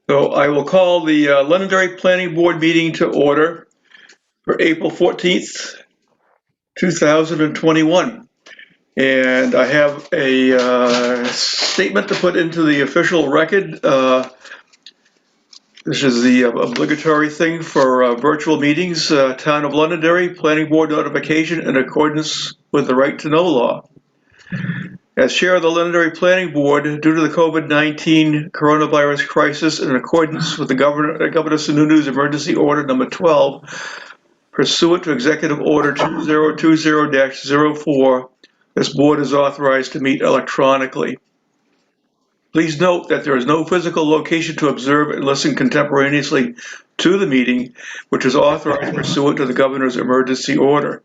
So I will call the Londonderry Planning Board meeting to order for April 14th, 2021. And I have a statement to put into the official record. This is the obligatory thing for virtual meetings. Town of Londonderry Planning Board notification in accordance with the right to know law. As chair of the Londonderry Planning Board, due to the COVID-19 coronavirus crisis, in accordance with the Governor Sununu's Emergency Order Number 12, pursuant to Executive Order 2020-04, this board is authorized to meet electronically. Please note that there is no physical location to observe and listen contemporaneously to the meeting, which is authorized pursuant to the Governor's Emergency Order.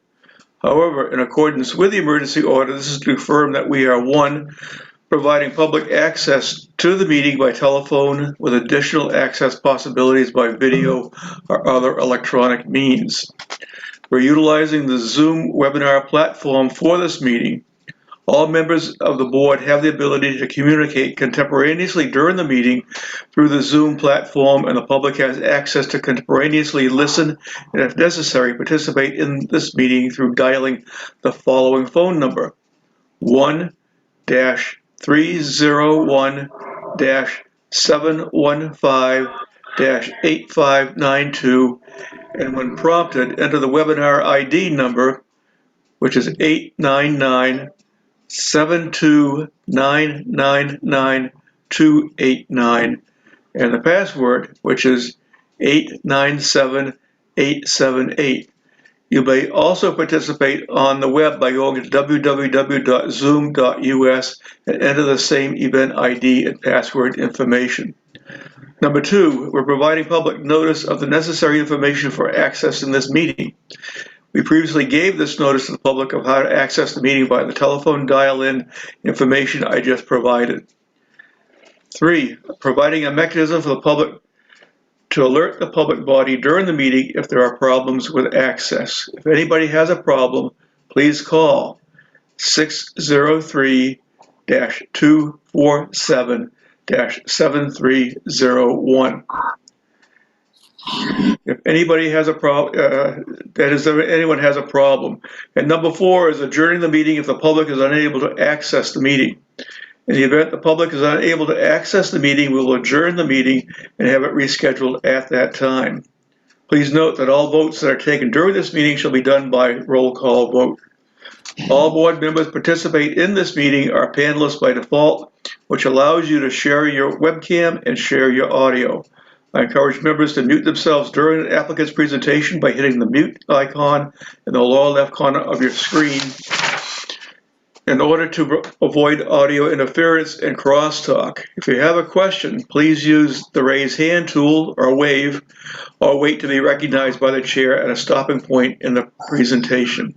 However, in accordance with the emergency order, this is to confirm that we are, 1, providing public access to the meeting by telephone with additional access possibilities by video or other electronic means. We're utilizing the Zoom webinar platform for this meeting. All members of the board have the ability to communicate contemporaneously during the meeting through the Zoom platform, and the public has access to contemporaneously listen and, if necessary, participate in this meeting through dialing the following phone number: 1-301-715-8592, and when prompted, enter the webinar ID number, which is 899-72999-289, and the password, which is 897878. You may also participate on the web by going to www.zoom.us and enter the same event ID and password information. Number 2, we're providing public notice of the necessary information for accessing this meeting. We previously gave this notice to the public of how to access the meeting by the telephone dial-in information I just provided. 3, providing a mechanism for the public to alert the public body during the meeting if there are problems with access. If anybody has a problem, please call 603-247-7301. If anybody has a problem, anyone has a problem. And number 4 is adjourning the meeting if the public is unable to access the meeting. In the event the public is unable to access the meeting, we will adjourn the meeting and have it rescheduled at that time. Please note that all votes that are taken during this meeting shall be done by roll call vote. All board members participate in this meeting are panelists by default, which allows you to share your webcam and share your audio. I encourage members to mute themselves during the applicant's presentation by hitting the mute icon in the lower left corner of your screen in order to avoid audio interference and crosstalk. If you have a question, please use the raise hand tool or wave, or wait to be recognized by the chair at a stopping point in the presentation.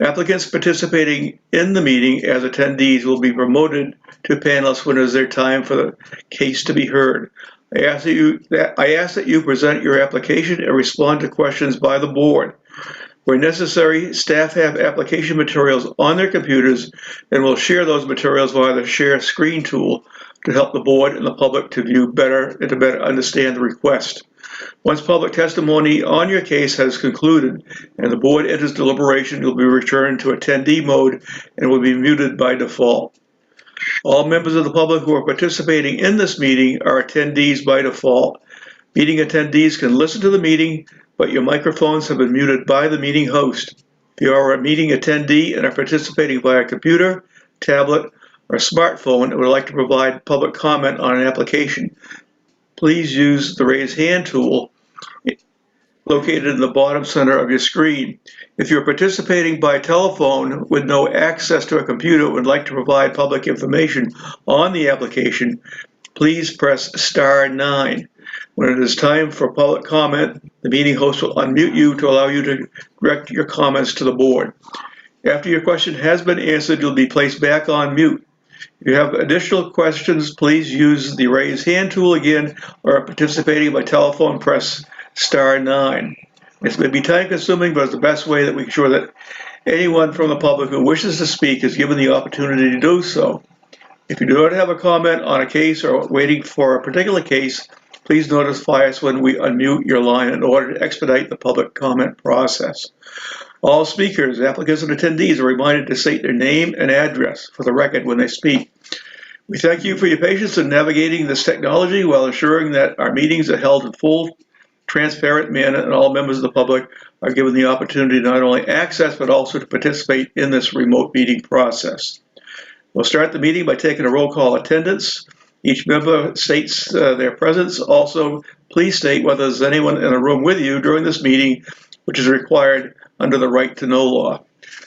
Applicants participating in the meeting as attendees will be promoted to panelists when it is their time for the case to be heard. I ask that you present your application and respond to questions by the board. Where necessary, staff have application materials on their computers and will share those materials via the share screen tool to help the board and the public to view better and to better understand the request. Once public testimony on your case has concluded and the board enters deliberation, you'll be returned to attendee mode and will be muted by default. All members of the public who are participating in this meeting are attendees by default. Meeting attendees can listen to the meeting, but your microphones have been muted by the meeting host. If you are a meeting attendee and are participating via computer, tablet, or smartphone and would like to provide public comment on an application, please use the raise hand tool located in the bottom center of your screen. If you're participating by telephone with no access to a computer and would like to provide public information on the application, please press *9. When it is time for public comment, the meeting host will unmute you to allow you to direct your comments to the board. After your question has been answered, you'll be placed back on mute. If you have additional questions, please use the raise hand tool again, or participating by telephone, press *9. This may be time consuming, but it's the best way that we ensure that anyone from the public who wishes to speak is given the opportunity to do so. If you do not have a comment on a case or waiting for a particular case, Please notify us when we unmute your line in order to expedite the public comment process. All speakers, applicants, and attendees are reminded to state their name and address for the record when they speak. We thank you for your patience in navigating this technology while ensuring that our meetings are held in full, transparent manner and all members of the public are given the opportunity to not only access but also to participate in this remote meeting process. We'll start the meeting by taking a roll call attendance. Each member states their presence. Also, please state whether there's anyone in a room with you during this meeting, which is required under the right to know law.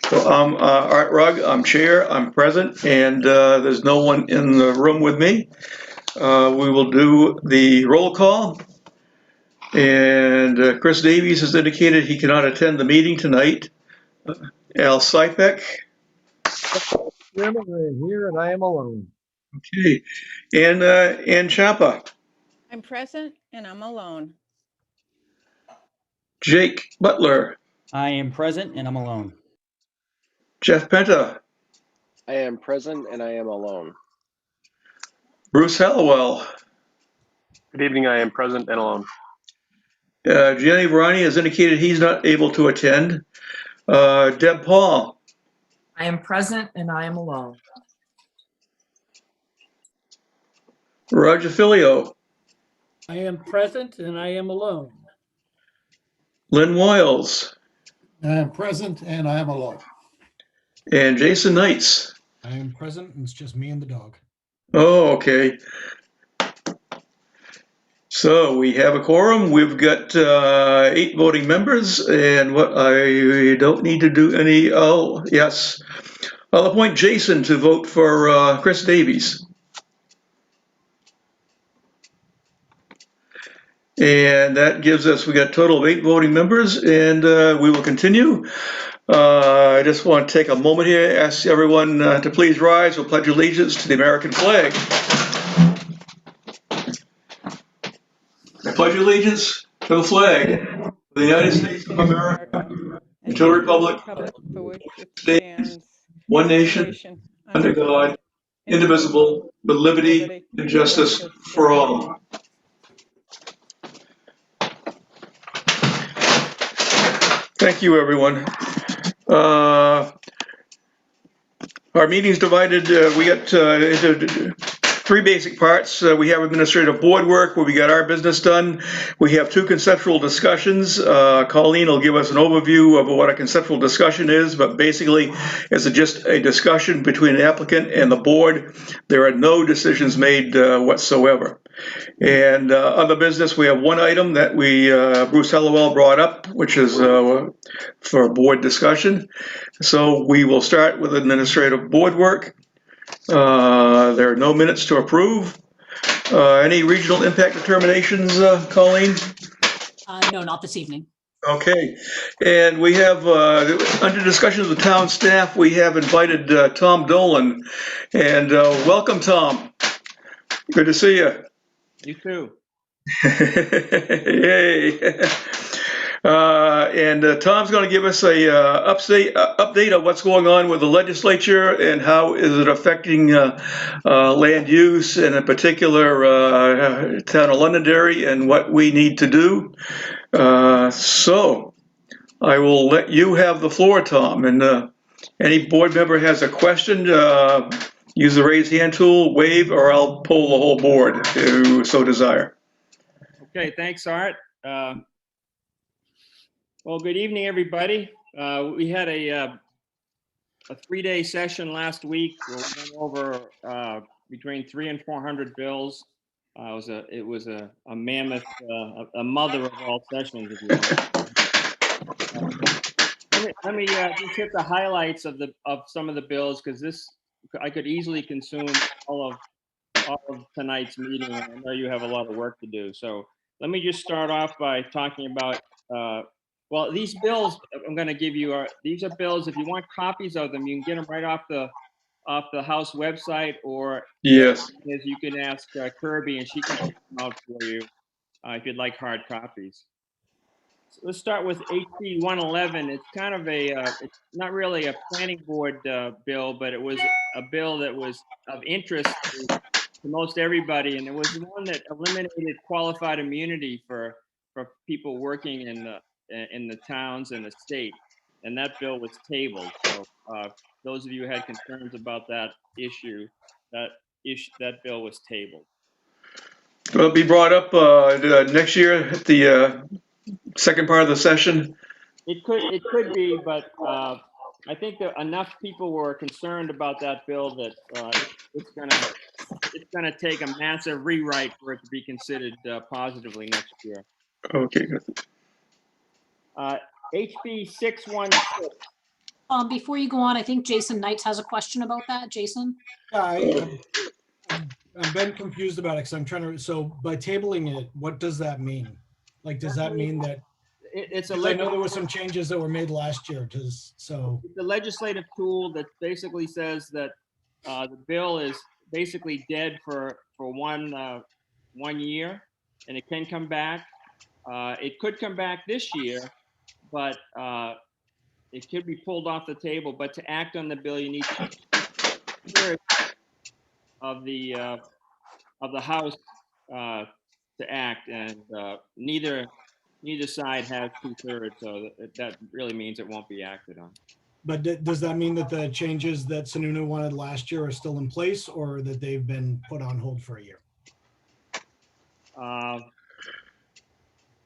So I'm Art Rugg, I'm chair, I'm present, and there's no one in the room with me. We will do the roll call. And Chris Davies has indicated he cannot attend the meeting tonight. Al Sipek. Chairman, I am here and I am alone. Okay. And Ann Champa. I'm present and I'm alone. Jake Butler. I am present and I'm alone. Jeff Penta. I am present and I am alone. Bruce Hallowell. Good evening. I am present and alone. Gianni Verani has indicated he's not able to attend. Deb Paul. I am present and I am alone. Roger Filio. I am present and I am alone. Lynn Wiles. I am present and I am alone. And Jason Knights. I am present and it's just me and the dog. Oh, okay. So we have a quorum. We've got 8 voting members, and what I don't need to do any. Oh, yes, I'll appoint Jason to vote for Chris Davies. And that gives us, we got a total of 8 voting members, and we will continue. I just want to take a moment here, ask everyone to please rise. We'll pledge allegiance to the American flag. I pledge allegiance to the flag of the United States of America and to the republic for which it stands, stands, one nation, under God, indivisible, with liberty and justice for all. Thank you, everyone. Our meeting's divided. We got into 3 basic parts. We have administrative board work where we got our business done. We have 2 conceptual discussions. Colleen will give us an overview of what a conceptual discussion is, but basically it's just a discussion between the applicant and the board. There are no decisions made whatsoever. And other business, we have 1 item that Bruce Hallowell brought up, which is for board discussion. So we will start with administrative board work. There are no minutes to approve. Any regional impact determinations, Colleen? No, not this evening. Okay, and we have, under discussions with town staff, we have invited Tom Dolan. And welcome, Tom. Good to see you. You too. Yay. And Tom's going to give us a update on what's going on with the legislature and how is it affecting land use, and in particular town of Londonderry, and what we need to do. So I will let you have the floor, Tom, and any board member has a question, use the raise hand tool, wave, or I'll poll the whole board if you so desire. Okay, thanks, Art. Well, good evening, everybody. We had a 3-day session last week where we went over between 300 and 400 bills. It was a mammoth, a mother of all sessions, if you will. Let me just hit the highlights of some of the bills, because I could easily consume all of tonight's meeting, and I know you have a lot of work to do. So let me just start off by talking about. Well, these bills I'm going to give you these are bills. If you want copies of them, you can get them right off the House website, or Yes. you can ask Kirby and she can print them out for you if you'd like hard copies. So let's start with HB 111. It's kind of it's not really a planning board bill, but it was a bill that was of interest to most everybody, and it was the one that eliminated qualified immunity for people working in the towns and the state, and that bill was tabled. So those of you who had concerns about that issue, that bill was tabled. Will it be brought up next year at the second part of the session? It could be, but I think that enough people were concerned about that bill that it's gonna take a massive rewrite for it to be considered positively next year. Okay, good. HB 616. Before you go on, I think Jason Knights has a question about that. Jason? Yeah, I've been confused about it because I'm trying to, so by tabling it, what does that mean? Like, does that mean that, It's a 'cause I know there were some changes that were made last year, so, it's a legislative tool that basically says that the bill is basically dead for one year, and it can come back. It could come back this year, but it could be pulled off the table. But to act on the bill, you need 2/3 of the House to act, and neither side has 2/3, so that really means it won't be acted on. but does that mean that the changes that Sununu wanted last year are still in place, or that they've been put on hold for a year?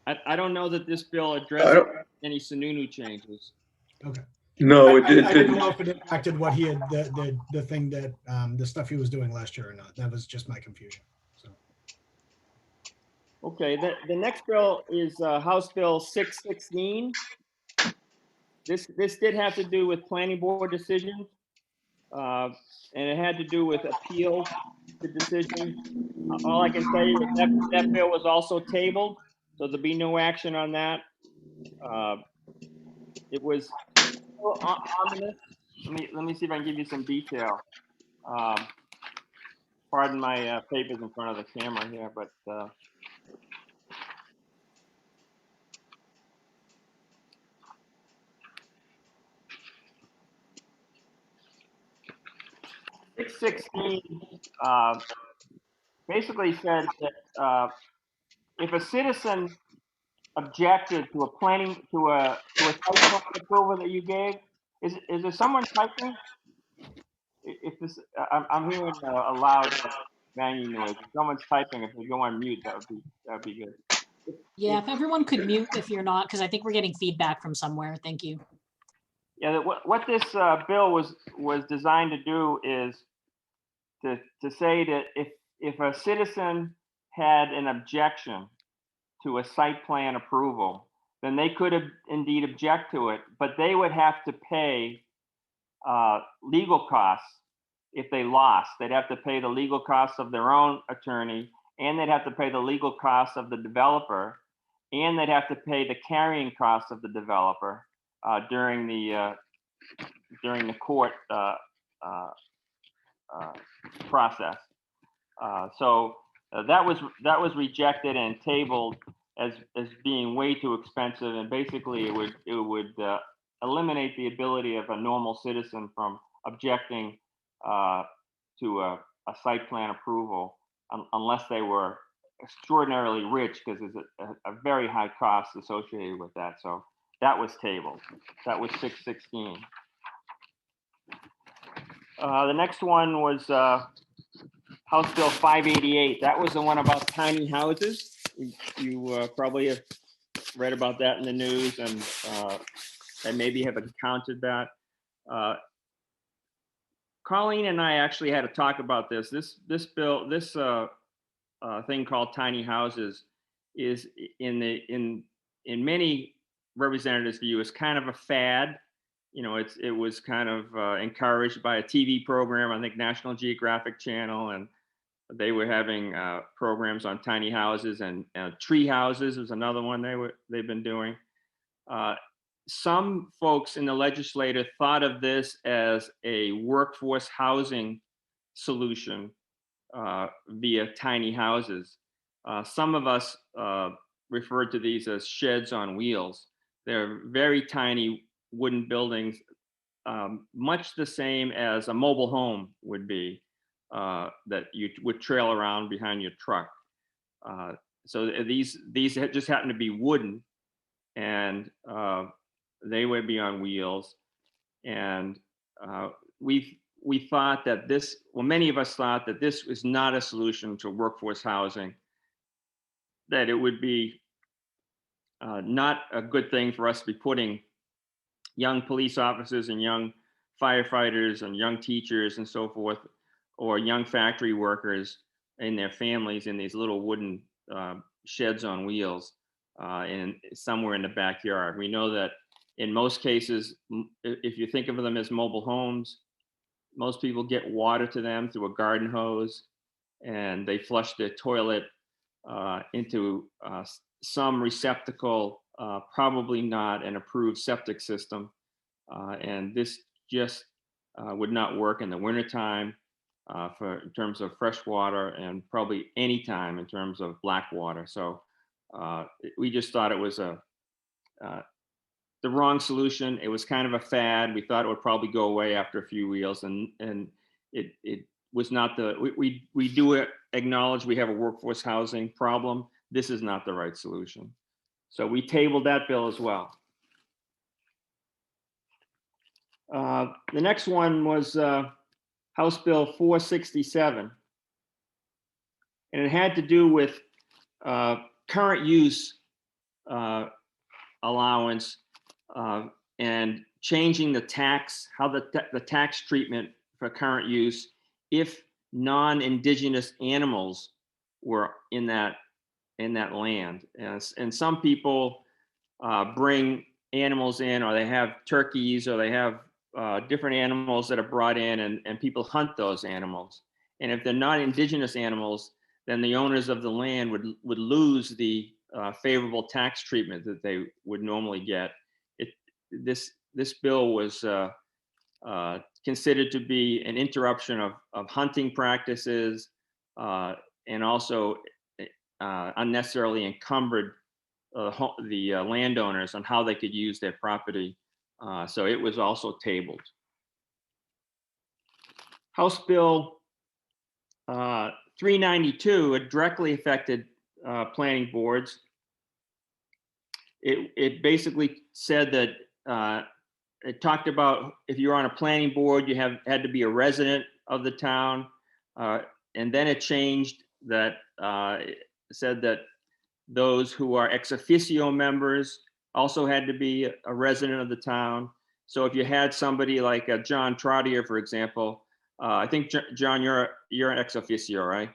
I don't know that this bill I addresses don't, any Sununu changes. Okay. no, it I didn't didn't. know if it impacted what he had, the thing that, the stuff he was doing last year or not. That was just my confusion. So, Okay, the next bill is House Bill 616. This did have to do with planning board decisions, and it had to do with appeal to decisions. All I can say is that bill was also tabled, so there'll be no action on that. It was ominous. Let me see if I can give you some detail. Pardon my papers in front of the camera here, but Six 16 basically said that if a citizen objected to a site plan approval that you gave, is there someone typing? If this, I'm hearing a loud banging noise. If someone's typing, if you go on mute, that would be good. Yeah, if everyone could mute if you're not, because I think we're getting feedback from somewhere. Thank you. Yeah, what this bill was designed to do is to say that if a citizen had an objection to a site plan approval, then they could indeed object to it, but they would have to pay legal costs if they lost. They'd have to pay the legal costs of their own attorney, and they'd have to pay the legal costs of the developer, and they'd have to pay the carrying costs of the developer during the court process. So that was rejected and tabled as being way too expensive, and basically it would eliminate the ability of a normal citizen from objecting to a site plan approval unless they were extraordinarily rich, because there's a very high cost associated with that. So that was tabled. That was 616. The next one was House Bill 588. That was the one about tiny houses. You probably have read about that in the news, and maybe have encountered that. Colleen and I actually had to talk about this. This bill, this thing called tiny houses, is in many representatives' view is kind of a fad. You know, it was kind of encouraged by a TV program, I think National Geographic Channel, and they were having programs on tiny houses, and tree houses was another one they've been doing. Some folks in the legislature thought of this as a workforce housing solution via tiny houses. Some of us referred to these as sheds on wheels. They're very tiny wooden buildings, much the same as a mobile home would be. that you would trail around behind your truck. So these just happen to be wooden, and they would be on wheels. And we thought that this, well, many of us thought that this was not a solution to workforce housing, that it would be not a good thing for us to be putting young police officers and young firefighters and young teachers and so forth, or young factory workers and their families in these little wooden sheds on wheels and somewhere in the backyard. We know that in most cases, if you think of them as mobile homes, most people get water to them through a garden hose, and they flush their toilet into some receptacle, probably not an approved septic system. And this just would not work in the wintertime in terms of fresh water, and probably any time in terms of black water. So we just thought it was the wrong solution. It was kind of a fad. We thought it would probably go away after a few wheels, and it was not we do acknowledge we have a workforce housing problem. This is not the right solution. So we tabled that bill as well. The next one was House Bill 467. And it had to do with current use allowance and changing the tax, how the tax treatment for current use if non-indigenous animals were in that land. And some people bring animals in, or they have turkeys, or they have different animals that are brought in, and people hunt those animals. And if they're not indigenous animals, then the owners of the land would lose the favorable tax treatment that they would normally get. This bill was considered to be an interruption of hunting practices, and also unnecessarily encumbered the landowners on how they could use their property. So it was also tabled. House Bill 392, it directly affected planning boards. It basically said that it talked about if you're on a planning board, you had to be a resident of the town, and then it changed that. It said that those who are ex officio members also had to be a resident of the town. So if you had somebody like John Trottier, for example, I think John, you're an ex officio, right?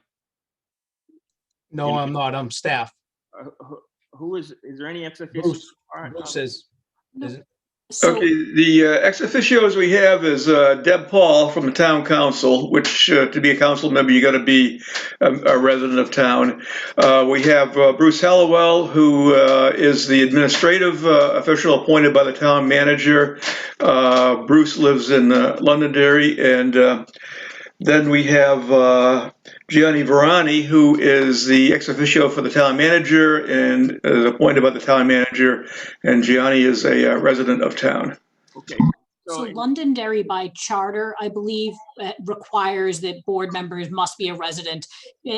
No, I'm not. I'm staff. Who is there any ex officio? Bruce is it? So, Okay, the ex officios we have is Deb Paul from the town council, which to be a council member, you got to be a resident of town. We have Bruce Hallowell, who is the administrative official appointed by the town manager. Bruce lives in Londonderry, and then we have Gianni Verani, who is the ex officio for the town manager and is appointed by the town manager, and Gianni is a resident of town. Okay. so Londonderry by charter, I believe, requires that board members must be a resident.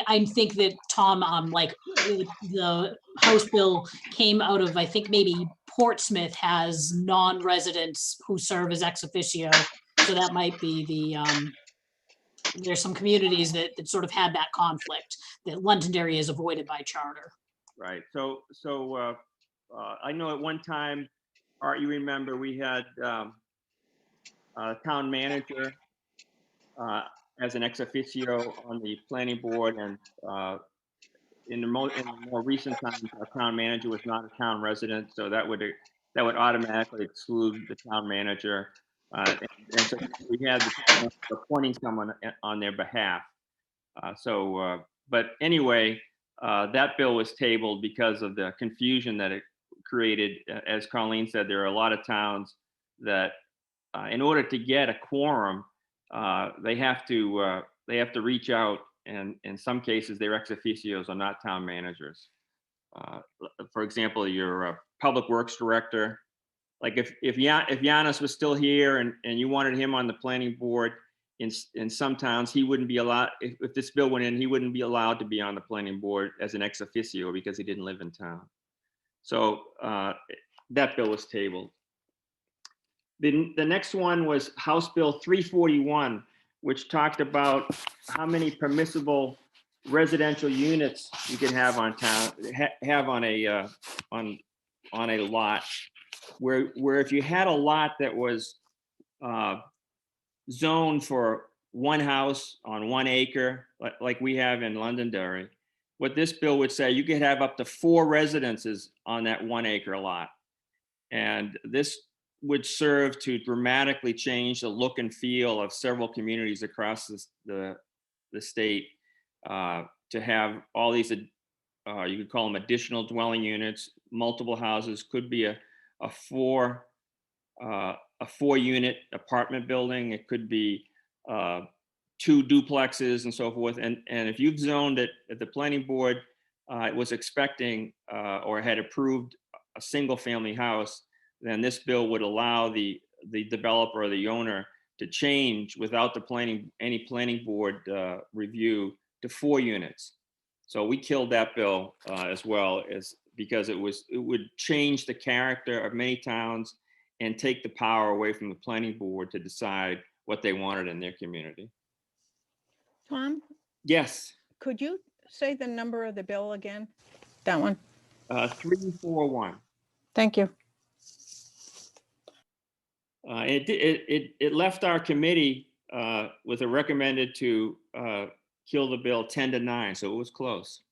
I think that Tom, like the House bill came out of, I think maybe Portsmouth has non-residents who serve as ex officio. So that might be there's some communities that sort of had that conflict, that Londonderry is avoided by charter. Right. So I know at one time, Art, you remember we had a town manager as an ex officio on the planning board, and in the more recent times, our town manager was not a town resident, so that would automatically exclude the town manager. And so we had the town appointing someone on their behalf. But anyway, that bill was tabled because of the confusion that it created. As Colleen said, there are a lot of towns that, in order to get a quorum, they have to reach out, and in some cases, their ex officios are not town managers. For example, your public works director. Like if Giannis was still here and you wanted him on the planning board, in some towns, he wouldn't be allowed, if this bill went in, he wouldn't be allowed to be on the planning board as an ex officio because he didn't live in town. So that bill was tabled. The next one was House Bill 341, which talked about how many permissible residential units you can have on town, have on a lot, where if you had a lot that was zoned for one house on 1 acre, like we have in Londonderry, what this bill would say, you could have up to 4 residences on that 1 acre lot. And this would serve to dramatically change the look and feel of several communities across the state, to have all these, you could call them additional dwelling units, multiple houses, could be a 4-unit apartment building. It could be 2 duplexes and so forth. And if you've zoned it at the planning board, it was expecting or had approved a single family house, then this bill would allow the developer or the owner to change without any planning board review to 4 units. So we killed that bill as well, as because it would change the character of many towns and take the power away from the planning board to decide what they wanted in their community. Tom, Yes, could you say the number of the bill again? That one? 341. Thank you. It left our committee with a recommended to kill the bill 10-9, so it was close.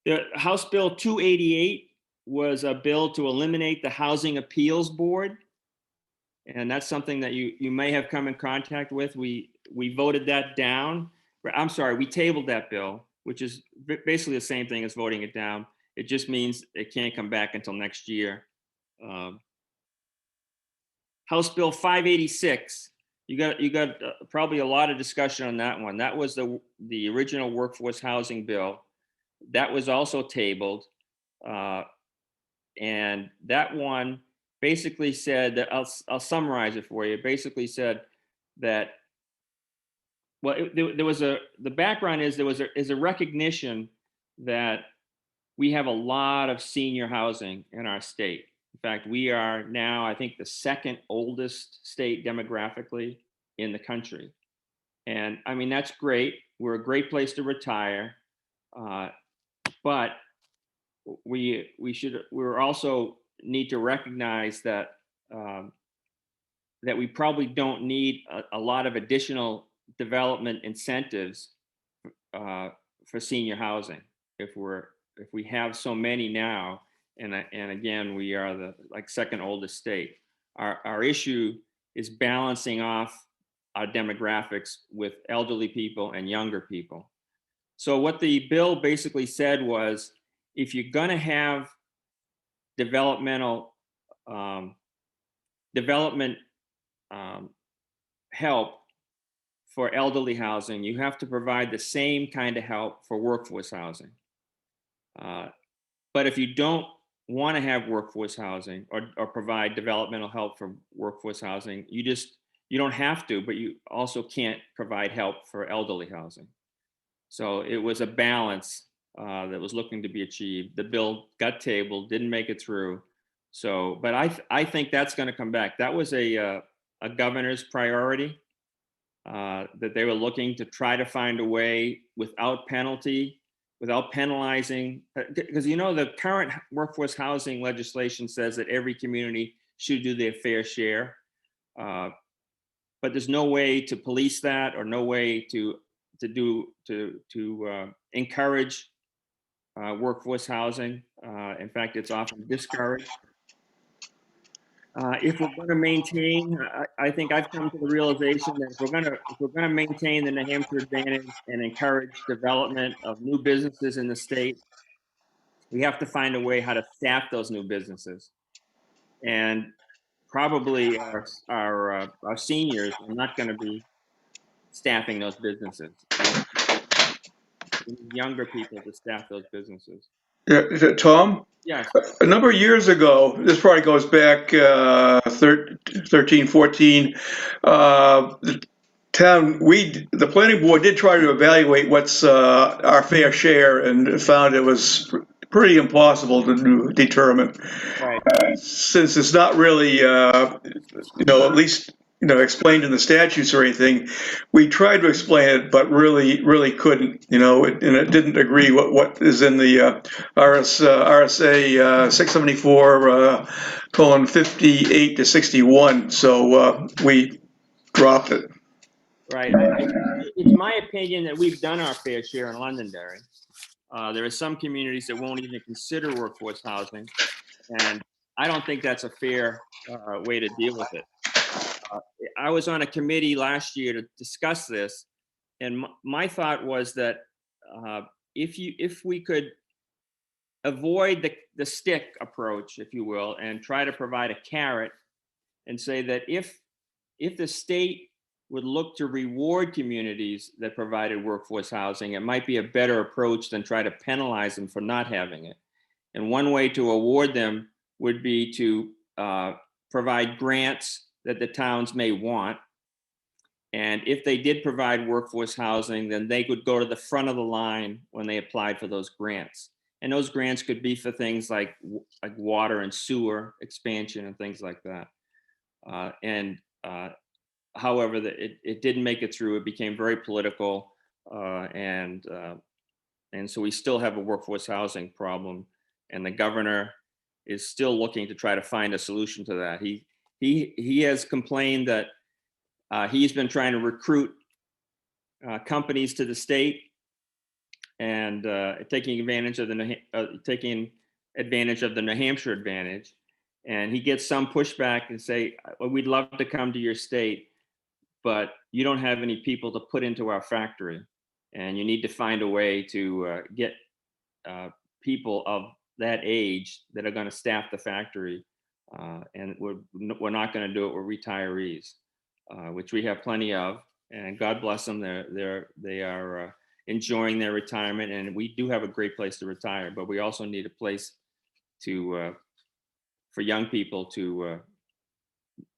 The House Bill 288 was a bill to eliminate the Housing Appeals Board. And that's something that you may have come in contact with. We voted that down. I'm sorry, we tabled that bill, which is basically the same thing as voting it down. It just means it can't come back until next year. House Bill 586, you got probably a lot of discussion on that one. That was the original workforce housing bill. That was also tabled. And that one basically said that, I'll summarize it for you. It basically said that, well, the background is there is a recognition that we have a lot of senior housing in our state. In fact, we are now, I think, the 2nd oldest state demographically in the country. And I mean, that's great. We're a great place to retire. But we also need to recognize that that we probably don't need a lot of additional development incentives for senior housing if we have so many now, and again, we are the 2nd oldest state. Our issue is balancing off our demographics with elderly people and younger people. So what the bill basically said was, if you're going to have development help for elderly housing, you have to provide the same kind of help for workforce housing. But if you don't want to have workforce housing or provide developmental help for workforce housing, you don't have to, but you also can't provide help for elderly housing. So it was a balance that was looking to be achieved. The bill got tabled, didn't make it through. So, but I think that's going to come back. That was a governor's priority, that they were looking to try to find a way without penalty, without penalizing, because the current workforce housing legislation says that every community should do their fair share. But there's no way to police that, or no way to encourage workforce housing. In fact, it's often discouraged. If we're going to maintain, I think I've come to the realization that if we're going to maintain the New Hampshire advantage and encourage development of new businesses in the state, we have to find a way how to staff those new businesses. And probably our seniors are not going to be staffing those businesses. We need younger people to staff those businesses. Yeah, Tom? Yes. A number of years ago, this probably goes back 13, 14, the the planning board did try to evaluate what's our fair share and found it was pretty impossible to determine. Right. Since it's not really, at least, explained in the statutes or anything, we tried to explain it, but really couldn't, and it didn't agree what is in the RSA 674 colon 58 to 61. So we dropped it. Right. It's my opinion that we've done our fair share in Londonderry. There are some communities that won't even consider workforce housing, and I don't think that's a fair way to deal with it. I was on a committee last year to discuss this, and my thought was that if we could avoid the stick approach, if you will, and try to provide a carrot and say that if the state would look to reward communities that provided workforce housing, it might be a better approach than try to penalize them for not having it. And one way to award them would be to provide grants that the towns may want. And if they did provide workforce housing, then they could go to the front of the line when they applied for those grants. And those grants could be for things like water and sewer expansion and things like that. However, it didn't make it through. It became very political, and so we still have a workforce housing problem. And the governor is still looking to try to find a solution to that. He has complained that he's been trying to recruit companies to the state and taking advantage of the New Hampshire advantage. And he gets some pushback and say, well, we'd love to come to your state, but you don't have any people to put into our factory, and you need to find a way to get people of that age that are going to staff the factory, and we're not going to do it with retirees, which we have plenty of, and God bless them. They are enjoying their retirement, and we do have a great place to retire, but we also need a place to for young people to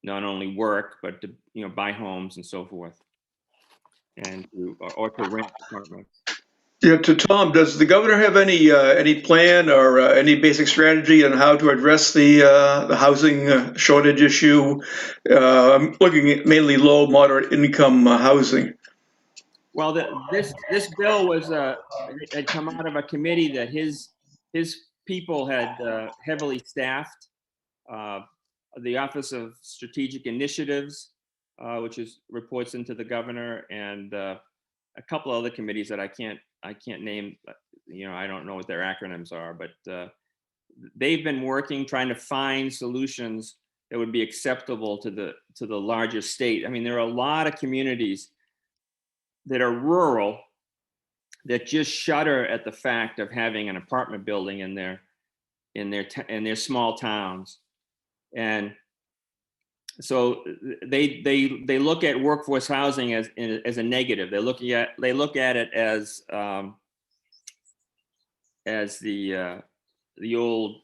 not only work, but to buy homes and so forth, and or to rent apartments. Yeah, to Tom, does the governor have any plan or any basic strategy on how to address the housing shortage issue? I'm looking at mainly low, moderate income housing. Well, this bill had come out of a committee that his people had heavily staffed. The Office of Strategic Initiatives, which reports into the governor, and a couple other committees that I can't name. I don't know what their acronyms are, but they've been working, trying to find solutions that would be acceptable to the larger state. I mean, there are a lot of communities that are rural that just shudder at the fact of having an apartment building in their small towns. And so they look at workforce housing as a negative. They look at it as the old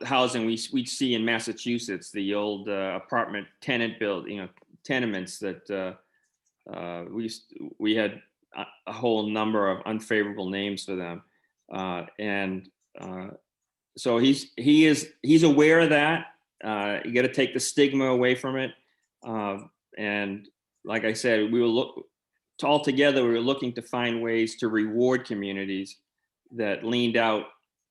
housing we see in Massachusetts, the old apartment tenant tenements that we had a whole number of unfavorable names for them, and so he's aware of that. You got to take the stigma away from it, and like I said, we were looking to find ways to reward communities that leaned out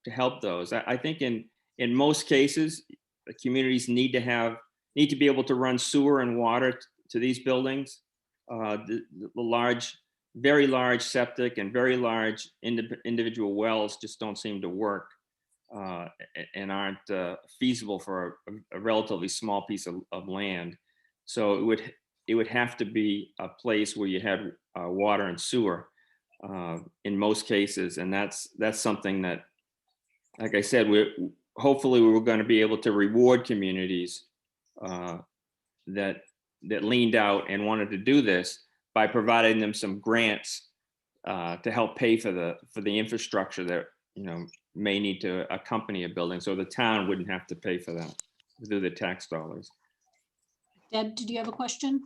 to help those. I think in most cases, the communities need to be able to run sewer and water to these buildings. The very large septic and very large individual wells just don't seem to work. And aren't feasible for a relatively small piece of land. So it would have to be a place where you had water and sewer in most cases, and that's something that, like I said, hopefully we're going to be able to reward communities that leaned out and wanted to do this by providing them some grants to help pay for the infrastructure that, may need to accompany a building. So the town wouldn't have to pay for that through the tax dollars. Deb, did you have a question?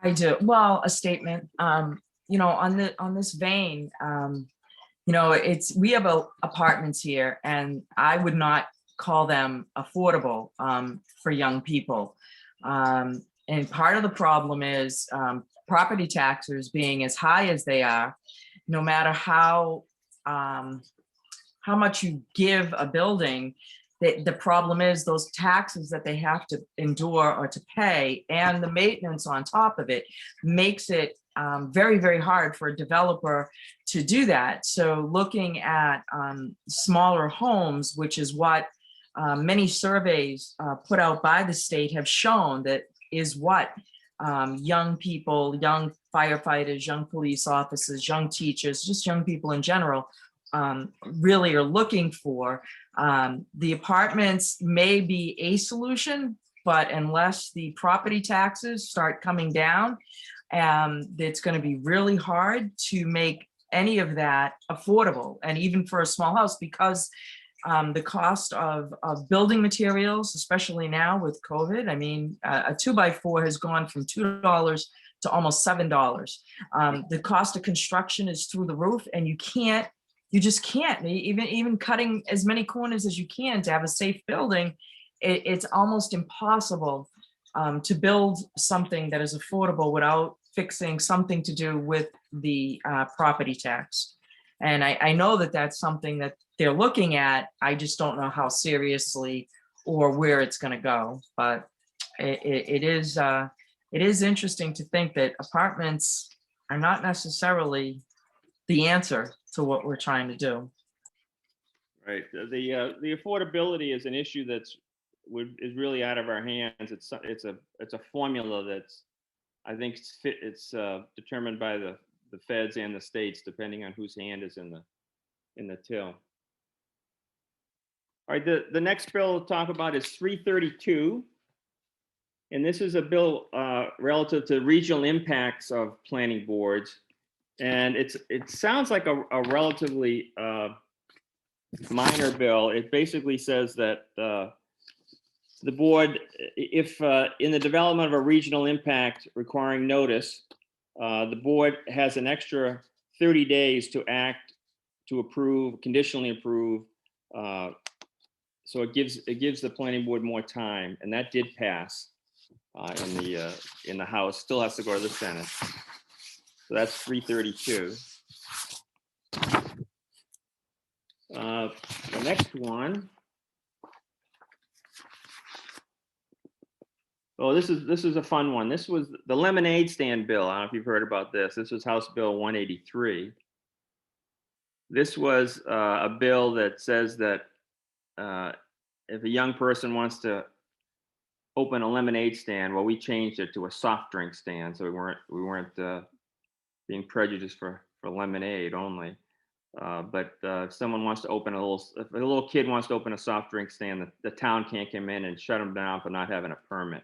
I do. Well, a statement. On this vein, we have apartments here, and I would not call them affordable for young people. And part of the problem is property taxes being as high as they are, no matter how much you give a building. The problem is those taxes that they have to endure or to pay, and the maintenance on top of it makes it very, very hard for a developer to do that. So looking at smaller homes, which is what many surveys put out by the state have shown that is what young people, young firefighters, young police officers, young teachers, just young people in general really are looking for. The apartments may be a solution, but unless the property taxes start coming down, it's going to be really hard to make any of that affordable. And even for a small house, because the cost of building materials, especially now with COVID, I mean, a 2x4 has gone from $2 to almost $7. The cost of construction is through the roof, and you just can't, even cutting as many corners as you can to have a safe building, it's almost impossible to build something that is affordable without fixing something to do with the property tax. And I know that that's something that they're looking at. I just don't know how seriously or where it's going to go. But it is interesting to think that apartments are not necessarily the answer to what we're trying to do. Right. The affordability is an issue is really out of our hands. It's a formula that's, I think it's determined by the feds and the states, depending on whose hand is in the till. All right, the next bill we'll talk about is 332. And this is a bill relative to regional impacts of planning boards. And it sounds like a relatively minor bill. It basically says that the board, if in the development of a regional impact requiring notice, the board has an extra 30 days to act, to approve, conditionally approve. So it gives the planning board more time, and that did pass in the House. Still has to go to the Senate. So that's 332. The next one. Oh, this is a fun one. This was the lemonade stand bill. I don't know if you've heard about this. This was House Bill 183. This was a bill that says that if a young person wants to open a lemonade stand, well, we changed it to a soft drink stand, so we weren't being prejudiced for lemonade only. But if someone wants to open if a little kid wants to open a soft drink stand, the town can't come in and shut them down for not having a permit.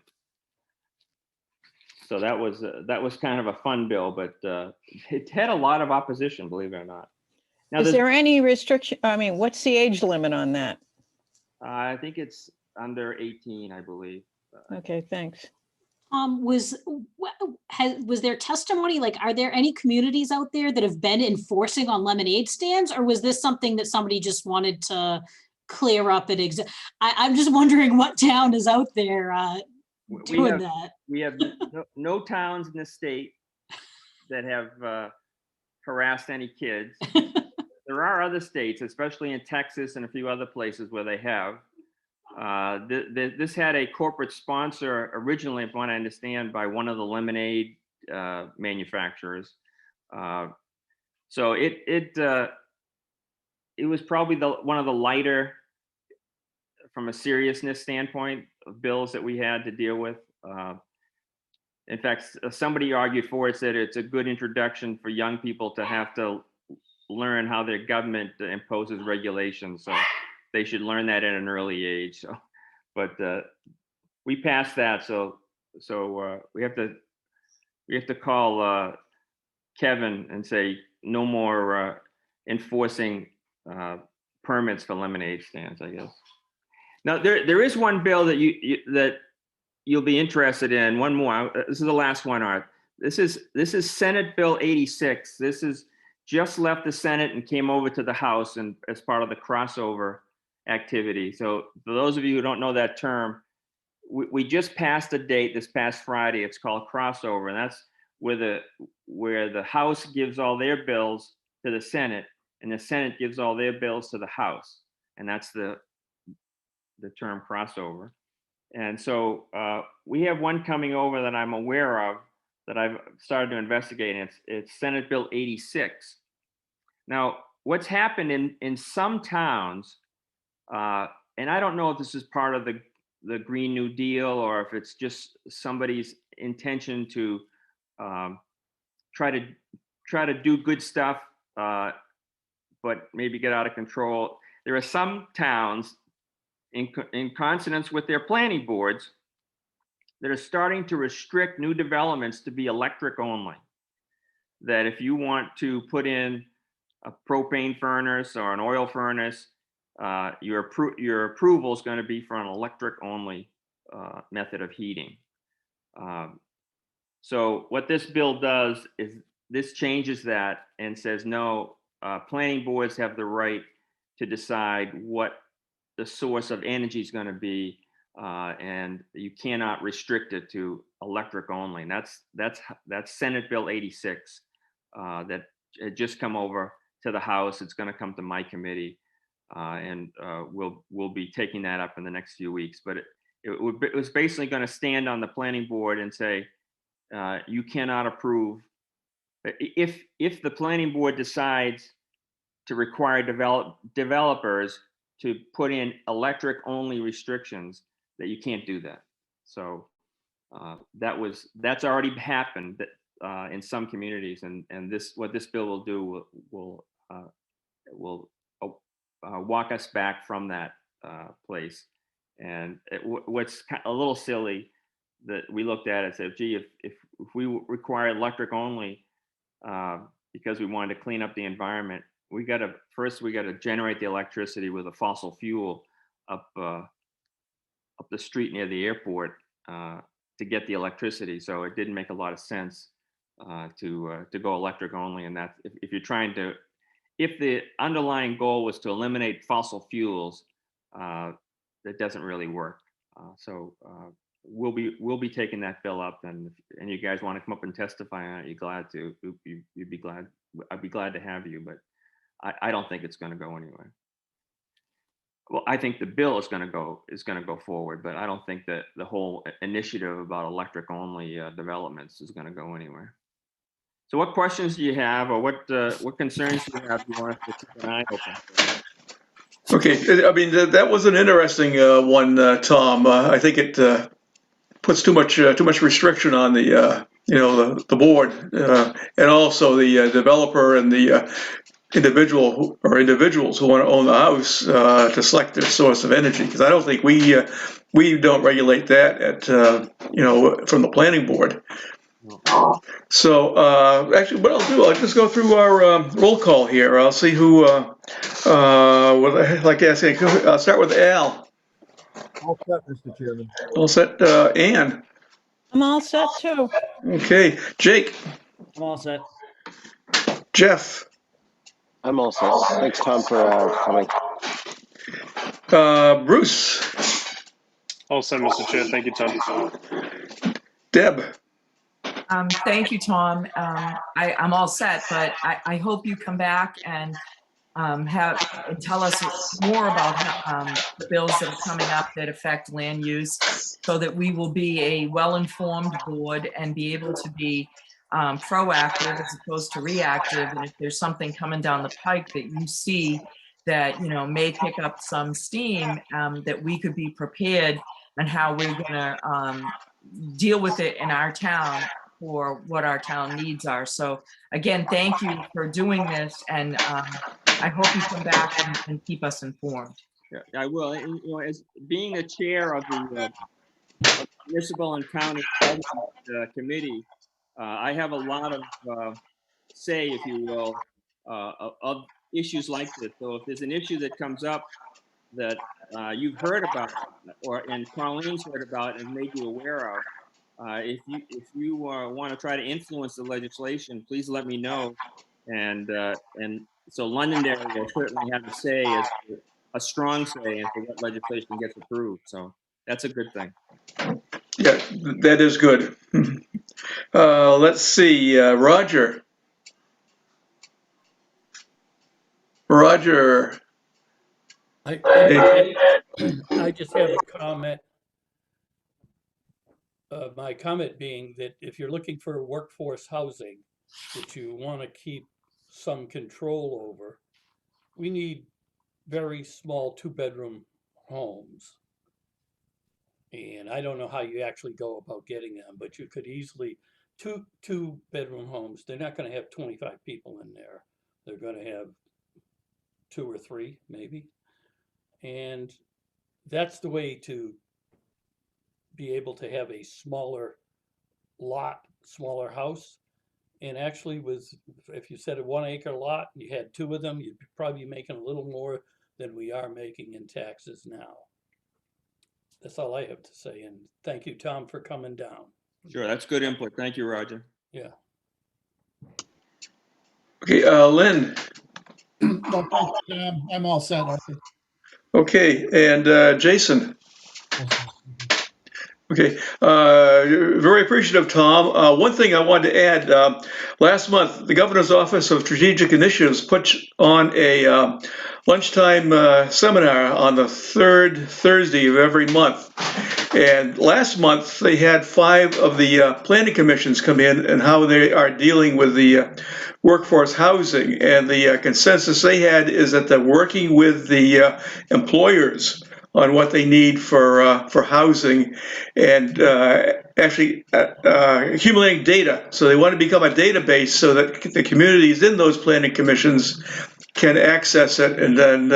So that was kind of a fun bill, but it had a lot of opposition, believe it or not. Now, Is there any restriction? I mean, what's the age limit on that? I think it's under 18, I believe. Okay, thanks. Was there testimony? Like, are there any communities out there that have been enforcing on lemonade stands, or was this something that somebody just wanted to clear up? I'm just wondering what town is out there doing that. We have no towns in the state that have harassed any kids. There are other states, especially in Texas and a few other places where they have. This had a corporate sponsor originally, from what I understand, by one of the lemonade manufacturers. So it was probably one of the lighter, from a seriousness standpoint, of bills that we had to deal with. In fact, somebody argued for it, said it's a good introduction for young people to have to learn how their government imposes regulations. So they should learn that at an early age. So, but we passed that. So we have to call Kevin and say, no more enforcing permits for lemonade stands, I guess. Now, there is one bill that that you'll be interested in. One more. This is the last one, Art. This is Senate Bill 86. This is just left the Senate and came over to the House and as part of the crossover activity. So for those of you who don't know that term, we just passed a date this past Friday. It's called crossover, and that's where the House gives all their bills to the Senate, and the Senate gives all their bills to the House, and that's the term crossover. And so we have one coming over that I'm aware of that I've started to investigate. And it's Senate Bill 86. Now, what's happened in some towns, and I don't know if this is part of the Green New Deal or if it's just somebody's intention to try to do good stuff, but maybe get out of control. There are some towns in consonance with their planning boards that are starting to restrict new developments to be electric only. That if you want to put in a propane furnace or an oil furnace, your approval is going to be for an electric only method of heating. So what this bill does is this changes that and says, no, planning boards have the right to decide what the source of energy is going to be, and you cannot restrict it to electric only. And that's Senate Bill 86 that had just come over to the House. It's going to come to my committee, and we'll be taking that up in the next few weeks. But it was basically going to stand on the planning board and say, you cannot approve if the planning board decides to require developers to put in electric only restrictions, that you can't do that. So that's already happened in some communities, and what this bill will do will walk us back from that place. And what's a little silly that we looked at it and said, gee, if we require electric only because we wanted to clean up the environment, we got to generate the electricity with a fossil fuel up the street near the airport to get the electricity. So it didn't make a lot of sense to go electric only. And that if you're trying to, if the underlying goal was to eliminate fossil fuels, that doesn't really work. So we'll be taking that bill up, and you guys want to come up and testify on it, you're glad to. You'd be glad. I'd be glad to have you, but I don't think it's going to go anywhere. Well, I think the bill is going to go forward, but I don't think that the whole initiative about electric only developments is going to go anywhere. So, what questions do you have, or what concerns do you have? You want us to keep an eye open for? Okay, I mean that was an interesting one, Tom. I think it puts too much restriction on the the board and also the developer and the individuals who want to own the house to select their source of energy, because I don't think we don't regulate that at from the planning board. So actually, what I'll do, I'll just go through our roll call here. I'll see who would like to ask. I'll start with Al. All set, Mr. Chairman. All set. Ann. I'm all set too. Okay. Jake. I'm all set. Jeff. I'm all set. Thanks, Tom, for coming. Bruce. All set, Mr. Chair. Thank you, Tom. Deb. Thank you, Tom. I'm all set, but I hope you come back and tell us more about the bills that are coming up that affect land use, so that we will be a well-informed board and be able to be proactive as opposed to reactive. And if there's something coming down the pike that you see that may pick up some steam, that we could be prepared on how we're going to deal with it in our town for what our town needs are. So again, thank you for doing this, and I hope you come back and keep us informed. Yeah, I will. And, as being the chair of the municipal and county committee, I have a lot of say, if you will, of issues like this. So if there's an issue that comes up that you've heard about, and Colleen's heard about and made you aware of, if you want to try to influence the legislation, please let me know. And so Londonderry will certainly have a say, a strong say as to what legislation gets approved. So that's a good thing. Yeah, that is good. Let's see, Roger. Roger. I just have a comment. My comment being that if you're looking for workforce housing that you want to keep some control over, we need very small 2-bedroom homes. And I don't know how you actually go about getting them, but you could easily, two-bedroom homes, they're not going to have 25 people in there. They're going to have 2 or 3 maybe. And that's the way to be able to have a smaller lot, smaller house. And actually if you said a 1-acre lot, and you had 2 of them, you'd probably be making a little more than we are making in taxes now. That's all I have to say. And thank you, Tom, for coming down. Sure, that's good input. Thank you, Roger. Yeah. Okay, Lynn. No, thanks, I'm all set. Okay, and Jason. Okay, very appreciative, Tom. One thing I wanted to add, last month, the Governor's Office of Strategic Initiatives put on a lunchtime seminar on the 3rd Thursday of every month. And last month, they had 5 of the planning commissions come in and how they are dealing with the workforce housing. And the consensus they had is that they're working with the employers on what they need for housing, and actually accumulating data. So they want to become a database so that the communities in those planning commissions can access it and then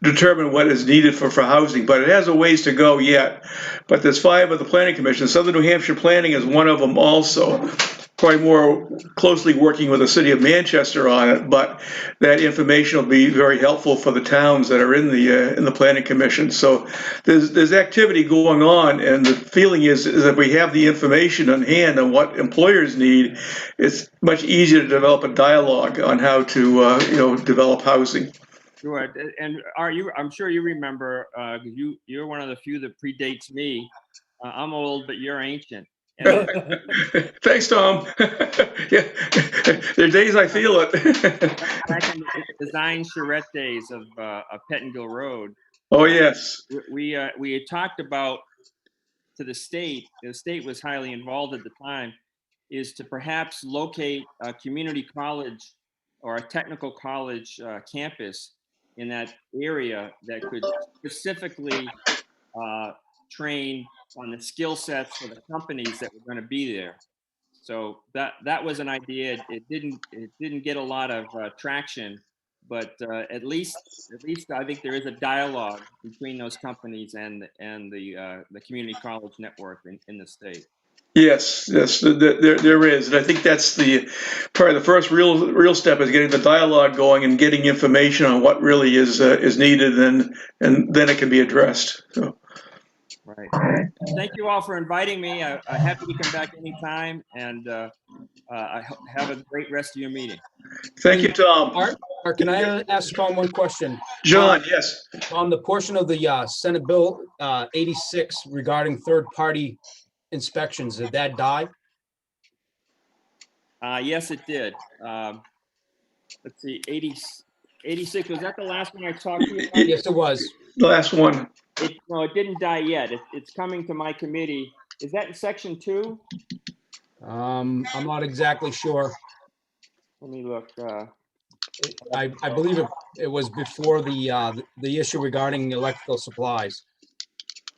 determine what is needed for housing. But it has a ways to go yet. But there's 5 of the planning commissions. Southern New Hampshire Planning is one of them also. Probably more closely working with the city of Manchester on it, but that information will be very helpful for the towns that are in the planning commission. So there's activity going on, and the feeling is that we have the information on hand on what employers need. It's much easier to develop a dialogue on how to develop housing. Sure, and I'm sure you remember, you're one of the few that predates me. I'm old, but you're ancient. Thanks, Tom. Yeah, there are days I feel it. Back in the design charrette days of Pettingill Road. Oh yes. We had talked about to the state. The state was highly involved at the time. Is to perhaps locate a community college or a technical college campus in that area that could specifically train on the skill sets for the companies that were going to be there. So that was an idea. It didn't get a lot of traction, but at least I think there is a dialogue between those companies and the community college network in the state. Yes, there is, and I think that's probably the first real step is getting the dialogue going and getting information on what really is needed, and then it can be addressed. So. Right. Thank you all for inviting me. I'm happy to come back anytime, and I have a great rest of your meeting. Thank you, Tom. Art, can I ask Tom one question? John, yes. On the portion of the Senate Bill 86 regarding third-party inspections, did that die? Yes, it did. Let's see, 86, was that the last one I talked to you about? Yes, it was. The last one. No, it didn't die yet. It's coming to my committee. Is that in section 2? I'm not exactly sure. Let me look. I believe it was before the issue regarding electrical supplies.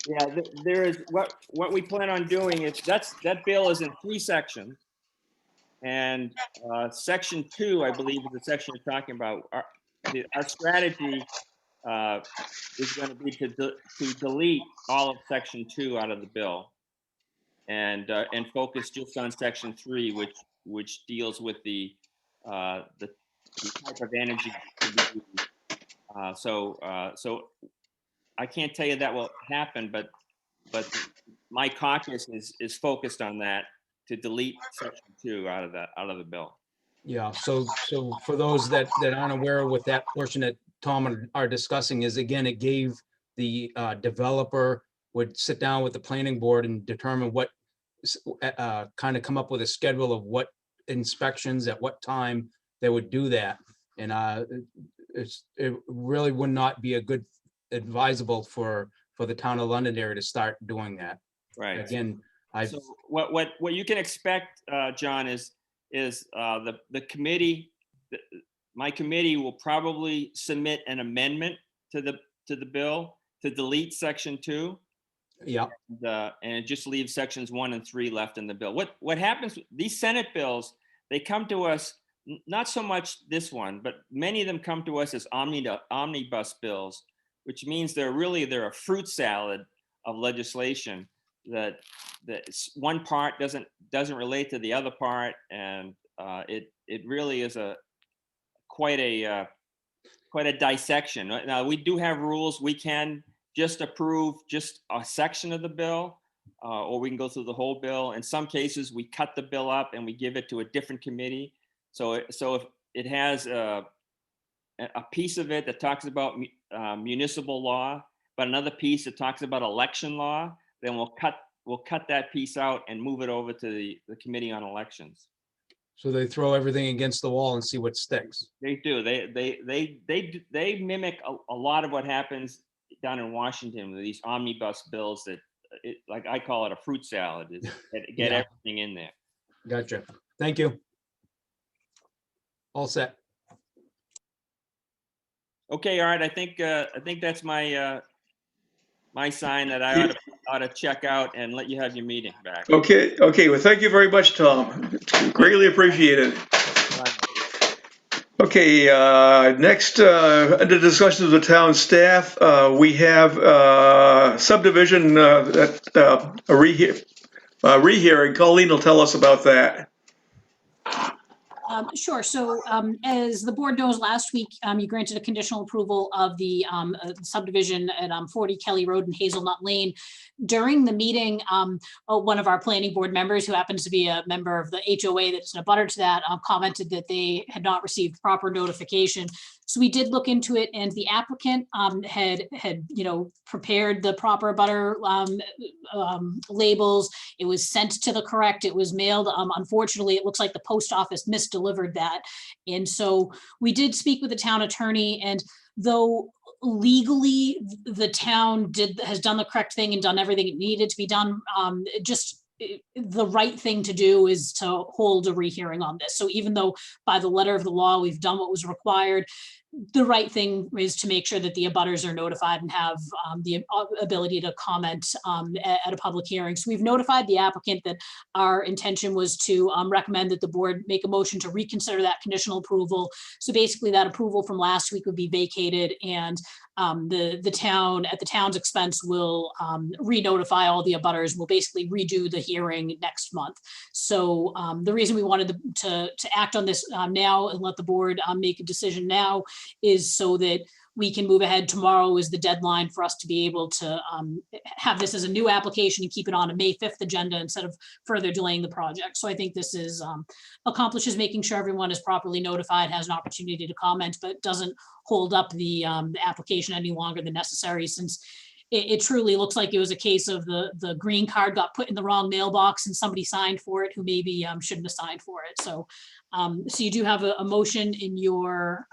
Yeah, there is what we plan on doing is that bill is in 3 sections, and section 2, I believe, is the section you're talking about. Our strategy is going to be to delete all of section 2 out of the bill, and focus just on section 3, which deals with the the type of energy to be used. So I can't tell you that will happen, but my caucus is focused on that, to delete section 2 out of the bill. Yeah, so for those that aren't aware with that portion that Tom are discussing is, again, it gave the developer would sit down with the planning board and determine what, kind of come up with a schedule of what inspections at what time they would do that. And it really would not be a good advisable for the town of Londonderry to start doing that. Right. Again, So what you can expect, John, is the committee, my committee will probably submit an amendment to the bill to delete section 2. Yeah. And it just leaves sections 1 and 3 left in the bill. What happens, these Senate bills, they come to us, not so much this one, but many of them come to us as omnibus bills, which means they're a fruit salad of legislation that one part doesn't relate to the other part, and it really is quite a dissection. Now, we do have rules. We can just approve just a section of the bill, or we can go through the whole bill. In some cases, we cut the bill up and we give it to a different committee. So if it has a piece of it that talks about municipal law, but another piece that talks about election law, then we'll cut that piece out and move it over to the Committee on Elections. So they throw everything against the wall and see what sticks. They do. They mimic a lot of what happens down in Washington with these omnibus bills that, like I call it, a fruit salad. Get Yeah. everything in there. Gotcha. Thank you. All set. Okay, all right. I think that's my sign that I ought to check out and let you have your meeting back. Okay, well, thank you very much, Tom. Greatly appreciated. Okay, next, under discussions of the town staff, we have subdivision, a rehearing. Colleen will tell us about that. Sure. So as the board knows, last week you granted a conditional approval of the subdivision at 40 Kelly Road and Hazelnut Lane. During the meeting, one of our planning board members, who happens to be a member of the HOA that's in a butter to that, commented that they had not received proper notification. So we did look into it, and the applicant had prepared the proper butter labels. It was sent to the correct. It was mailed. Unfortunately, it looks like the post office misdelivered that, and so we did speak with the town attorney. And though legally the town has done the correct thing and done everything it needed to be done, the right thing to do is to hold a rehearing on this. So even though by the letter of the law we've done what was required, the right thing is to make sure that the abutters are notified and have the ability to comment at a public hearing. So we've notified the applicant that our intention was to recommend that the board make a motion to reconsider that conditional approval. So basically that approval from last week would be vacated, and the town, at the town's expense, will re-notify all the abutters. We'll basically redo the hearing next month. So the reason we wanted to act on this now and let the board make a decision now is so that we can move ahead. Tomorrow is the deadline for us to be able to have this as a new application and keep it on a May 5th agenda instead of further delaying the project. So I think this is accomplishes making sure everyone is properly notified, has an opportunity to comment, but doesn't hold up the application any longer than necessary, since it truly looks like it was a case of the green card got put in the wrong mailbox and somebody signed for it who maybe shouldn't have signed for it. So so you do have a motion in your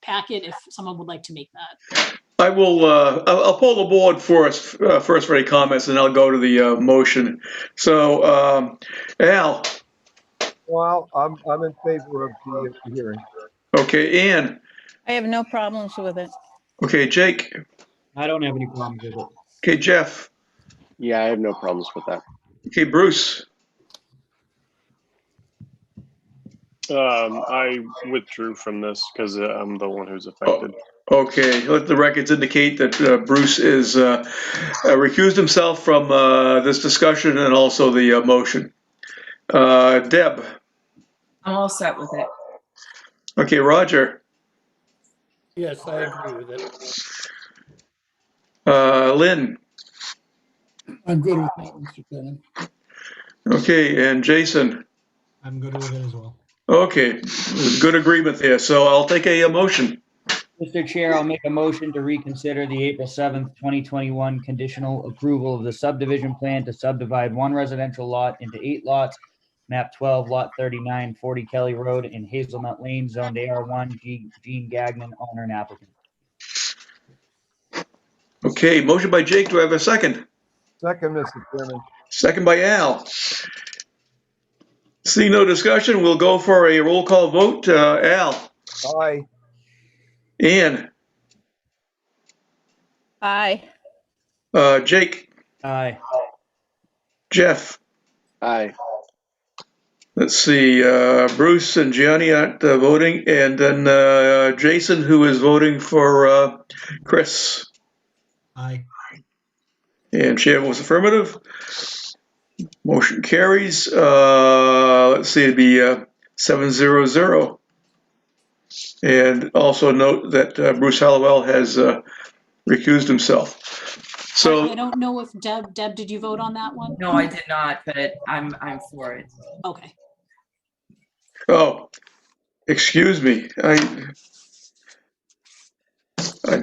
packet if someone would like to make that. I will, I'll pull the board first for any comments, and I'll go to the motion. So, Al. Well, I'm in favor of the hearing. Okay, Ann. I have no problems with it. Okay, Jake. I don't have any problems with it. Okay, Jeff. Yeah, I have no problems with that. Okay, Bruce. I withdrew from this because I'm the one who's affected. Okay, let the records indicate that Bruce is recused himself from this discussion and also the motion. Deb. I'm all set with it. Okay, Roger, Yes, I agree with it. Lynn, I'm good with that, Mr. Chairman. okay, and Jason. I'm good with it as well. Okay, good agreement there. So I'll take a motion. Mr. Chair, I'll make a motion to reconsider the April 7th, 2021 conditional approval of the subdivision plan to subdivide one residential lot into 8 lots, map 12, lot 39, 40 Kelly Road in Hazelnut Lane, zoned AR1, Gene Gagnon, owner and applicant. Okay, motion by Jake. Do I have a second? Second, Mr. Chairman. Second by Al. Seeing no discussion, we'll go for a roll call vote. Al, Aye. Ann, Aye. Jake, Aye. Jeff. Aye. Let's see, Bruce and Gianni aren't voting, and then Jason, who is voting for Chris. Aye. And chair was affirmative. Motion carries. Let's see, it'd be 7-0-0. And also note that Bruce Hallowell has recused himself. I So, don't know if Deb, did you vote on that one? No, I did not, but I'm for it. Okay. oh, excuse me. I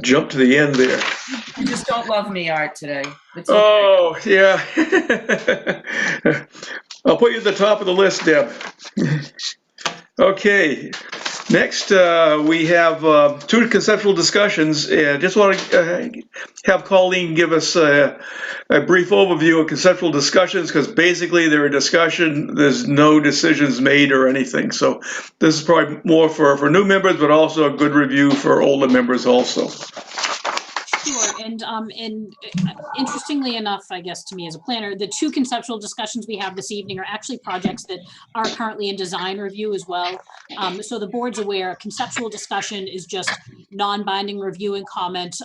jumped to the end there. You just don't love me, Art, today. It's okay. Oh, yeah. I'll put you at the top of the list, Deb. Okay. Next, we have 2 conceptual discussions, and just want to have Colleen give us a brief overview of conceptual discussions, because basically they're a discussion, there's no decisions made or anything. So this is probably more for new members, but also a good review for older members also. Sure, and interestingly enough, I guess to me as a planner, the 2 conceptual discussions we have this evening are actually projects that are currently in design review as well. So the board's aware, conceptual discussion is just non-binding review and comment.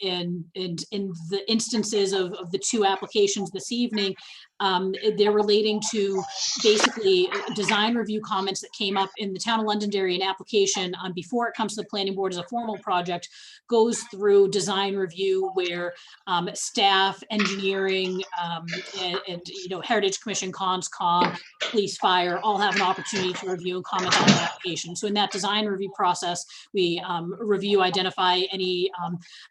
In the instances of the 2 applications this evening, they're relating to basically design review comments that came up in the town of Londonderry. An application before it comes to the planning board as a formal project goes through design review where staff, engineering, and Heritage Commission, CONSCOM, police, fire, all have an opportunity to review and comment on the application. So in that design review process, we review, identify any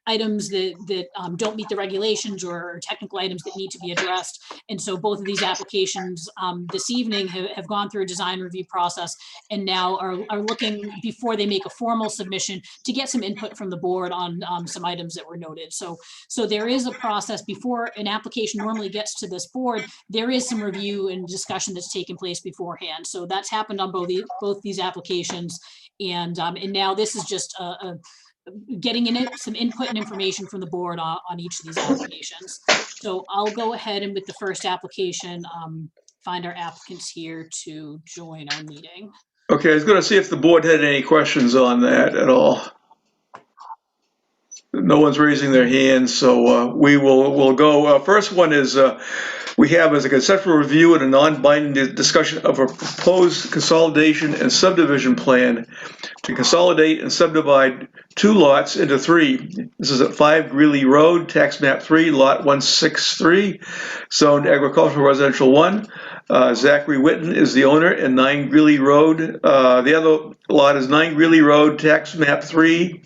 items that don't meet the regulations or technical items that need to be addressed. And so both of these applications this evening have gone through a design review process and now are looking, before they make a formal submission, to get some input from the board on some items that were noted. So there is a process before an application normally gets to this board. There is some review and discussion that's taken place beforehand. So that's happened on both these applications. And now this is just getting in some input and information from the board on each of these applications. So I'll go ahead and with the first application, find our applicants here to join our meeting. Okay, I was going to see if the board had any questions on that at all. No one's raising their hands, so we'll go. First one is we have as a conceptual review and a non-binding discussion of a proposed consolidation and subdivision plan to consolidate and subdivide 2 lots into 3. This is at 5 Greeley Road, tax map 3, lot 163, zoned agricultural residential 1. Zachary Witten is the owner, and 9 Greeley Road. The other lot is 9 Greeley Road, tax map 3,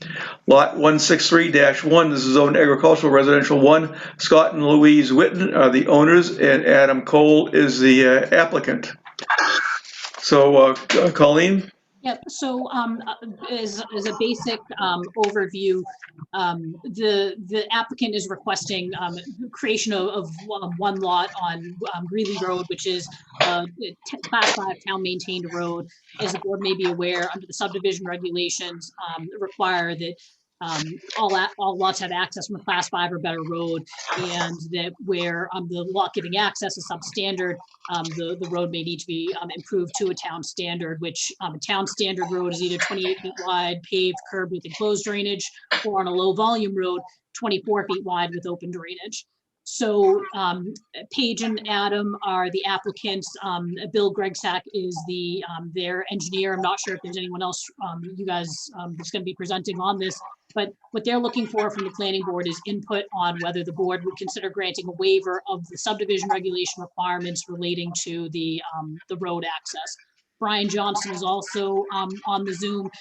lot 163-1. This is zoned agricultural residential 1. Scott and Louise Witten are the owners, and Adam Cole is the applicant. So, Colleen? Yep, so as a basic overview, the applicant is requesting creation of 1 lot on Greeley Road, which is a Class 5 town maintained road. As the board may be aware, under the subdivision regulations, require that all lots have access from a Class 5 or better road, and that where the lot giving access is substandard, the road may need to be improved to a town standard, which a town standard road is either 28 feet wide, paved, curbed with enclosed drainage, or on a low volume road, 24 feet wide with open drainage. So Paige and Adam are the applicants. Bill Gregsack is their engineer. I'm not sure if there's anyone else you guys that's going to be presenting on this. But what they're looking for from the planning board is input on whether the board would consider granting a waiver of the subdivision regulation requirements relating to the road access. Brian Johnson is also on the Zoom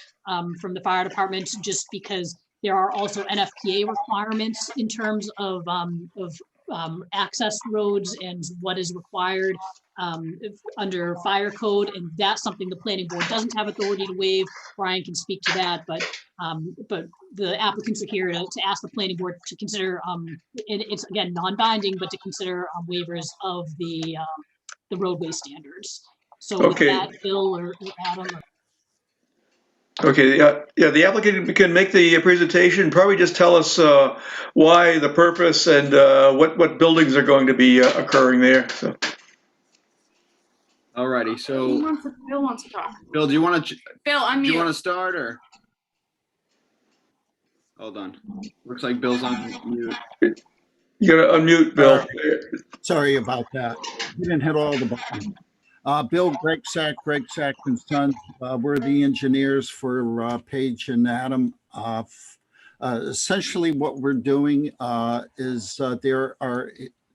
from the fire department, just because there are also NFPA requirements in terms of access roads and what is required under fire code, and that's something the planning board doesn't have authority to waive. Brian can speak to that, but the applicants are here to ask the planning board to consider, it's again non-binding, but to consider waivers of the roadway standards. So with Okay. that, Bill or Adam. Okay, yeah, the applicant can make the presentation, probably just tell us why, the purpose, and what buildings are going to be occurring there, so. Alrighty, so Bill wants to talk. Bill, do you want to Bill, do you want unmute. to start or? Hold on. Looks like Bill's on mute. You gotta unmute, Bill. Sorry about that. Didn't hit all the buttons. Bill Gregsack, Gregsack and Sons. We're the engineers for Paige and Adam. Essentially what we're doing is there are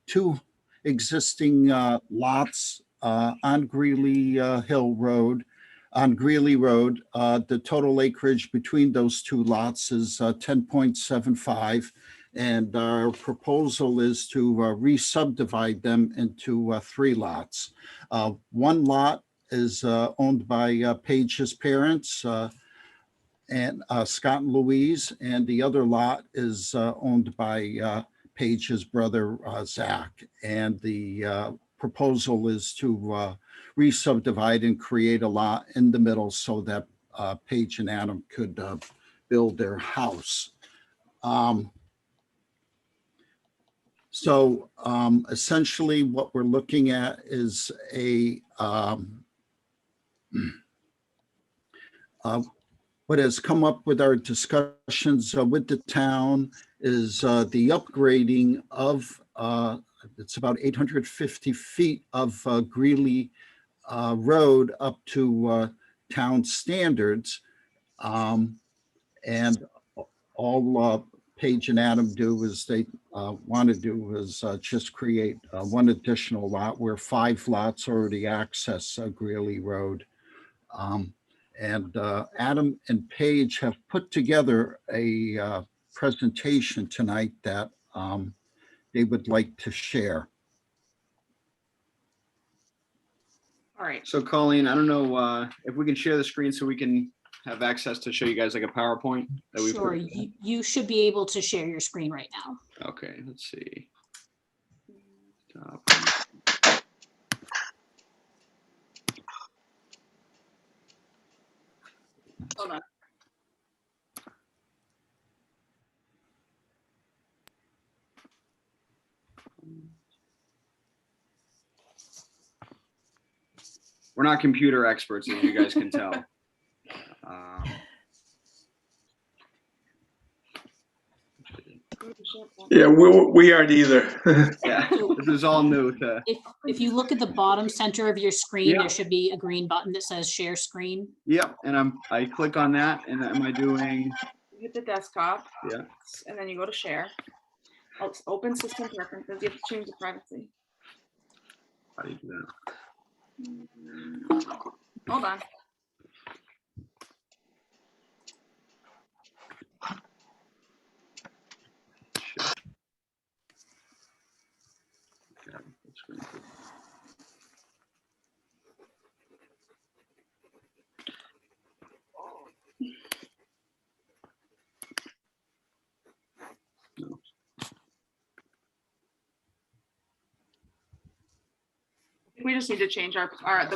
two existing lots on Greeley Hill Road, on Greeley Road. The total acreage between those two lots is 10.75. And our proposal is to re-subdivide them into 3 lots. One lot is owned by Paige's parents, and Scott and Louise, and the other lot is owned by Paige's brother, Zach. And the proposal is to re-subdivide and create a lot in the middle so that Paige and Adam could build their house. So essentially what we're looking at is what has come up with our discussions with the town is the upgrading of, it's about 850 feet of Greeley Road up to town standards. And all Paige and Adam do is they want to do is just create one additional lot where 5 lots already access Greeley Road. And Adam and Paige have put together a presentation tonight that they would like to share. All right. So Colleen, I don't know if we can share the screen so we can have access to show you guys like a PowerPoint that we've. Sure, you should be able to share your screen right now. Okay, let's see. Hold on. We're not computer experts, as you guys can tell. Yeah, we aren't either. Yeah, this is all new to. If you look at the bottom center of your screen, Yeah. there should be a green button that says share screen. Yep, and I click on that, and am I doing? You hit the desktop. Yeah. And then you go to share. Oh, it's open system preferences. You have to change the privacy. How do you do that? Hold on. Okay, that's great. No. We just need to change the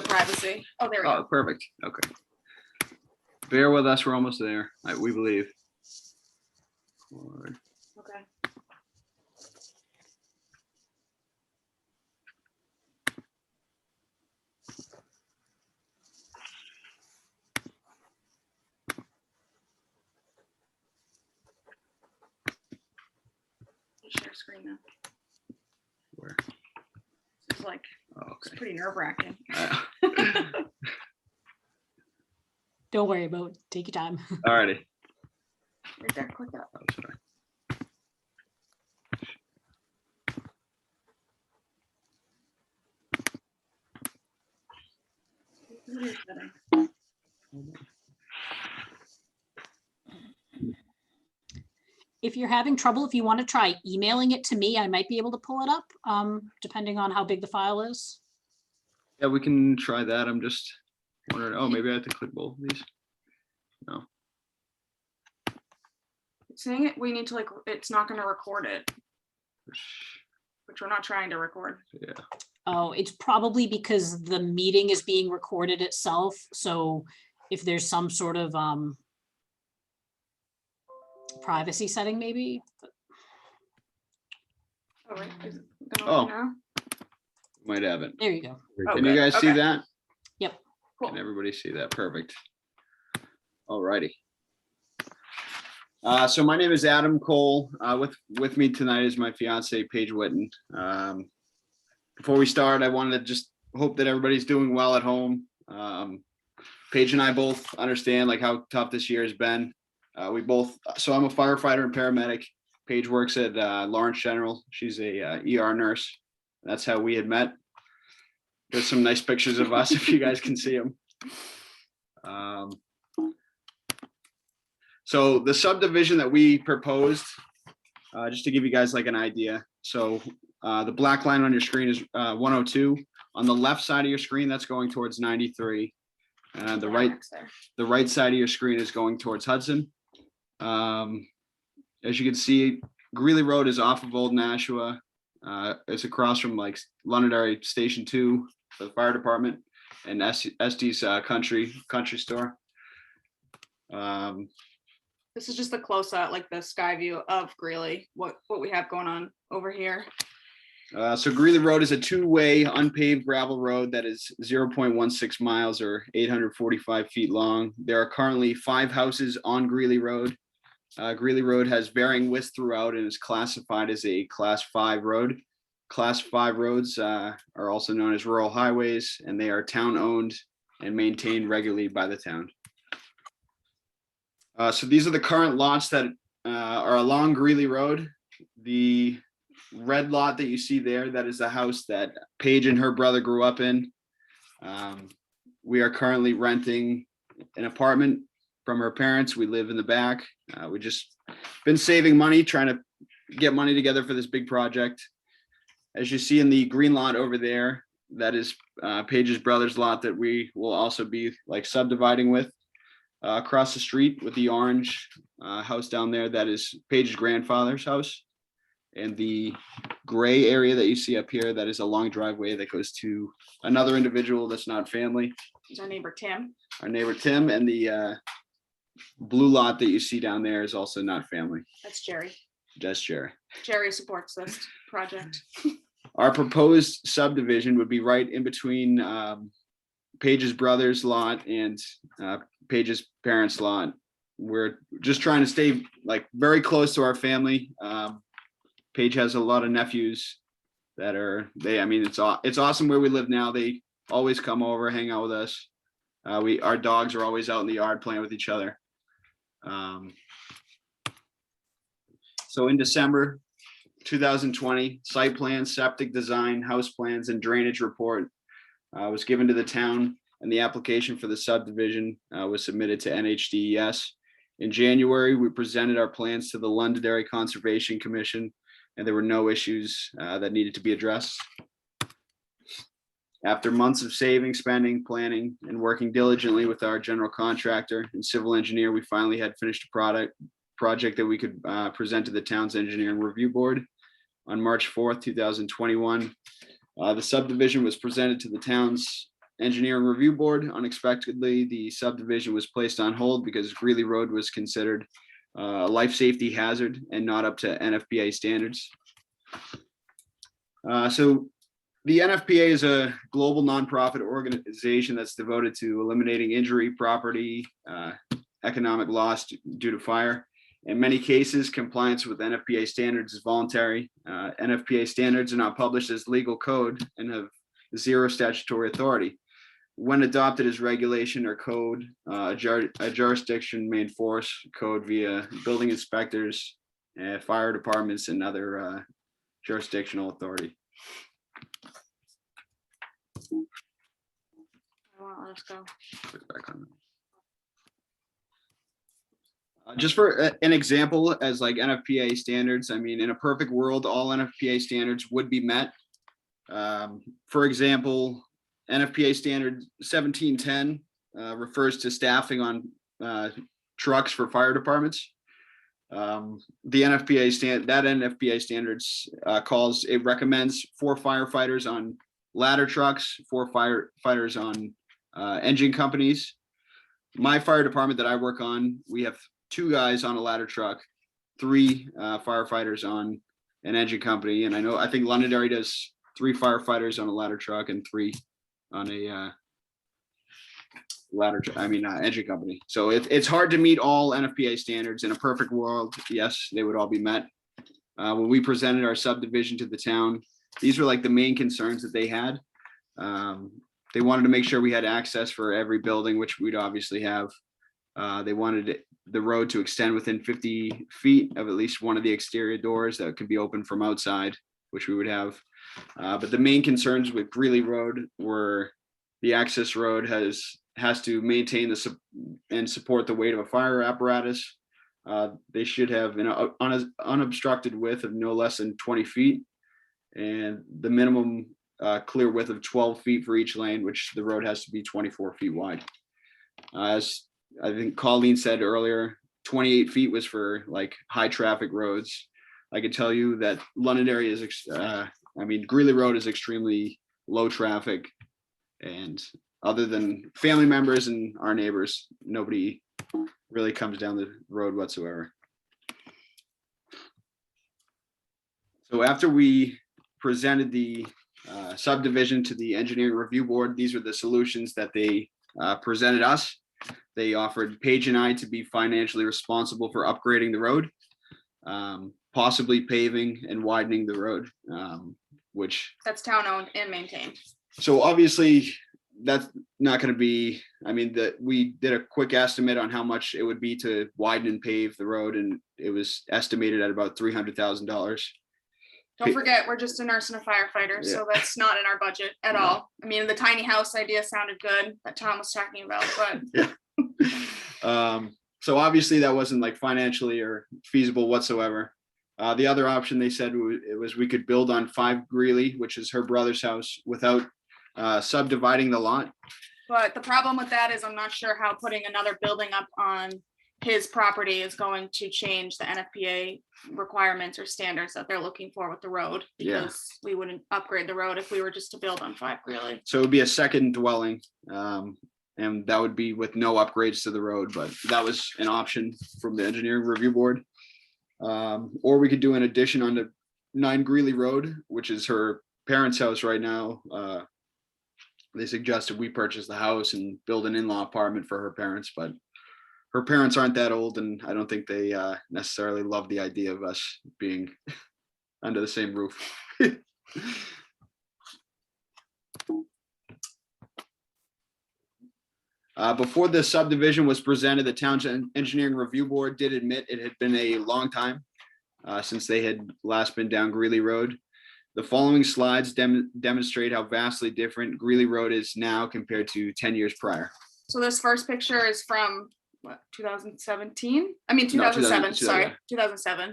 privacy. Oh, there we Oh, go. perfect. Okay. Bear with us. We're almost there. We believe. Forward. Okay. Share screen now. Where? It's like, Oh, it's okay. pretty nerve wracking. Don't worry about it. Take your time. All righty. Right there, click that. Oh, sorry. What are you setting? If you're having trouble, if you want to try emailing it to me, I might be able to pull it up, depending on how big the file is. Yeah, we can try that. I'm just wondering, oh, maybe I have to click both of these. No. It's saying it, we need to like, it's not gonna record it, which we're not trying to record. Yeah. Oh, it's probably because the meeting is being recorded itself. So if there's some sort of privacy setting, maybe. Oh, right. Is it gonna Oh. work now? Might have it. There you go. Oh, Can you good. guys see Okay. that? Yep. Can everybody see that? Perfect. All righty. So my name is Adam Cole. With me tonight is my fiance, Paige Witten. Before we start, I wanted to just hope that everybody's doing well at home. Paige and I both understand like how tough this year has been. So I'm a firefighter and paramedic. Paige works at Lawrence General. She's a ER nurse. That's how we had met. There's some nice pictures of us if you guys can see them. So the subdivision that we proposed, just to give you guys like an idea. So the black line on your screen is 102. On the left side of your screen, that's going towards 93. And the right side of your screen is going towards Hudson. As you can see, Greeley Road is off of Old Nashua. It's across from like Londonderry Station 2, the fire department, and SD's country store. This is just the close up, like the sky view of Greeley, what we have going on over here. So Greeley Road is a two-way unpaved gravel road that is 0.16 miles or 845 feet long. There are currently 5 houses on Greeley Road. Greeley Road has varying widths throughout and is classified as a Class 5 road. Class 5 roads are also known as rural highways, and they are town-owned and maintained regularly by the town. So these are the current lots that are along Greeley Road. The red lot that you see there, that is the house that Paige and her brother grew up in. We are currently renting an apartment from her parents. We live in the back. We just been saving money, trying to get money together for this big project. As you see in the green lot over there, that is Paige's brother's lot that we will also be like subdividing with. Across the street with the orange house down there, that is Paige's grandfather's house. And the gray area that you see up here, that is a long driveway that goes to another individual that's not family. He's our neighbor, Tim. Our neighbor Tim, and the blue lot that you see down there is also not family. That's Jerry. Just Jerry. Jerry supports this project. Our proposed subdivision would be right in between Paige's brother's lot and Paige's parents' lot. We're just trying to stay like very close to our family. Paige has a lot of nephews that are it's awesome where we live now. They always come over, hang out with us. Our dogs are always out in the yard playing with each other. So in December 2020, site plan, septic design, house plans, and drainage report was given to the town, and the application for the subdivision was submitted to NHDES. In January, we presented our plans to the Londonderry Conservation Commission, and there were no issues that needed to be addressed. After months of saving, spending, planning, and working diligently with our general contractor and civil engineer, we finally had finished a project that we could present to the town's engineering review board on March 4th, 2021. The subdivision was presented to the town's engineering review board. Unexpectedly, the subdivision was placed on hold because Greeley Road was considered a life safety hazard and not up to NFPA standards. So the NFPA is a global nonprofit organization that's devoted to eliminating injury, property, economic loss due to fire. In many cases, compliance with NFPA standards is voluntary. NFPA standards are not published as legal code and have zero statutory authority. When adopted as regulation or code, a jurisdiction may enforce code via building inspectors, fire departments, and other jurisdictional authority. Let's go. Just for an example, as like NFPA standards, I mean, in a perfect world, all NFPA standards would be met. For example, NFPA standard 1710 refers to staffing on trucks for fire departments. The NFPA standards it recommends 4 firefighters on ladder trucks, 4 firefighters on engine companies. My fire department that I work on, we have 2 guys on a ladder truck, 3 firefighters on an engine company, and I think Londonderry does 3 firefighters on a ladder truck and 3 on a engine company. So it's hard to meet all NFPA standards. In a perfect world, yes, they would all be met. When we presented our subdivision to the town, these were like the main concerns that they had. They wanted to make sure we had access for every building, which we'd obviously have. They wanted the road to extend within 50 feet of at least one of the exterior doors that could be open from outside, which we would have. But the main concerns with Greeley Road were the access road has to maintain and support the weight of a fire apparatus. They should have an unobstructed width of no less than 20 feet and the minimum clear width of 12 feet for each lane, which the road has to be 24 feet wide. As I think Colleen said earlier, 28 feet was for like high traffic roads. I could tell you that Londonderry is, Greeley Road is extremely low traffic, and other than family members and our neighbors, nobody really comes down the road whatsoever. So after we presented the subdivision to the engineering review board, these are the solutions that they presented us. They offered Paige and I to be financially responsible for upgrading the road, possibly paving and widening the road, which. That's town owned and maintained. So obviously that's not going to be, we did a quick estimate on how much it would be to widen and pave the road, and it was estimated at about $300,000. Don't forget, we're just a nurse and a firefighter, so that's not in our budget at all. I mean, the tiny house idea sounded good that Tom was talking about, but. Yeah. So obviously that wasn't like financially or feasible whatsoever. The other option they said was we could build on 5 Greeley, which is her brother's house, without subdividing the lot. But the problem with that is I'm not sure how putting another building up on his property is going to change the NFPA requirements or standards that they're looking for with the road, because we wouldn't upgrade the road if we were just to build on 5 Greeley. So it would be a second dwelling, and that would be with no upgrades to the road, but that was an option from the engineering review board. Or we could do an addition on the 9 Greeley Road, which is her parents' house right now. They suggested we purchase the house and build an in-law apartment for her parents, but her parents aren't that old, and I don't think they necessarily love the idea of us being under the same roof. Before the subdivision was presented, the town's engineering review board did admit it had been a long time since they had last been down Greeley Road. The following slides demonstrate how vastly different Greeley Road is now compared to 10 years prior. So this first picture is from what, 2017? I mean, 2007, No, sorry, 2007.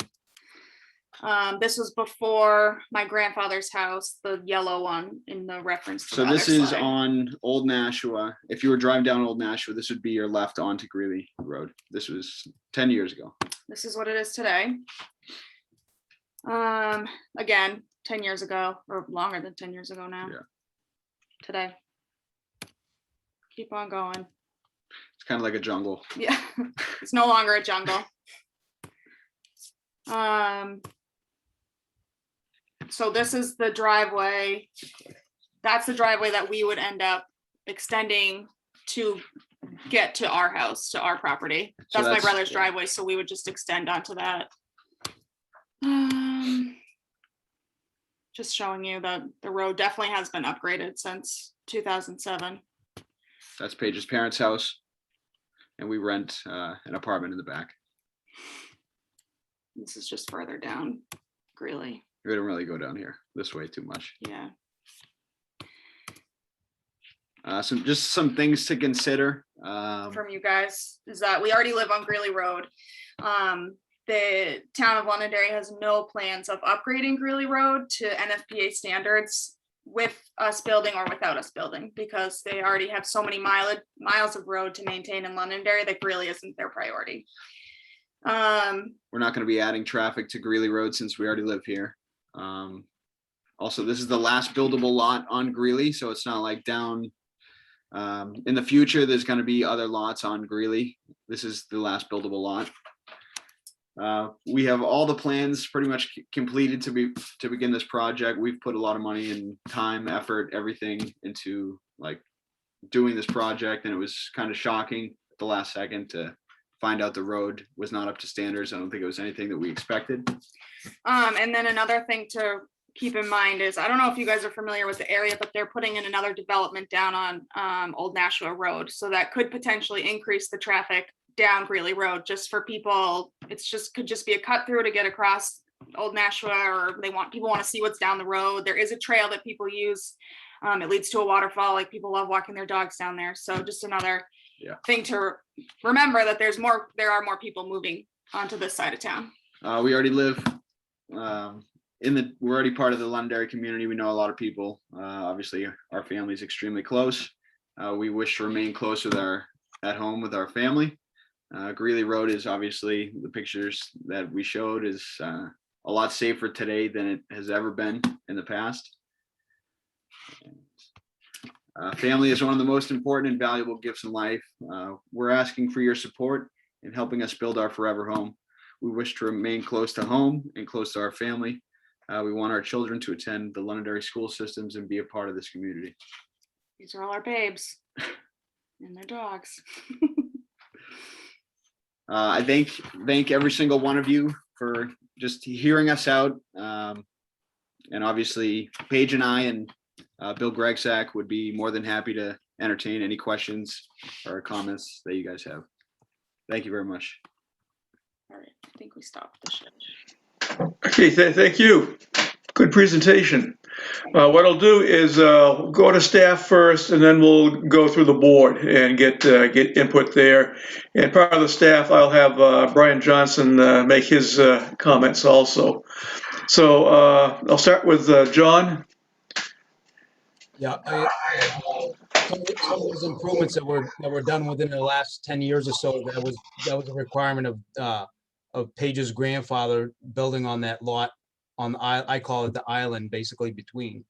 This was before my grandfather's house, the yellow one in the reference. So this is on Old Nashua. If you were driving down Old Nashua, this would be your left onto Greeley Road. This was 10 years ago. This is what it is today. Again, 10 years ago, or longer than 10 years ago now. Yeah. Today. Keep on going. It's kind of like a jungle. Yeah, it's no longer a jungle. So this is the driveway. That's the driveway that we would end up extending to get to our house, to our property. So That's my that's- brother's driveway, so we would just extend onto that. Just showing you that the road definitely has been upgraded since 2007. That's Paige's parents' house. And we rent an apartment in the back. This is just further down Greeley. We don't really go down here this way too much. Yeah. Just some things to consider. From you guys is that we already live on Greeley Road. The town of Londonderry has no plans of upgrading Greeley Road to NFPA standards with us building or without us building, because they already have so many miles of road to maintain in Londonderry that Greeley isn't their priority. We're not going to be adding traffic to Greeley Road since we already live here. Also, this is the last buildable lot on Greeley, so it's not like down in the future, there's going to be other lots on Greeley. This is the last buildable lot. We have all the plans pretty much completed to begin this project. We've put a lot of money and time, effort, everything into like doing this project, and it was kind of shocking at the last second to find out the road was not up to standards. I don't think it was anything that we expected. And then another thing to keep in mind is, I don't know if you guys are familiar with the area, but they're putting in another development down on Old Nashua Road. So that could potentially increase the traffic down Greeley Road just for people. Could just be a cut through to get across Old Nashua, or people want to see what's down the road. There is a trail that people use. It leads to a waterfall. Like, people love walking their dogs down there. So just another thing to remember, that there are more people moving onto this side of town. We already live we're already part of the Londonderry community. We know a lot of people. Obviously, our family is extremely close. We wish to remain close at home with our family. Greeley Road is obviously, the pictures that we showed, is a lot safer today than it has ever been in the past. Family is one of the most important and valuable gifts in life. We're asking for your support in helping us build our forever home. We wish to remain close to home and close to our family. We want our children to attend the Londonderry school systems and be a part of this community. These are all our babes and their dogs. I thank every single one of you for just hearing us out. And obviously, Paige and I and Bill Gregsack would be more than happy to entertain any questions or comments that you guys have. Thank you very much. All right, I think we stopped the shit. Okay, thank you. Good presentation. What I'll do is go to staff first, and then we'll go through the board and get input there. And part of the staff, I'll have Brian Johnson make his comments also. So I'll start with John. Yeah, some of those improvements that were done within the last 10 years or so, that was a requirement of Paige's grandfather building on that lot on I call it the island, basically between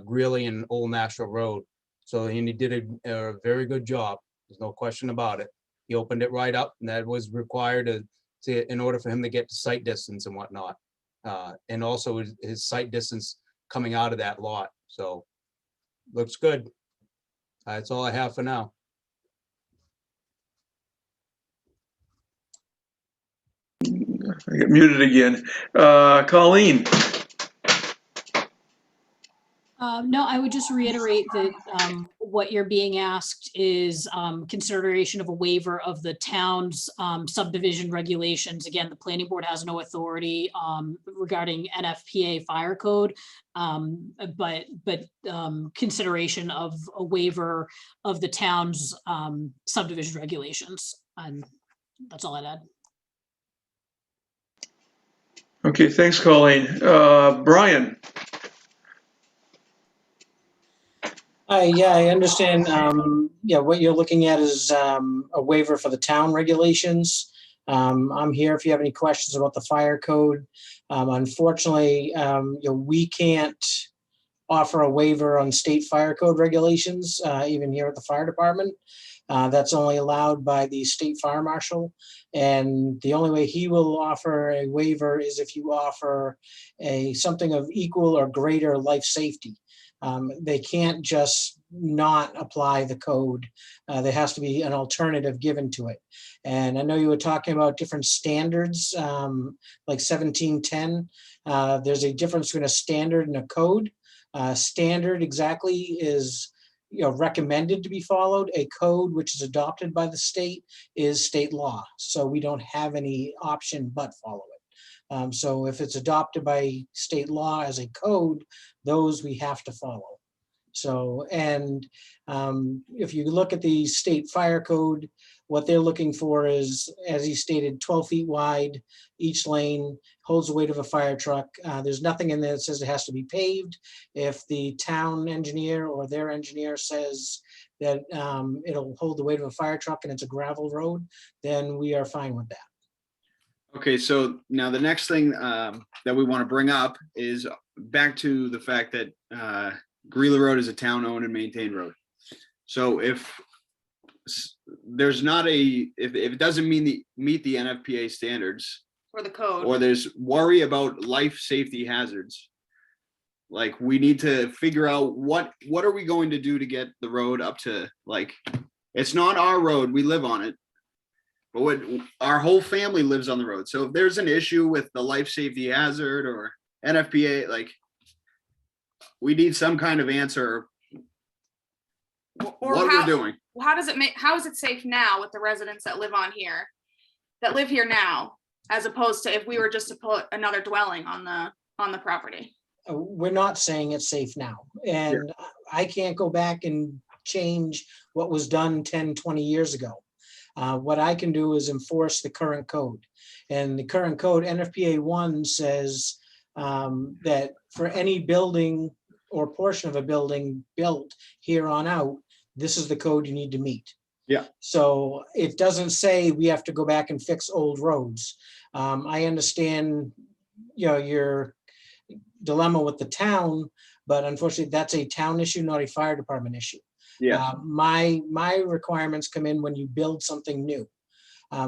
Greeley and Old Nashua Road. So he did a very good job. There's no question about it. He opened it right up, and that was required in order for him to get to sight distance and whatnot, and also his sight distance coming out of that lot. So looks good. That's all I have for now. I get muted again. Colleen. No, I would just reiterate that what you're being asked is consideration of a waiver of the town's subdivision regulations. Again, the planning board has no authority regarding NFPA fire code, but consideration of a waiver of the town's subdivision regulations. And that's all I'd add. Okay, thanks, Colleen. Brian. Yeah, I understand. Yeah, what you're looking at is a waiver for the town regulations. I'm here if you have any questions about the fire code. Unfortunately, we can't offer a waiver on state fire code regulations, even here at the fire department. That's only allowed by the state fire marshal. And the only way he will offer a waiver is if you offer something of equal or greater life safety. They can't just not apply the code. There has to be an alternative given to it. And I know you were talking about different standards, like 1710. There's a difference between a standard and a code. Standard exactly is recommended to be followed. A code which is adopted by the state is state law. So we don't have any option but follow it. So if it's adopted by state law as a code, those we have to follow. So, and if you look at the state fire code, what they're looking for is, as he stated, 12 feet wide, each lane holds the weight of a fire truck. There's nothing in there that says it has to be paved. If the town engineer or their engineer says that it'll hold the weight of a fire truck and it's a gravel road, then we are fine with that. Okay, so now the next thing that we want to bring up is back to the fact that Greeley Road is a town-owned and maintained road. So if there's not if it doesn't meet the NFPA standards For the code. or there's worry about life safety hazards, like we need to figure out what are we going to do to get the road up to, like, it's not our road, we live on it, but what our whole family lives on the road. So if there's an issue with the life safety hazard or NFPA, like, we need some kind of answer. Or what how, we're doing. How does it make, how is it safe now with the residents that live on here, that live here now, as opposed to if we were just to put another dwelling on the property? We're not saying it's safe now. And I can't go back and change what was done 10, 20 years ago. What I can do is enforce the current code. And the current code, NFPA 1, says that for any building or portion of a building built here on out, this is the code you need to meet. Yeah. So it doesn't say we have to go back and fix old roads. I understand, your dilemma with the town, but unfortunately that's a town issue, not a fire department issue. Yeah. My requirements come in when you build something new.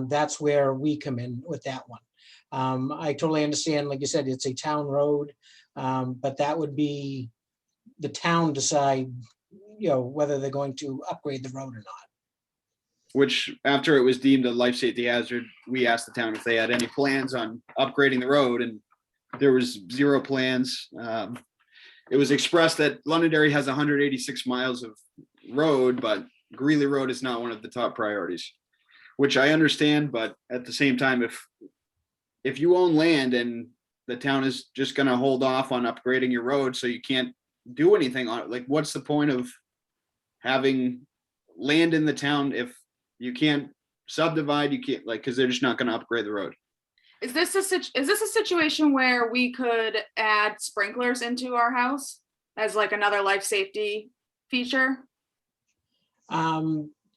That's where we come in with that one. I totally understand, like you said, it's a town road, but that would be the town decide, whether they're going to upgrade the road or not. Which, after it was deemed a life safety hazard, we asked the town if they had any plans on upgrading the road, and there was zero plans. It was expressed that Londonderry has 186 miles of road, but Greeley Road is not one of the top priorities, which I understand. But at the same time, if you own land and the town is just going to hold off on upgrading your road, so you can't do anything on it, like, what's the point of having land in the town if you can't subdivide? You can't, like, because they're just not going to upgrade the road. Is this a situation where we could add sprinklers into our house as like another life safety feature?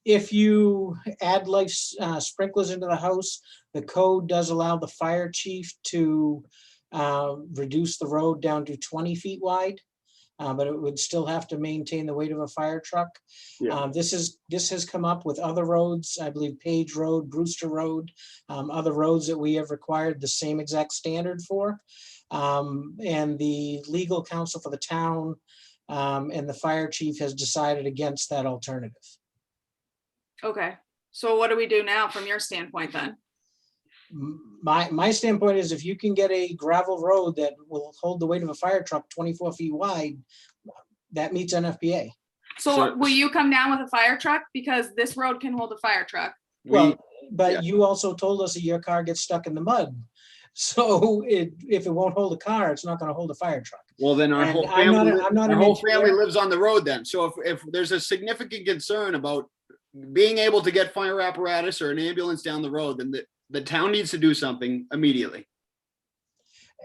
If you add sprinklers into the house, the code does allow the fire chief to reduce the road down to 20 feet wide, but it would still have to maintain the weight of a fire truck. Yeah. This has come up with other roads, I believe Page Road, Brewster Road, other roads that we have required the same exact standard for. And the legal counsel for the town and the fire chief has decided against that alternative. Okay, so what do we do now from your standpoint then? My standpoint is, if you can get a gravel road that will hold the weight of a fire truck 24 feet wide, that meets NFPA. So will you come down with a fire truck? Because this road can hold a fire truck. Well, but you also told us that your car gets stuck in the mud. So if it won't hold a car, it's not going to hold a fire truck. Well, then our And whole I'm family, not- I'm not our an whole family engineer. lives on the road then. So if there's a significant concern about being able to get fire apparatus or an ambulance down the road, then the town needs to do something immediately.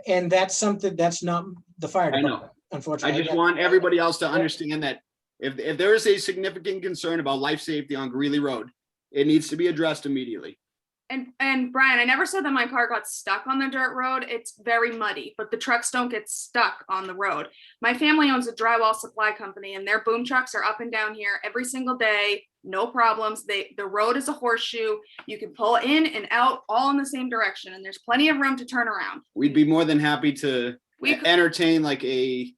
And that's something that's not the fire I know. department, unfortunately. I just want everybody else to understand that if there is a significant concern about life safety on Greeley Road, it needs to be addressed immediately. And Brian, I never said that my car got stuck on the dirt road. It's very muddy, but the trucks don't get stuck on the road. My family owns a drywall supply company, and their boom trucks are up and down here every single day, no problems. The road is a horseshoe. You can pull in and out all in the same direction, and there's plenty of room to turn around. We'd be more than happy to We could- entertain like a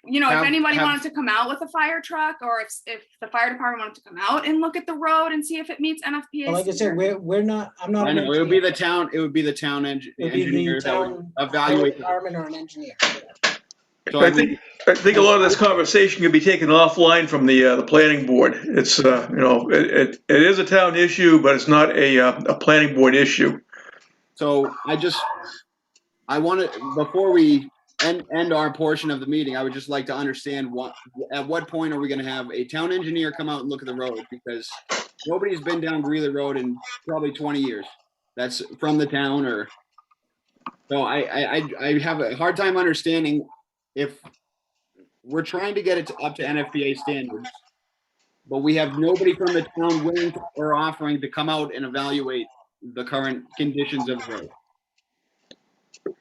you know, if Have- anybody have- wanted to come out with a fire truck, or if the fire department wanted to come out and look at the road and see if it meets NFPA. Well, like I said, standards. we're not, I'm not. I an know, it would be engineer. the town, it would be the town It would be the engineer that would town evaluate. department or an engineer. So I think a lot of this conversation can be taken offline from the planning board. It's, you know, it is a town issue, but it's not a planning board issue. So I want to, before we end our portion of the meeting, I would just like to understand at what point are we going to have a town engineer come out and look at the road? Because nobody's been down Greeley Road in probably 20 years. That's from the town or, so I have a hard time understanding if we're trying to get it up to NFPA standards, but we have nobody from the town willing to, or offering to come out and evaluate the current conditions of the road.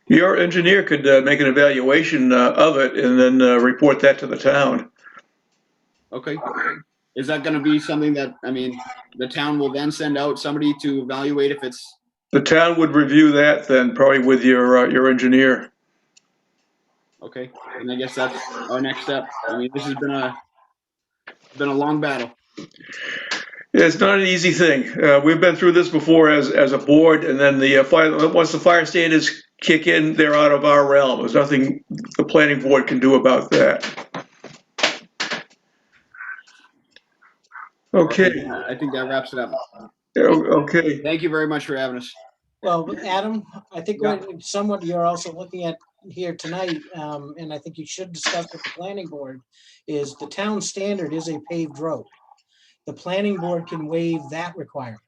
Your engineer could make an evaluation of it and then report that to the town. Okay. Is that going to be something that, I mean, the town will then send out somebody to evaluate if it's, The town would review that then, probably with your engineer. okay, and I guess that's our next step. I mean, this has been a long battle. It's not an easy thing. We've been through this before as a board, and then once the fire standards kick in, they're out of our realm. There's nothing the planning board can do about that. Okay. I think that wraps it up. Okay. Thank you very much for having us. Well, Adam, I think what somewhat you're also looking at here tonight, and I think you should discuss with the planning board, is the town standard is a paved road. The planning board can waive that requirement.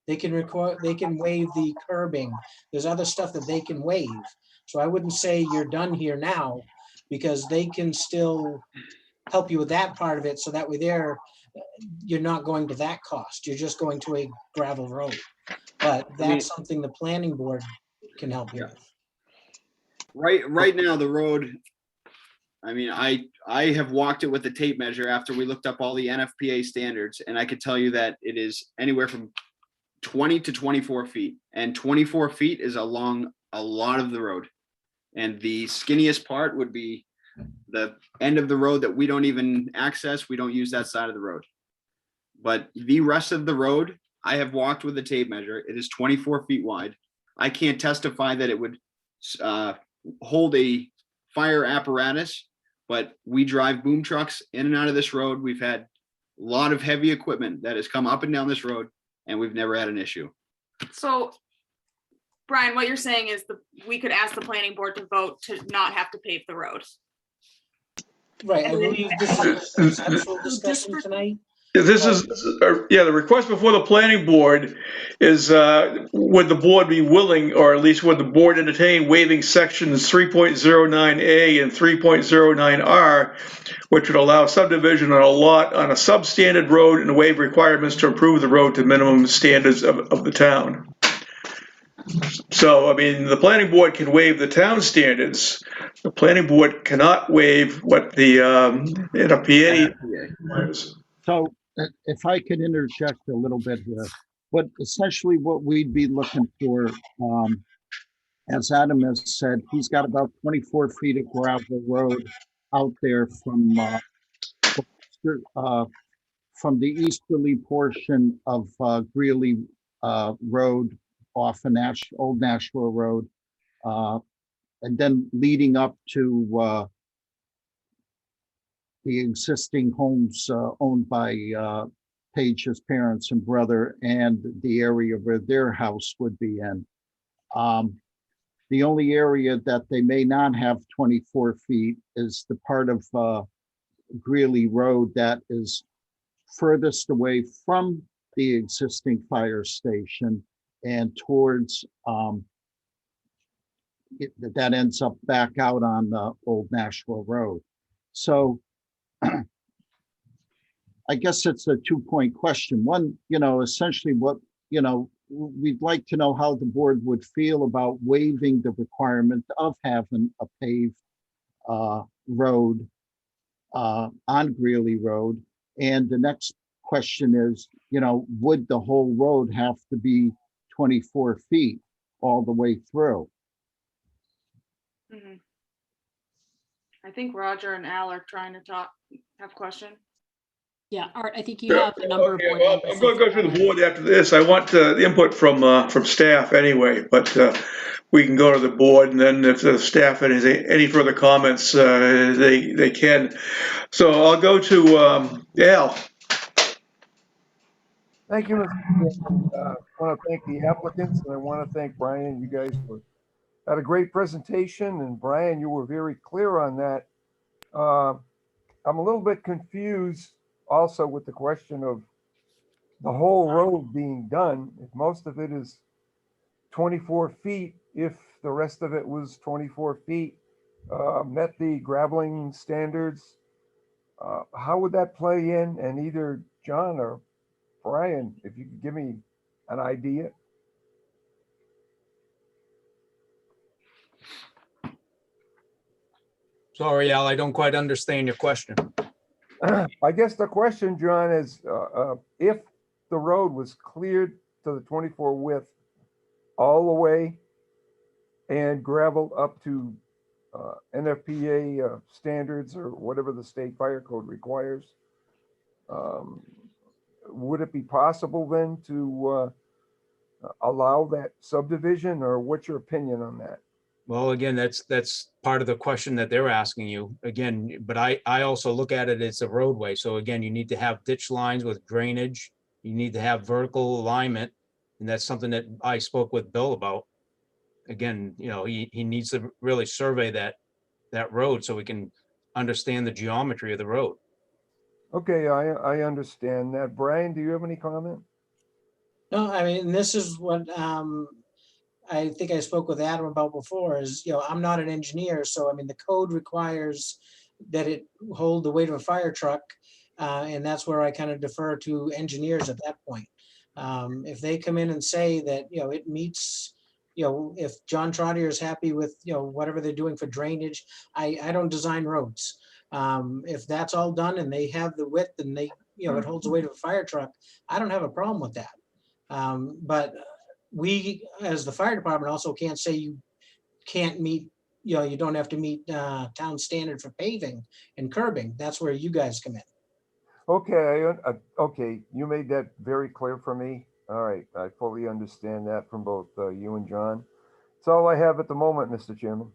They can waive the curbing. There's other stuff that they can waive. So I wouldn't say you're done here now, because they can still help you with that part of it. So that way there, you're not going to that cost. You're just going to a gravel road. But that's something the planning board can help you with. Right now, the road, I mean, I have walked it with the tape measure after we looked up all the NFPA standards, and I could tell you that it is anywhere from 20 to 24 feet, and 24 feet is along a lot of the road. And the skinniest part would be the end of the road that we don't even access. We don't use that side of the road. But the rest of the road, I have walked with the tape measure. It is 24 feet wide. I can't testify that it would hold a fire apparatus, but we drive boom trucks in and out of this road. We've had a lot of heavy equipment that has come up and down this road, and we've never had an issue. So, Brian, what you're saying is we could ask the planning board to vote to not have to pave the road. Right, I believe this is a conceptual discussion tonight. This is, the request before the planning board is, would the board be willing, or at least would the board entertain waiving sections 3.09A and 3.09R, which would allow subdivision on a lot on a substandard road and waive requirements to improve the road to minimum standards of the town. So, I mean, the planning board can waive the town standards. The planning board cannot waive what the NFPA requires. So if I could interject a little bit here, but essentially what we'd be looking for, as Adam has said, he's got about 24 feet of gravel road out there from the easterly portion of Greeley Road off of Old Nashville Road, and then leading up to the existing homes owned by Paige's parents and brother, and the area where their house would be in. The only area that they may not have 24 feet is the part of Greeley Road that is furthest away from the existing fire station and towards that ends up back out on Old Nashville Road. So I guess it's a 2-point question. One, essentially what, we'd like to know how the board would feel about waiving the requirement of having a paved road on Greeley Road. And the next question is, would the whole road have to be 24 feet all the way through? Mm-hmm. I think Roger and Al are trying to have question. Yeah, Art, I think you have a number of Okay, board well, members. I'm so going to if go you through the wanna- board after this. I want the input from staff anyway, but we can go to the board, and then if the staff has any further comments, they can. So I'll go to Al. Thank you, Mr. Chairman. I want to thank the applicants, and I want to thank Brian. You guys had a great presentation, and Brian, you were very clear on that. I'm a little bit confused also with the question of the whole road being done. If most of it is 24 feet, if the rest of it was 24 feet, met the graveling standards, how would that play in? And either John or Brian, if you could give me an idea. Sorry, Al, I don't quite understand your question. I guess the question, John, is if the road was cleared to the 24 width all the way and gravelled up to NFPA standards or whatever the state fire code requires, would it be possible then to allow that subdivision, or what's your opinion on that? Well, again, that's part of the question that they're asking you again, but I also look at it as a roadway. So again, you need to have ditch lines with drainage. You need to have vertical alignment. And that's something that I spoke with Bill about. Again, you know, he needs to really survey that road so we can understand the geometry of the road. Okay, I understand that. Brian, do you have any comment? No, I mean, this is what I think I spoke with Adam about before is, I'm not an engineer. So, I mean, the code requires that it hold the weight of a fire truck. And that's where I kind of defer to engineers at that point. If they come in and say that, it meets, if John Trotter is happy with, whatever they're doing for drainage, I don't design roads. If that's all done and they have the width and they, it holds the weight of a fire truck, I don't have a problem with that. But we, as the fire department, also can't say you can't meet, you don't have to meet town standard for paving and curbing. That's where you guys come in. Okay, okay, you made that very clear for me. All right, I fully understand that from both you and John. That's all I have at the moment, Mr. Chairman.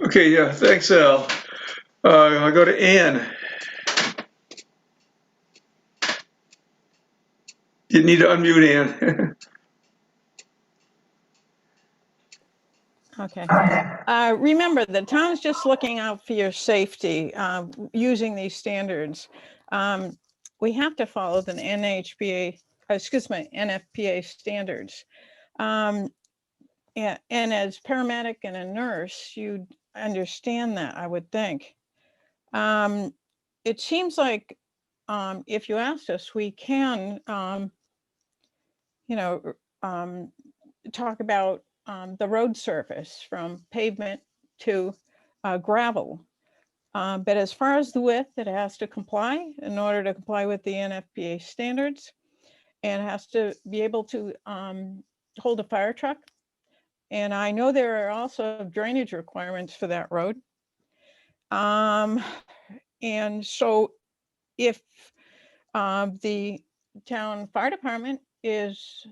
Okay, yeah, thanks, Al. I'll go to Ann. You need to unmute, Ann. Okay. Remember, the town's just looking out for your safety using these standards. We have to follow the NFPA standards. And as paramedic and a nurse, you understand that, I would think. It seems like if you asked us, we can, talk about the road surface from pavement to gravel. But as far as the width, it has to comply in order to comply with the NFPA standards, and has to be able to hold a fire truck. And I know there are also drainage requirements for that road. And so if the town fire department is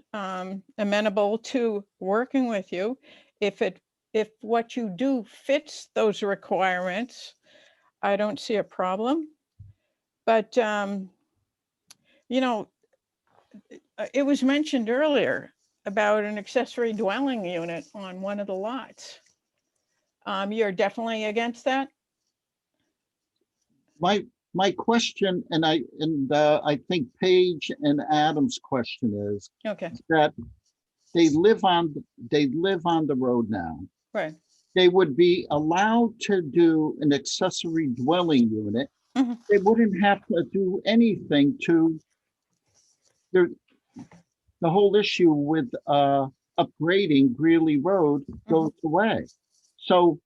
amenable to working with you, if what you do fits those requirements, I don't see a problem. But it was mentioned earlier about an accessory dwelling unit on one of the lots. You're definitely against that? My question, and I think Paige and Adam's question is Okay. that they live on the road now. Right. They would be allowed to do an accessory dwelling unit. Mm-hmm. They wouldn't have to do anything to the whole issue with upgrading Greeley Road goes away. So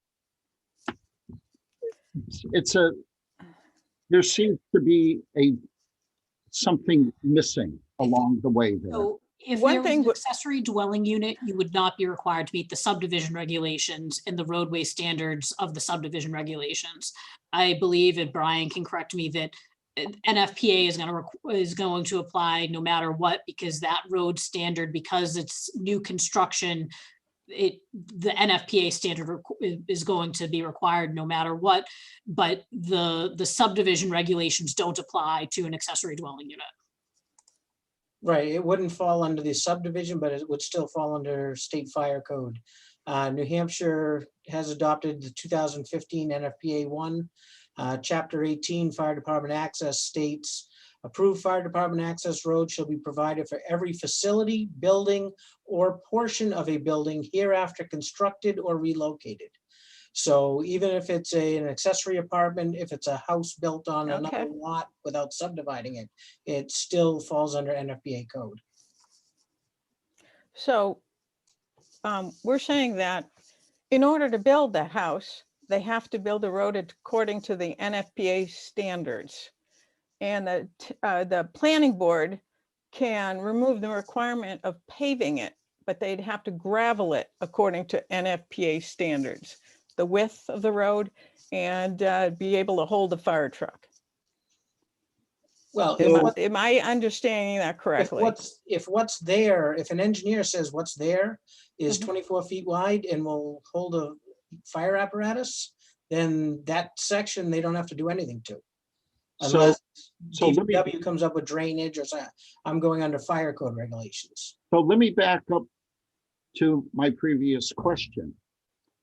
there seems to be something missing along the way there. If One there was thing an w- accessory dwelling unit, you would not be required to meet the subdivision regulations and the roadway standards of the subdivision regulations. I believe, and Brian can correct me, that NFPA is going to apply no matter what, because that road standard, because it's new construction, the NFPA standard is going to be required no matter what, but the subdivision regulations don't apply to an accessory dwelling unit. Right, it wouldn't fall under the subdivision, but it would still fall under state fire code. New Hampshire has adopted the 2015 NFPA 1. Chapter 18, Fire Department Access states, approved fire department access road shall be provided for every facility, building, or portion of a building hereafter constructed or relocated. So even if it's an accessory apartment, if it's a house built on another lot without subdividing it, it still falls under NFPA code. So we're saying that in order to build that house, they have to build a road according to the NFPA standards. And the planning board can remove the requirement of paving it, but they'd have to gravel it according to NFPA standards, the width of the road, and be able to hold a fire truck. Well, Am I understanding that correctly? If what's there, if an engineer says what's there is Mhm. 24 feet wide and will hold a fire apparatus, then that section, they don't have to do anything to. Unless DPW comes up with drainage or something. I'm going under fire code regulations. So let me back up to my previous question.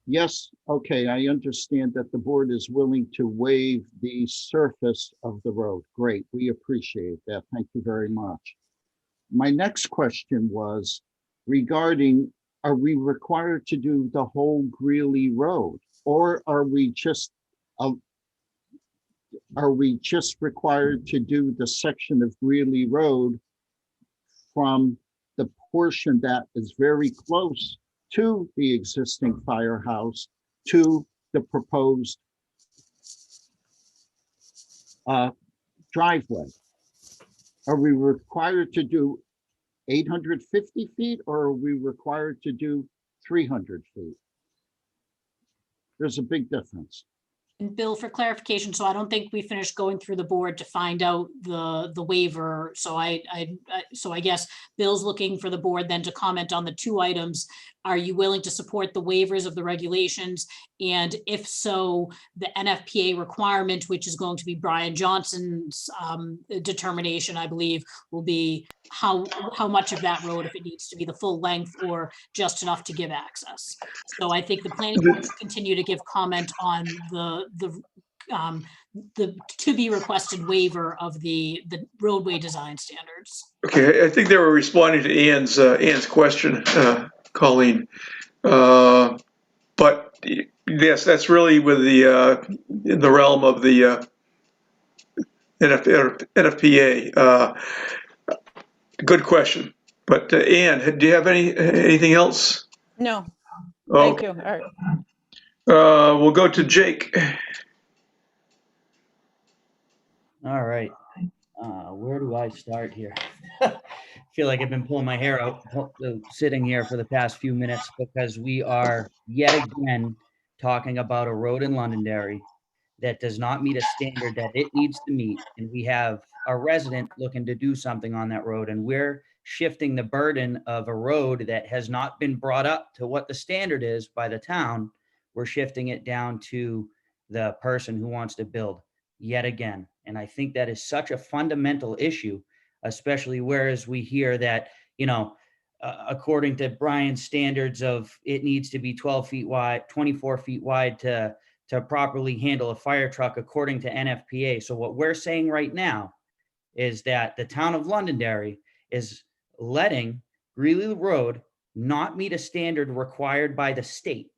Yes, okay, I understand that the board is willing to waive the surface of the road. Great, we appreciate that. Thank you very much. My next question was regarding, are we required to do the whole Greeley Road? Or are we just required to do the section of Greeley Road from the portion that is very close to the existing firehouse to the proposed driveway? Are we required to do 850 feet or are we required to do 300 feet? There's a big difference. And Bill, for clarification, so I don't think we finished going through the board to find out the waiver. So I guess Bill's looking for the board then to comment on the two items. Are you willing to support the waivers of the regulations? And if so, the NFPA requirement, which is going to be Brian Johnson's determination, I believe, will be how much of that road, if it needs to be the full length or just enough to give access. So I think the planning board should continue to give comment on the to be requested waiver of the roadway design standards. Okay, I think they were responding to Ann's question, Colleen. But yes, that's really with in the realm of the NFPA. Good question. But Ann, do you have anything else? No, thank Okay. you. All right. We'll go to Jake. All right. Where do I start here? I feel like I've been pulling my hair out sitting here for the past few minutes because we are yet again talking about a road in Londonderry that does not meet a standard that it needs to meet. And we have a resident looking to do something on that road, and we're shifting the burden of a road that has not been brought up to what the standard is by the town. We're shifting it down to the person who wants to build yet again. And I think that is such a fundamental issue, especially whereas we hear that, according to Brian's standards of it needs to be 12 feet wide, 24 feet wide to properly handle a fire truck according to NFPA. So what we're saying right now is that the town of Londonderry is letting Greeley Road not meet a standard required by the state.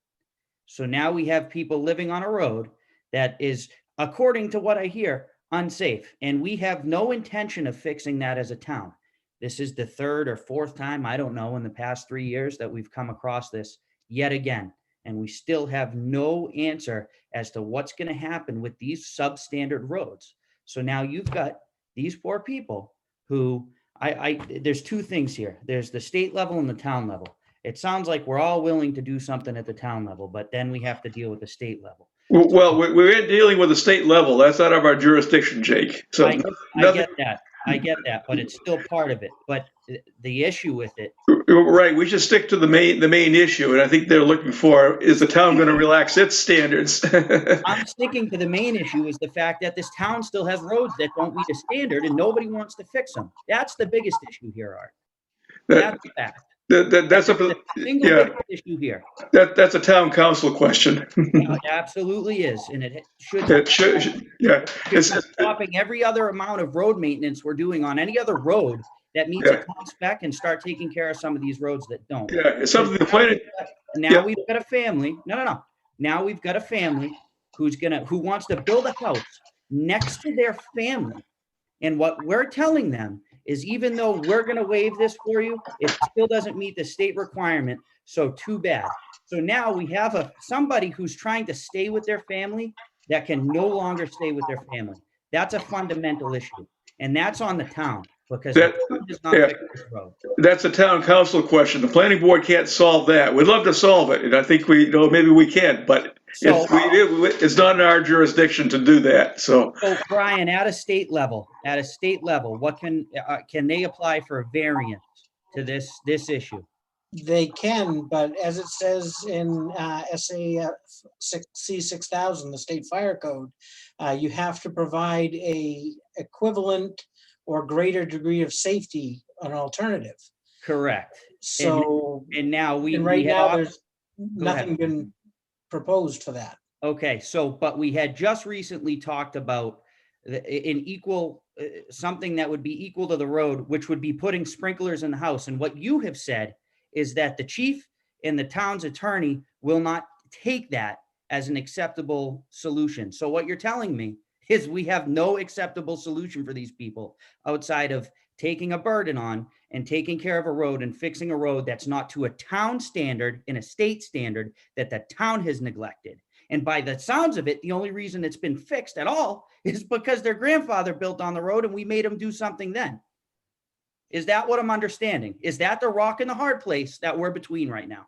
So now we have people living on a road that is, according to what I hear, unsafe. And we have no intention of fixing that as a town. This is the third or fourth time, I don't know, in the past 3 years that we've come across this yet again. And we still have no answer as to what's going to happen with these substandard roads. So now you've got these poor people who there's two things here. There's the state level and the town level. It sounds like we're all willing to do something at the town level, but then we have to deal with the state level. Well, we're dealing with the state level. That's out of our jurisdiction, Jake. So I nothing, get that. I get that, but it's still part of it. But the issue with it, right. We should stick to the main issue. And I think they're looking for, is the town going to relax its standards? I'm sticking to the main issue is the fact that this town still has roads that don't meet a standard and nobody wants to fix them. That's the biggest issue here, Art. That's a fact. That's a Single yeah. biggest issue here. That's a town council question. It absolutely is, and it should. It should, yeah. It's stopping every other amount of road maintenance we're doing on any other road that meets a town spec and start taking care of some of these roads that don't. Yeah, it's something the planet. Now we've got a family. No. Now we've got a family who wants to build a house next to their family, and what we're telling them is, even though we're going to waive this for you, it still doesn't meet the state requirement. So too bad. So now we have somebody who's trying to stay with their family that can no longer stay with their family. That's a fundamental issue, and that's on the town, because the town does not fix this road. That's a town council question. The planning board can't solve that. We'd love to solve it, and I think maybe we can, but it's not in our jurisdiction to do that. So Brian, at a state level, what can they apply for a variance to this issue? They can, but as it says in C 6000, the state fire code, you have to provide a equivalent or greater degree of safety, an alternative. Correct. So and now there's nothing been proposed for that. Okay, but we had just recently talked about something that would be equal to the road, which would be putting sprinklers in the house. And what you have said is that the chief and the town's attorney will not take that as an acceptable solution. So what you're telling me is we have no acceptable solution for these people outside of taking a burden on and taking care of a road and fixing a road that's not to a town standard and a state standard that the town has neglected. And by the sounds of it, the only reason it's been fixed at all is because their grandfather built on the road and we made him do something then. Is that what I'm understanding? Is that the rock and the hard place that we're between right now?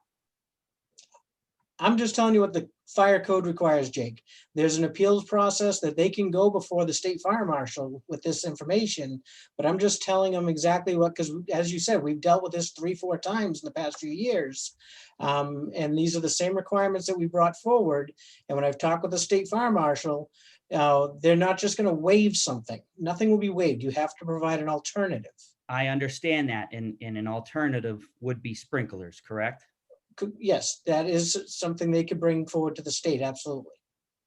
I'm just telling you what the fire code requires, Jake. There's an appeals process that they can go before the state fire marshal with this information, but I'm just telling them exactly what, because as you said, we've dealt with this 3-4 times in the past few years. And these are the same requirements that we brought forward. And when I've talked with the state fire marshal, they're not just going to waive something. Nothing will be waived. You have to provide an alternative. I understand that, and an alternative would be sprinklers, correct? Yes, that is something they could bring forward to the state, absolutely.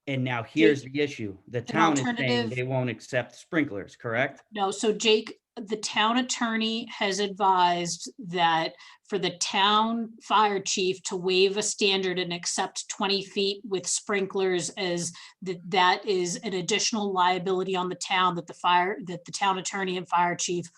And now here's the issue. The town is saying alternative- they won't accept sprinklers, correct? No, so Jake, the town attorney has advised that for the town fire chief to waive a standard and accept 20 feet with sprinklers, as that is an additional liability on the town that the town attorney and fire chief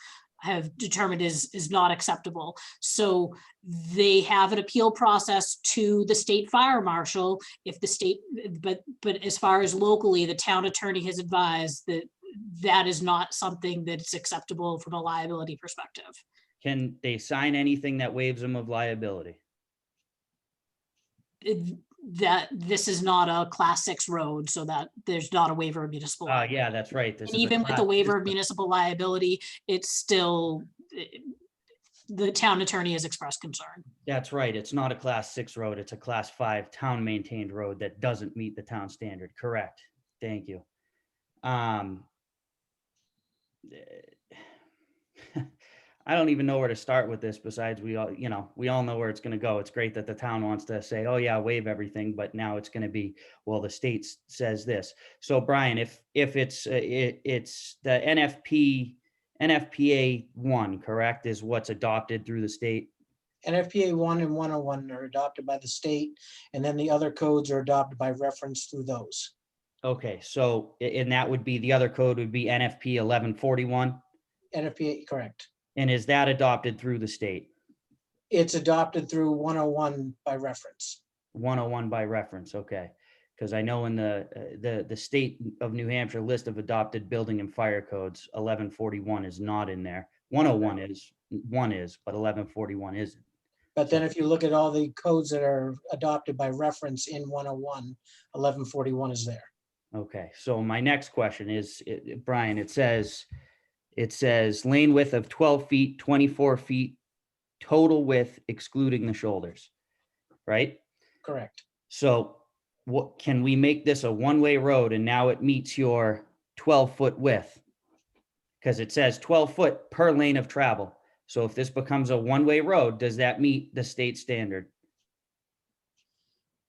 have determined is not acceptable. So they have an appeal process to the state fire marshal if the state, but as far as locally, the town attorney has advised that that is not something that's acceptable from a liability perspective. Can they sign anything that waives them of liability? That this is not a class 6 road, so that there's not a waiver of municipal. Yeah, that's right. This And is a even with the class- waiver of municipal liability, it's still, the town attorney has expressed concern. That's right. It's not a class 6 road. It's a class 5 town maintained road that doesn't meet the town standard. Correct. Thank you. I don't even know where to start with this besides we all know where it's going to go. It's great that the town wants to say, oh yeah, waive everything, but now it's going to be, well, the state says this. So Brian, if it's the NFPA 1, correct, is what's adopted through the state? NFPA 1 and 101 are adopted by the state, and then the other codes are adopted by reference through those. Okay, so, and that would be, the other code would be NFP 1141? NFPA, correct. And is that adopted through the state? It's adopted through 101 by reference. 101 by reference, okay. Because I know in the state of New Hampshire list of adopted building and fire codes, 1141 is not in there, 101 is, one is, but 1141 isn't. But then if you look at all the codes that are adopted by reference in 101, 1141 is there. Okay, so my next question is, Brian, it says lane width of 12 feet, 24 feet, total width excluding the shoulders, right? Correct. So what, can we make this a one-way road and now it meets your 12-foot width? Because it says 12 foot per lane of travel. So if this becomes a one-way road, does that meet the state standard?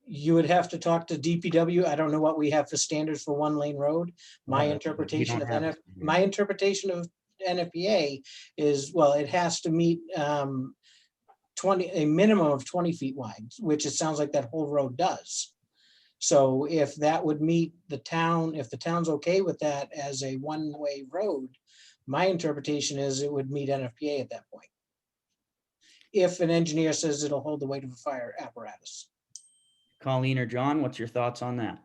You would have to talk to DPW. I don't know what we have for standards for one lane road. My We interpretation don't of have a my interpretation of NFPA is, well, it has to meet a minimum of 20 feet wide, which it sounds like that whole road does. So if that would meet the town, if the town's okay with that as a one-way road, my interpretation is it would meet NFPA at that point. If an engineer says it'll hold the weight of a fire apparatus. Colleen or John, what's your thoughts on that?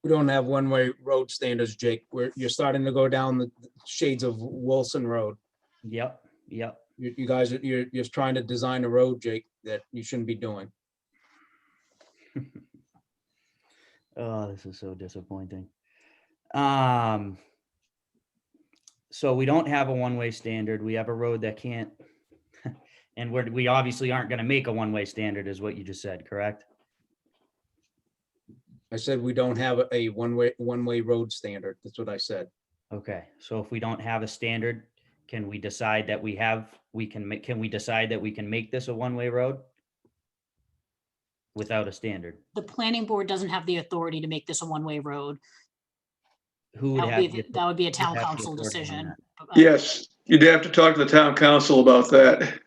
We don't have one-way road standards, Jake. You're starting to go down the shades of Wilson Road. Yep, yep. You guys, you're just trying to design a road, Jake, that you shouldn't be doing. Oh, this is so disappointing. So we don't have a one-way standard. We have a road that can't, and we obviously aren't going to make a one-way standard is what you just said, correct? I said we don't have a one-way road standard. That's what I said. Okay, so if we don't have a standard, can we decide that can we decide that we can make this a one-way road? Without a standard? The planning board doesn't have the authority to make this a one-way road. Who would That have? would be a town have the council authority on decision. that? Yes, you'd have to talk to the town council about that.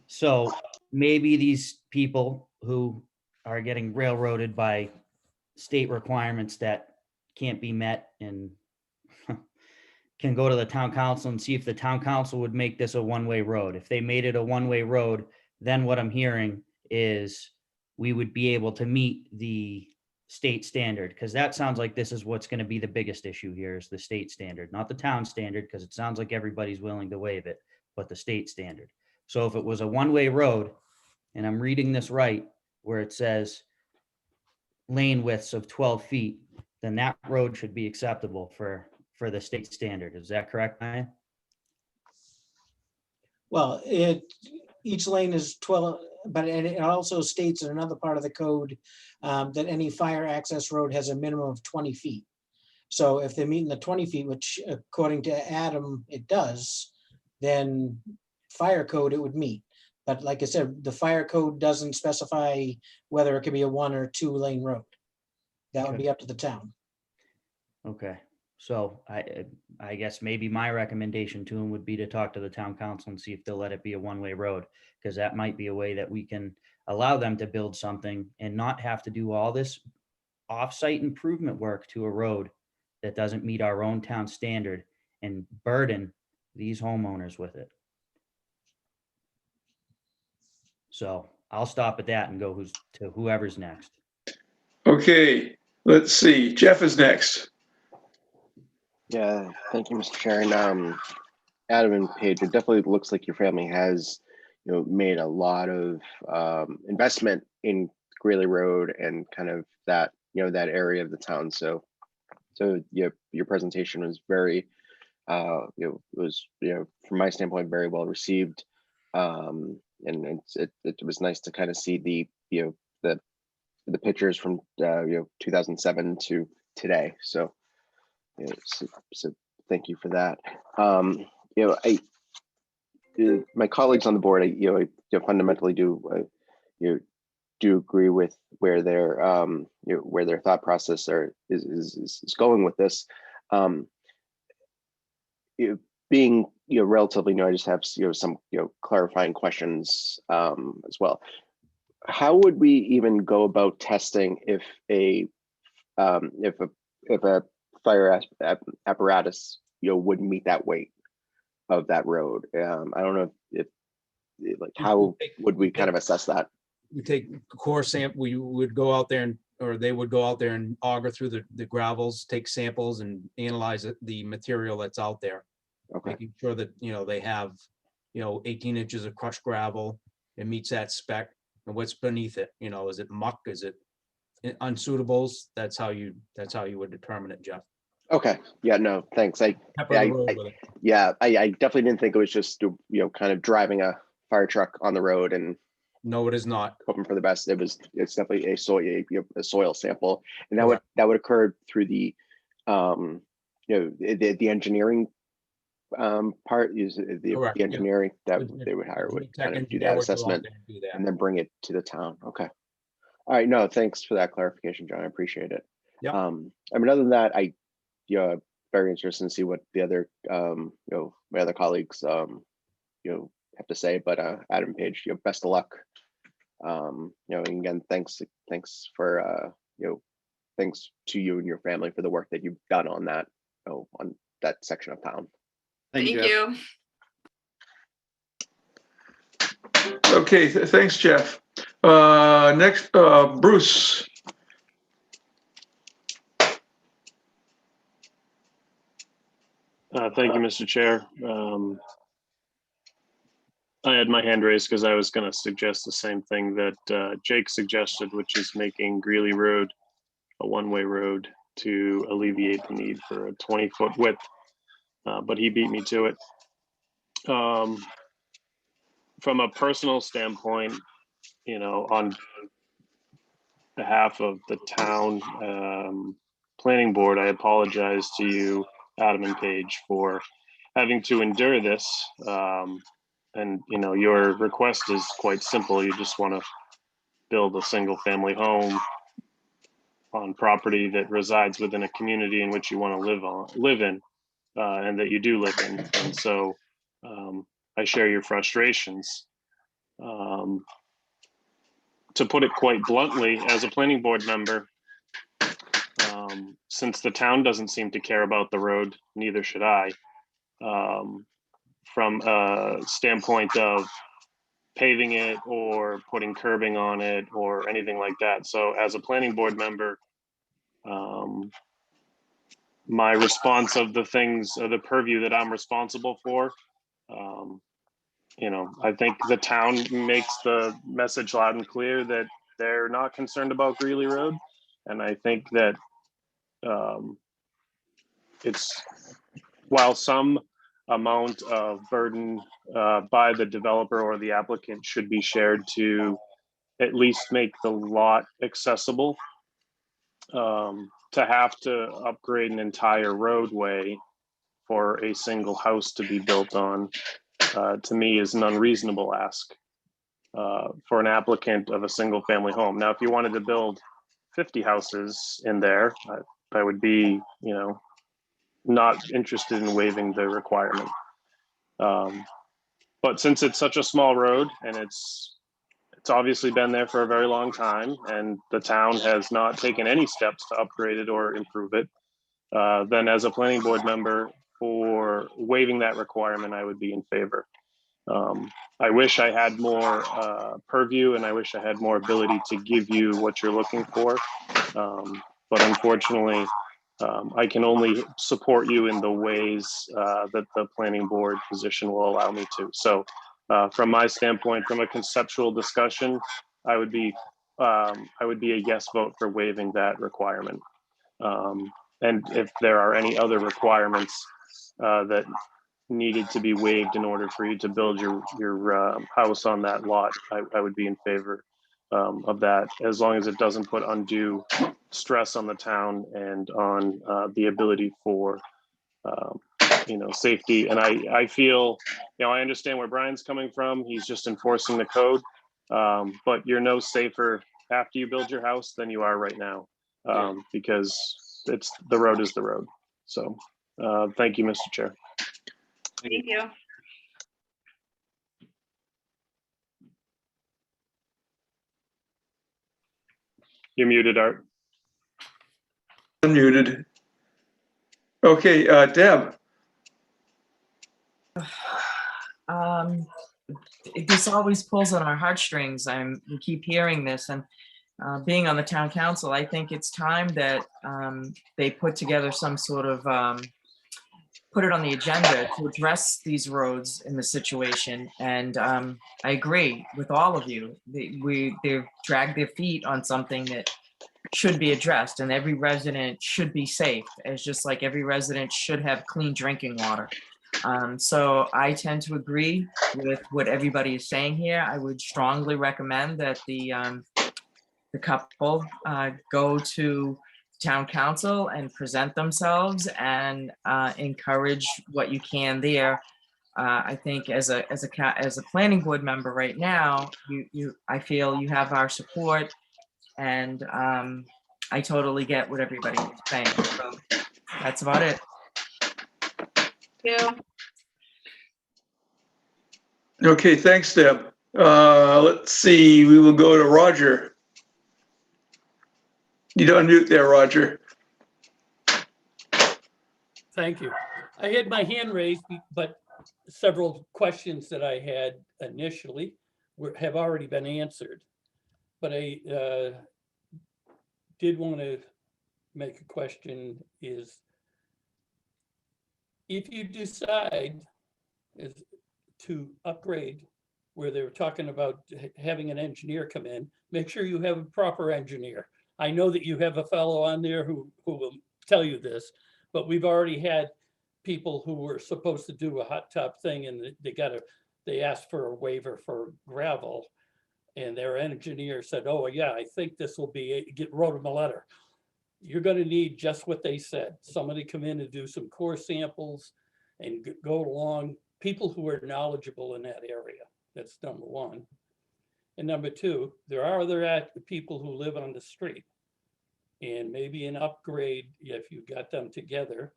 So maybe these people who are getting railroaded by state requirements that can't be met and can go to the town council and see if the town council would make this a one-way road. If they made it a one-way road, then what I'm hearing is we would be able to meet the state standard, because that sounds like this is what's going to be the biggest issue here is the state standard, not the town standard, because it sounds like everybody's willing to waive it, but the state standard. So if it was a one-way road, and I'm reading this right, where it says lane widths of 12 feet, then that road should be acceptable for the state standard. Is that correct, Ryan? Well, each lane is 12, but it also states in another part of the code that any fire access road has a minimum of 20 feet. So if they're meeting the 20 feet, which according to Adam, it does, then fire code it would meet. But like I said, the fire code doesn't specify whether it could be a 1 or 2 lane road. That would be up to the town. Okay, so I guess maybe my recommendation to him would be to talk to the town council and see if they'll let it be a one-way road, because that might be a way that we can allow them to build something and not have to do all this off-site improvement work to a road that doesn't meet our own town standard and burden these homeowners with it. So I'll stop at that and go to whoever's next. Okay, let's see. Jeff is next. Yeah, thank you, Mr. Chair. And Adam and Paige, it definitely looks like your family has, made a lot of investment in Greeley Road and kind of that, that area of the town. So your presentation was very, from my standpoint, very well received. And it was nice to kind of see the pictures from 2007 to today. So thank you for that. My colleagues on the board, I fundamentally do agree with where their thought process is going with this. Being relatively new, I just have some clarifying questions as well. How would we even go about testing if a fire apparatus would meet that weight of that road? I don't know if how would we kind of assess that? We take core sample. We would go out there or they would go out there and auger through the gravels, take samples and analyze the material that's out there. Okay. Making sure that, they have, 18 inches of crushed gravel. It meets that spec. And what's beneath it, is it muck? Is it unsuitables? That's how you would determine it, Jeff. Okay. Yeah, no, thanks. Pepper the road with it. Yeah, I definitely didn't think it was just, kind of driving a fire truck on the road and No, it is not. hoping for the best. It's definitely a soil sample. And that would occur through the, the engineering part is the Correct, yeah. engineering that The- they would hire the would tech kind of do engineer that would go out assessment there and do that. and then bring it to the town. Okay. All right. No, thanks for that clarification, John. I appreciate it. Yep. I mean, other than that, very interested to see what the other, my other colleagues, have to say. But Adam Page, best of luck. And again, thanks for, thanks to you and your family for the work that you've done on that, on that section of town. Thank Jeff. you. Okay, thanks, Jeff. Next, Bruce. Thank you, Mr. Chair. I had my hand raised because I was going to suggest the same thing that Jake suggested, which is making Greeley Road a one-way road to alleviate the need for a 20-foot width, but he beat me to it. From a personal standpoint, on behalf of the town planning board, I apologize to you, Adam and Paige, for having to endure this. And your request is quite simple. You just want to build a single family home on property that resides within a community in which you want to live in, and that you do live in. And so I share your frustrations. To put it quite bluntly, as a planning board member, since the town doesn't seem to care about the road, neither should I. From a standpoint of paving it or putting curbing on it or anything like that. So as a planning board member, my response of the things, of the purview that I'm responsible for, I think the town makes the message loud and clear that they're not concerned about Greeley Road. And I think that it's, while some amount of burden by the developer or the applicant should be shared to at least make the lot accessible, to have to upgrade an entire roadway for a single house to be built on, to me, is an unreasonable ask for an applicant of a single family home. Now, if you wanted to build 50 houses in there, I would be, not interested in waiving the requirement. But since it's such a small road and it's obviously been there for a very long time and the town has not taken any steps to upgrade it or improve it, then as a planning board member, for waiving that requirement, I would be in favor. I wish I had more purview and I wish I had more ability to give you what you're looking for. But unfortunately, I can only support you in the ways that the planning board position will allow me to. So from my standpoint, from a conceptual discussion, I would be a yes vote for waiving that requirement. And if there are any other requirements that needed to be waived in order for you to build your house on that lot, I would be in favor of that, as long as it doesn't put undue stress on the town and on the ability for safety. And I feel, I understand where Brian's coming from. He's just enforcing the code, but you're no safer after you build your house than you are right now, because the road is the road. So thank you, Mr. Chair. Thank you. You're muted, Art. Unmuted. Okay, Deb. This always pulls on our heartstrings. We keep hearing this, and being on the town council, I think it's time that they put together some sort of put it on the agenda to address these roads in the situation. And I agree with all of you. They've dragged their feet on something that should be addressed, and every resident should be safe, as just like every resident should have clean drinking water. So I tend to agree with what everybody is saying here. I would strongly recommend that the couple go to town council and present themselves and encourage what you can there. I think as a planning board member right now, I feel you have our support, and I totally get what everybody is saying. So that's about it. Yeah. Okay, thanks, Deb. Let's see, we will go to Roger. You don't unmute there, Roger. Thank you. I had my hand raised, but several questions that I had initially have already been answered. But I did want to make a question is, if you decide to upgrade where they were talking about having an engineer come in, make sure you have a proper engineer. I know that you have a fellow on there who will tell you this, but we've already had people who were supposed to do a hot top thing, and they asked for a waiver for gravel, and their engineer said, "Oh yeah, I think this will be," wrote them a letter. You're going to need just what they said. Somebody come in and do some core samples and go along. People who are knowledgeable in that area. That's number one. And number two, there are other people who live on the street, and maybe an upgrade, if you got them together,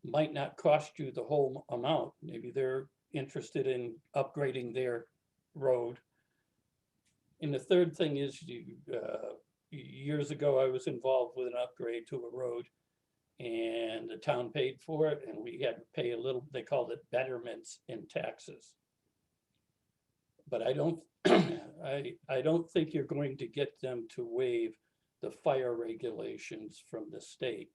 might not cost you the whole amount. Maybe they're interested in upgrading their road. And the third thing is, years ago, I was involved with an upgrade to a road, and the town paid for it, and we had to pay a little, they called it betterments in taxes. But I don't, I don't think you're going to get them to waive the fire regulations from the state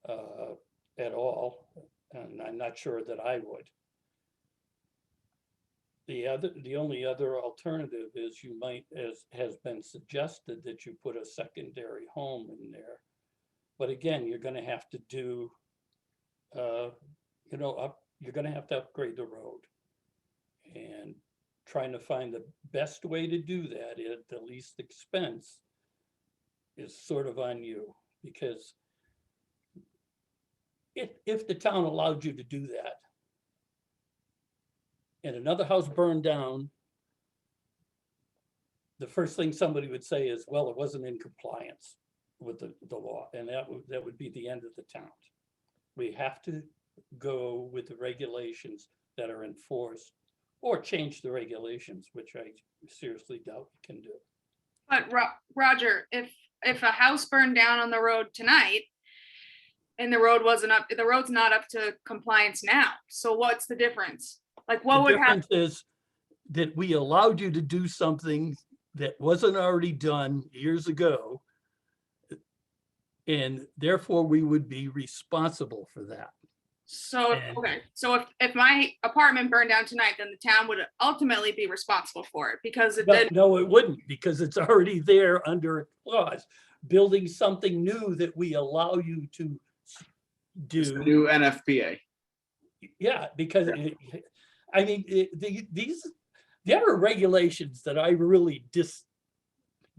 at all, and I'm not sure that I would. The only other alternative is you might, as has been suggested, that you put a secondary home in there. But again, you're going to have to do, you're going to have to upgrade the road, and trying to find the best way to do that at the least expense is sort of on you, because if the town allowed you to do that and another house burned down, the first thing somebody would say is, well, it wasn't in compliance with the law, and that would be the end of the town. We have to go with the regulations that are enforced, or change the regulations, which I seriously doubt you can do. But Roger, if a house burned down on the road tonight and the road's not up to compliance now, so what's the difference? Like, what would happen? The difference is that we allowed you to do something that wasn't already done years ago, and therefore we would be responsible for that. So, okay, so if my apartment burned down tonight, then the town would ultimately be responsible for it because it did. No, it wouldn't, because it's already there under a clause. Building something new that we allow you to do. New NFPA. Yeah, because I mean, there are regulations that I really just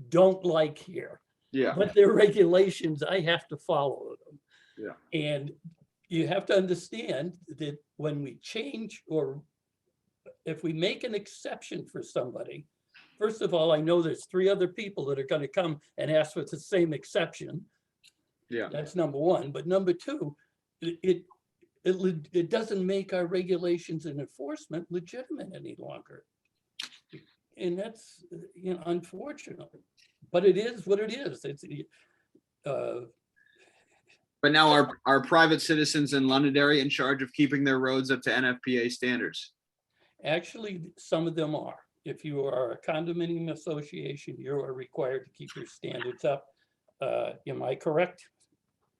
don't like here. Yeah. But they're regulations, I have to follow them. Yeah. And you have to understand that when we change, or if we make an exception for somebody, first of all, I know there's 3 other people that are going to come and ask for the same exception. Yeah. That's number one. But number two, it doesn't make our regulations and enforcement legitimate any longer. And that's, unfortunate. But it is what it is. It's But now are private citizens in Londonderry in charge of keeping their roads up to NFPA standards? Actually, some of them are. If you are a condominium association, you are required to keep your standards up. Am I correct,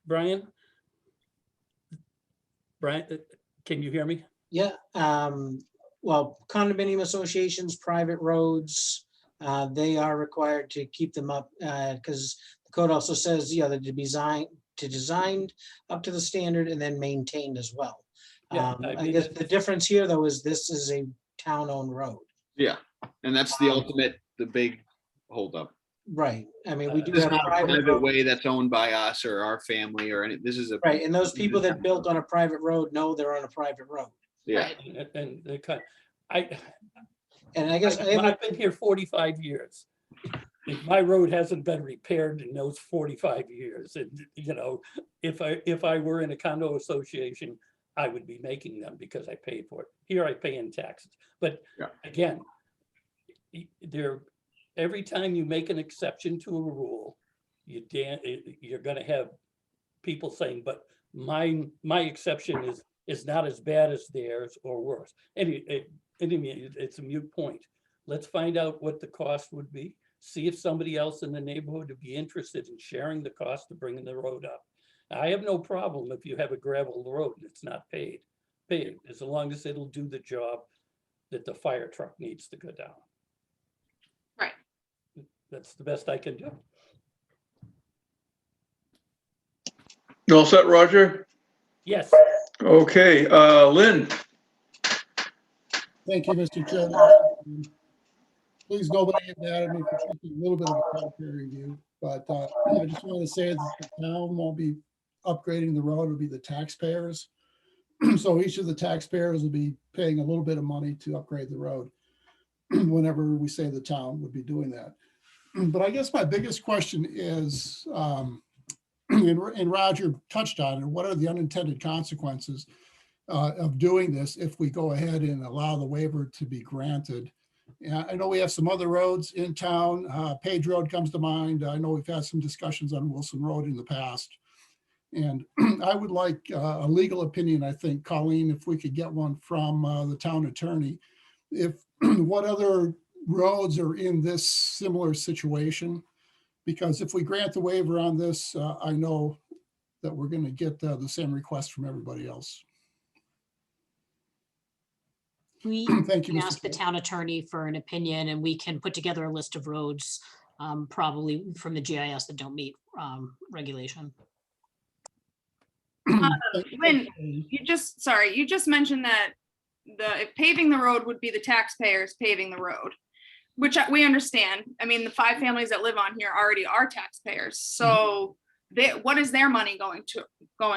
Brian? Brian, can you hear me? Yeah, well, condominium associations, private roads, they are required to keep them up, because the code also says, yeah, that to be designed up to the standard and then maintained as well. Yeah, I guess the difference here, though, is this is a town-owned road. Yeah, and that's the ultimate, the big holdup. Right, I mean, we do This is have not a private private road. way that's owned by us or our family or any, this is a. Right, and those people that built on a private road know they're on a private road. Yeah. And they cut, And I guess I have a- I've been here 45 years. If my road hasn't been repaired in those 45 years, and you know, if I were in a condo association, I would be making them because I paid for it. Here I pay in taxes. But again, every time you make an exception to a rule, you're going to have people saying, but my exception is not as bad as theirs or worse. Anyway, it's a moot point. Let's find out what the cost would be. See if somebody else in the neighborhood would be interested in sharing the cost of bringing the road up. I have no problem if you have a gravel road and it's not paved, as long as it'll do the job that the fire truck needs to go down. Right. That's the best I can do. You all set, Roger? Yes. Okay, Lynn? Thank you, Mr. Chairman. Please nobody get mad at me for taking a little bit of a contrary review, but I just want to say that the town won't be upgrading the road, it'll be the taxpayers. So each of the taxpayers will be paying a little bit of money to upgrade the road whenever we say the town would be doing that. But I guess my biggest question is, and Roger touched on it, what are the unintended consequences of doing this if we go ahead and allow the waiver to be granted? Yeah, I know we have some other roads in town. Page Road comes to mind. I know we've had some discussions on Wilson Road in the past. And I would like a legal opinion, I think, Colleen, if we could get one from the town attorney. If what other roads are in this similar situation? Because if we grant the waiver on this, I know that we're going to get the same request from everybody else. We Thank you, can Mr. ask the town attorney for an opinion and we can put together a list of roads, probably from the GIS that don't meet regulation. Lynn, you just mentioned that if paving the road would be the taxpayers paving the road, which we understand. I mean, the 5 families that live on here already are taxpayers. So what is their money going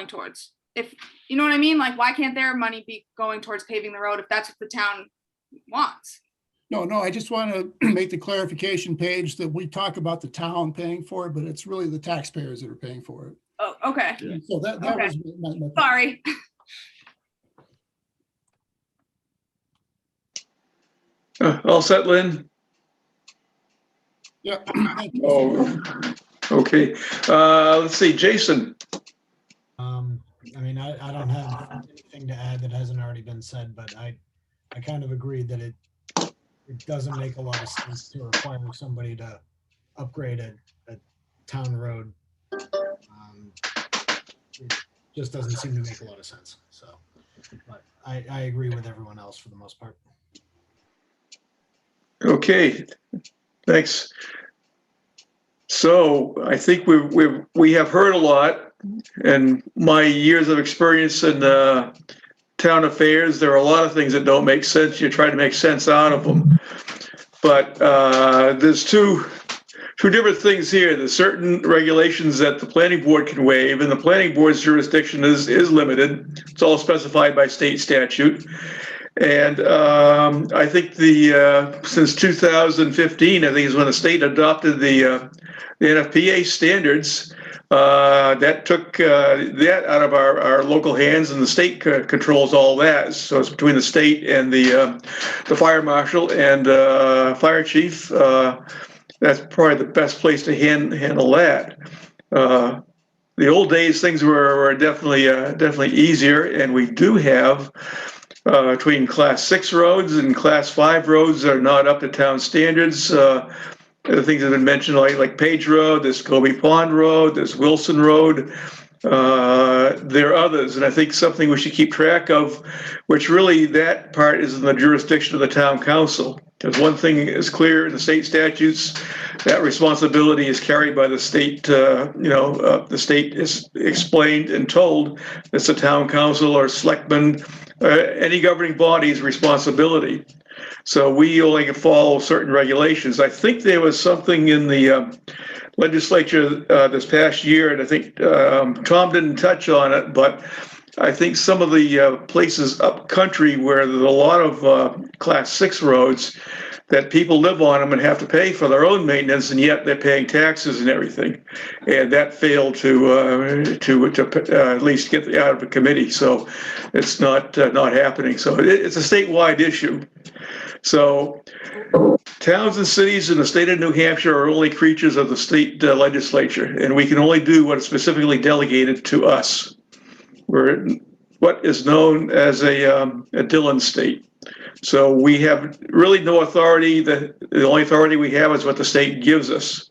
towards? If you know what I mean, like, why can't their money be going towards paving the road if that's what the town wants? No, I just want to make the clarification page that we talk about the town paying for it, but it's really the taxpayers that are paying for it. Oh, okay. So that Okay. was my Sorry. All set, Lynn? Yeah. Oh, okay. Let's see, Jason. I mean, I don't have anything to add that hasn't already been said, but I kind of agree that it doesn't make a lot of sense to require somebody to upgrade a town road. It just doesn't seem to make a lot of sense. So, but I agree with everyone else for the most part. Okay, thanks. So I think we have heard a lot, and my years of experience in town affairs, there are a lot of things that don't make sense. You try to make sense out of them, but there's two different things here. There's certain regulations that the planning board can waive, and the planning board's jurisdiction is limited. It's all specified by state statute. And I think since 2015, I think is when the state adopted the NFPA standards. That took that out of our local hands, and the state controls all that. So it's between the state and the fire marshal and fire chief. That's probably the best place to handle that. The old days, things were definitely easier, and we do have between class 6 roads and class 5 roads that are not up to town standards. The things that have been mentioned, like Page Road, there's Scobie Pond Road, there's Wilson Road. There are others, and I think something we should keep track of, which really that part is in the jurisdiction of the town council. Because one thing is clear in the state statutes, that responsibility is carried by the state, the state is explained and told it's the town council or selectmen, any governing body's responsibility. So we only follow certain regulations. I think there was something in the legislature this past year, and I think Tom didn't touch on it, but I think some of the places up country where there's a lot of class 6 roads that people live on them and have to pay for their own maintenance, and yet they're paying taxes and everything. And that failed to at least get out of a committee. So it's not happening. So it's a statewide issue. So towns and cities in the state of New Hampshire are only creatures of the state legislature, and we can only do what is specifically delegated to us. We're what is known as a Dillon state. So we have really no authority. The only authority we have is what the state gives us.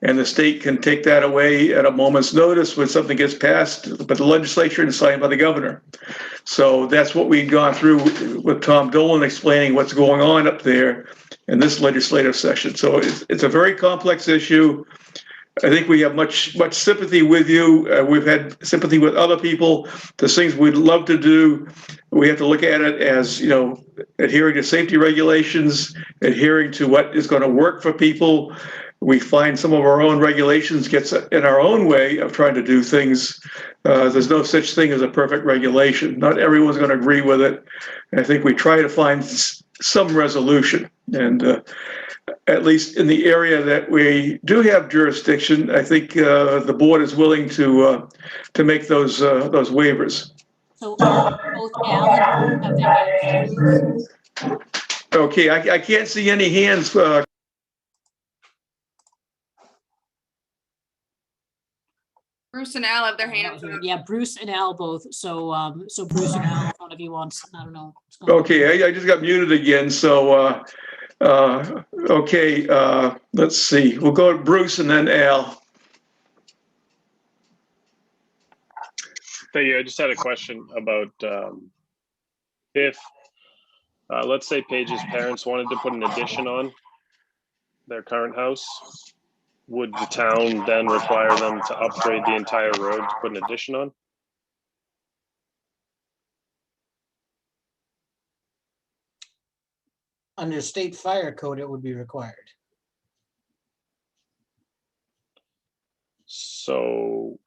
And the state can take that away at a moment's notice when something gets passed, but the legislature is signed by the governor. So that's what we've gone through with Tom Dolan explaining what's going on up there in this legislative session. So it's a very complex issue. I think we have much sympathy with you. We've had sympathy with other people. There's things we'd love to do. We have to look at it as, adhering to safety regulations, adhering to what is going to work for people. We find some of our own regulations gets in our own way of trying to do things. There's no such thing as a perfect regulation. Not everyone's going to agree with it. And I think we try to find some resolution. And at least in the area that we do have jurisdiction, I think the board is willing to make those waivers. So both Al and have their hands raised? Okay, I can't see any hands. Bruce and Al have their hands up. Yeah, Bruce and Al both. So Bruce and Al, if one of you wants, I don't know. Okay, I just got muted again. So, okay, let's see. We'll go to Bruce and then Al. Thank you. I just had a question about if, let's say Paige's parents wanted to put an addition on their current house, would the town then require them to upgrade the entire road to put an addition on? Under state fire code, it would be required. So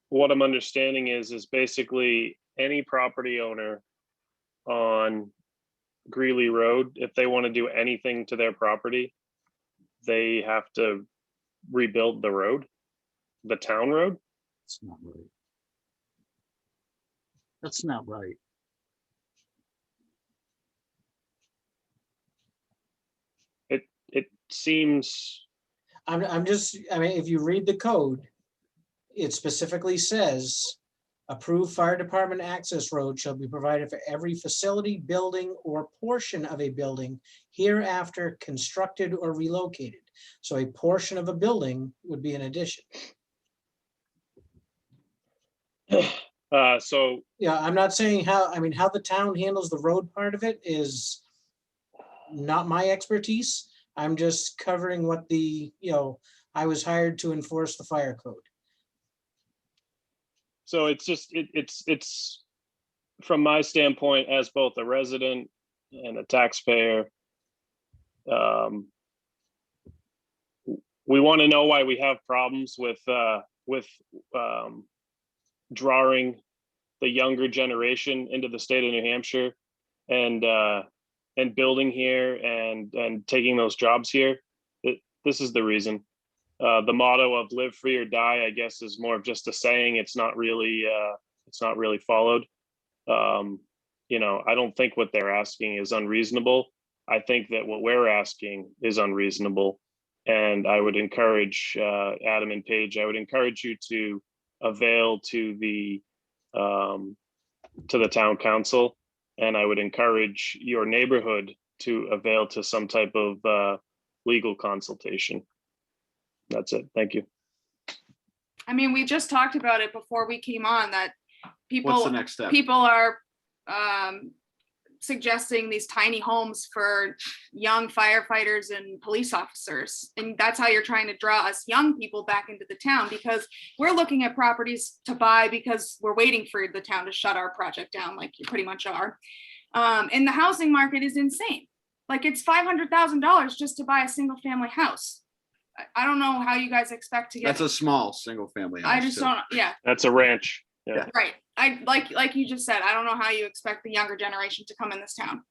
what I'm understanding is basically any property owner on Greeley Road, if they want to do anything to their property, they have to rebuild the road, the town road. That's not right. That's not right. It seems. I mean, if you read the code, it specifically says, approved fire department access road shall be provided for every facility, building, or portion of a building hereafter constructed or relocated. So a portion of a building would be an addition. So yeah, I'm not saying how the town handles the road part of it is not my expertise. I'm just covering what I was hired to enforce the fire code. So it's just, it's from my standpoint as both a resident and a taxpayer, we want to know why we have problems with drawing the younger generation into the state of New Hampshire and building here and taking those jobs here. This is the reason. The motto of live free or die, I guess, is more of just a saying. It's not really followed. I don't think what they're asking is unreasonable. I think that what we're asking is unreasonable. And I would encourage Adam and Paige, I would encourage you to avail to the town council. And I would encourage your neighborhood to avail to some type of legal consultation. That's it. Thank you. I mean, we just talked about it before we came on, that What's the next step? people are suggesting these tiny homes for young firefighters and police officers. And that's how you're trying to draw us young people back into the town, because we're looking at properties to buy because we're waiting for the town to shut our project down, like you pretty much are. And the housing market is insane. Like, it's $500,000 just to buy a single family house. I don't know how you guys expect to get. That's a small single family house. I just too. don't, yeah. That's a ranch. Yeah. Right. I like you just said, I don't know how you expect the younger generation to come in this town.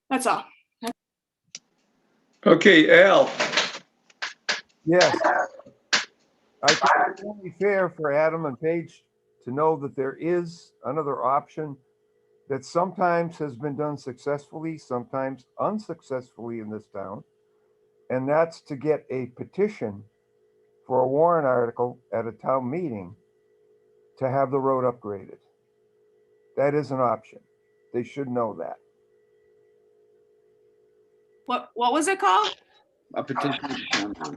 That's all. Okay, Al. Yes. I think it's only fair for Adam and Paige to know that there is another option that sometimes has been done successfully, sometimes unsuccessfully in this town. And that's to get a petition for a warrant article at a town meeting to have the road upgraded. That is an option. They should know that. What was it called? A petition.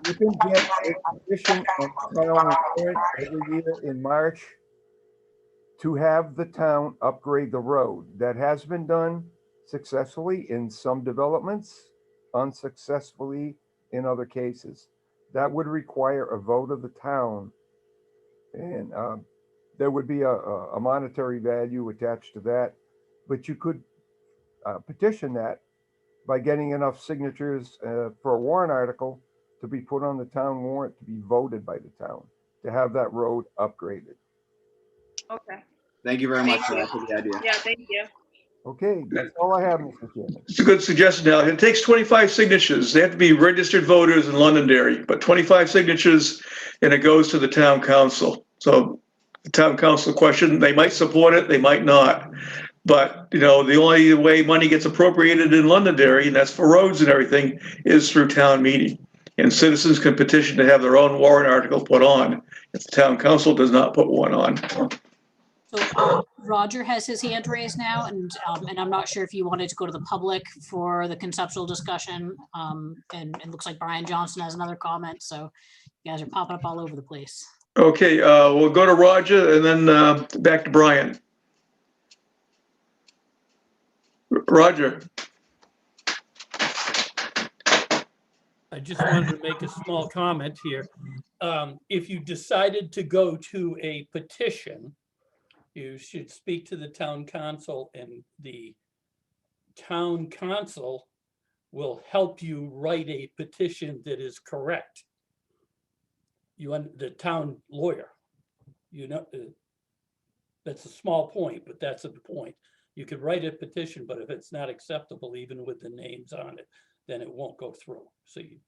You can get a petition on town warrant every year in March to have the town upgrade the road. That has been done successfully in some developments, unsuccessfully in other cases. That would require a vote of the town, and there would be a monetary value attached to that, but you could petition that by getting enough signatures for a warrant article to be put on the town warrant, to be voted by the town, to have that road upgraded. Okay. Thank you very much Thank for you. the idea. Yeah, thank you. Okay, that's all I have, Mr. Chairman. It's a good suggestion, Al. It takes 25 signatures. They have to be registered voters in Londonderry, but 25 signatures, and it goes to the town council. So the town council question, they might support it, they might not. But, you know, the only way money gets appropriated in Londonderry, and that's for roads and everything, is through town meeting. And citizens can petition to have their own warrant article put on if the town council does not put one on. So Roger has his hand raised now, and I'm not sure if you wanted to go to the public for the conceptual discussion. And it looks like Brian Johnson has another comment, so you guys are popping up all over the place. Okay, we'll go to Roger and then back to Brian. Roger. I just wanted to make a small comment here. If you decided to go to a petition, you should speak to the town council, and the town council will help you write a petition that is correct. The town lawyer, you know, that's a small point, but that's the point. You could write a petition, but if it's not acceptable, even with the names on it, then it won't go through. So you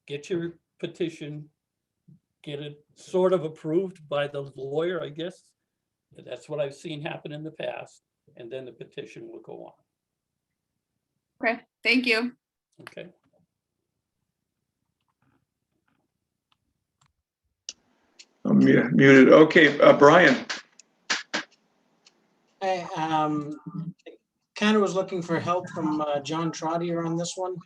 get your petition, get it sort of approved by the lawyer, I guess. That's what I've seen happen in the past, and then the petition will go on. Okay, thank you. Okay. I'm muted. Okay, Brian. I kind of was looking for help from John Trottier on this one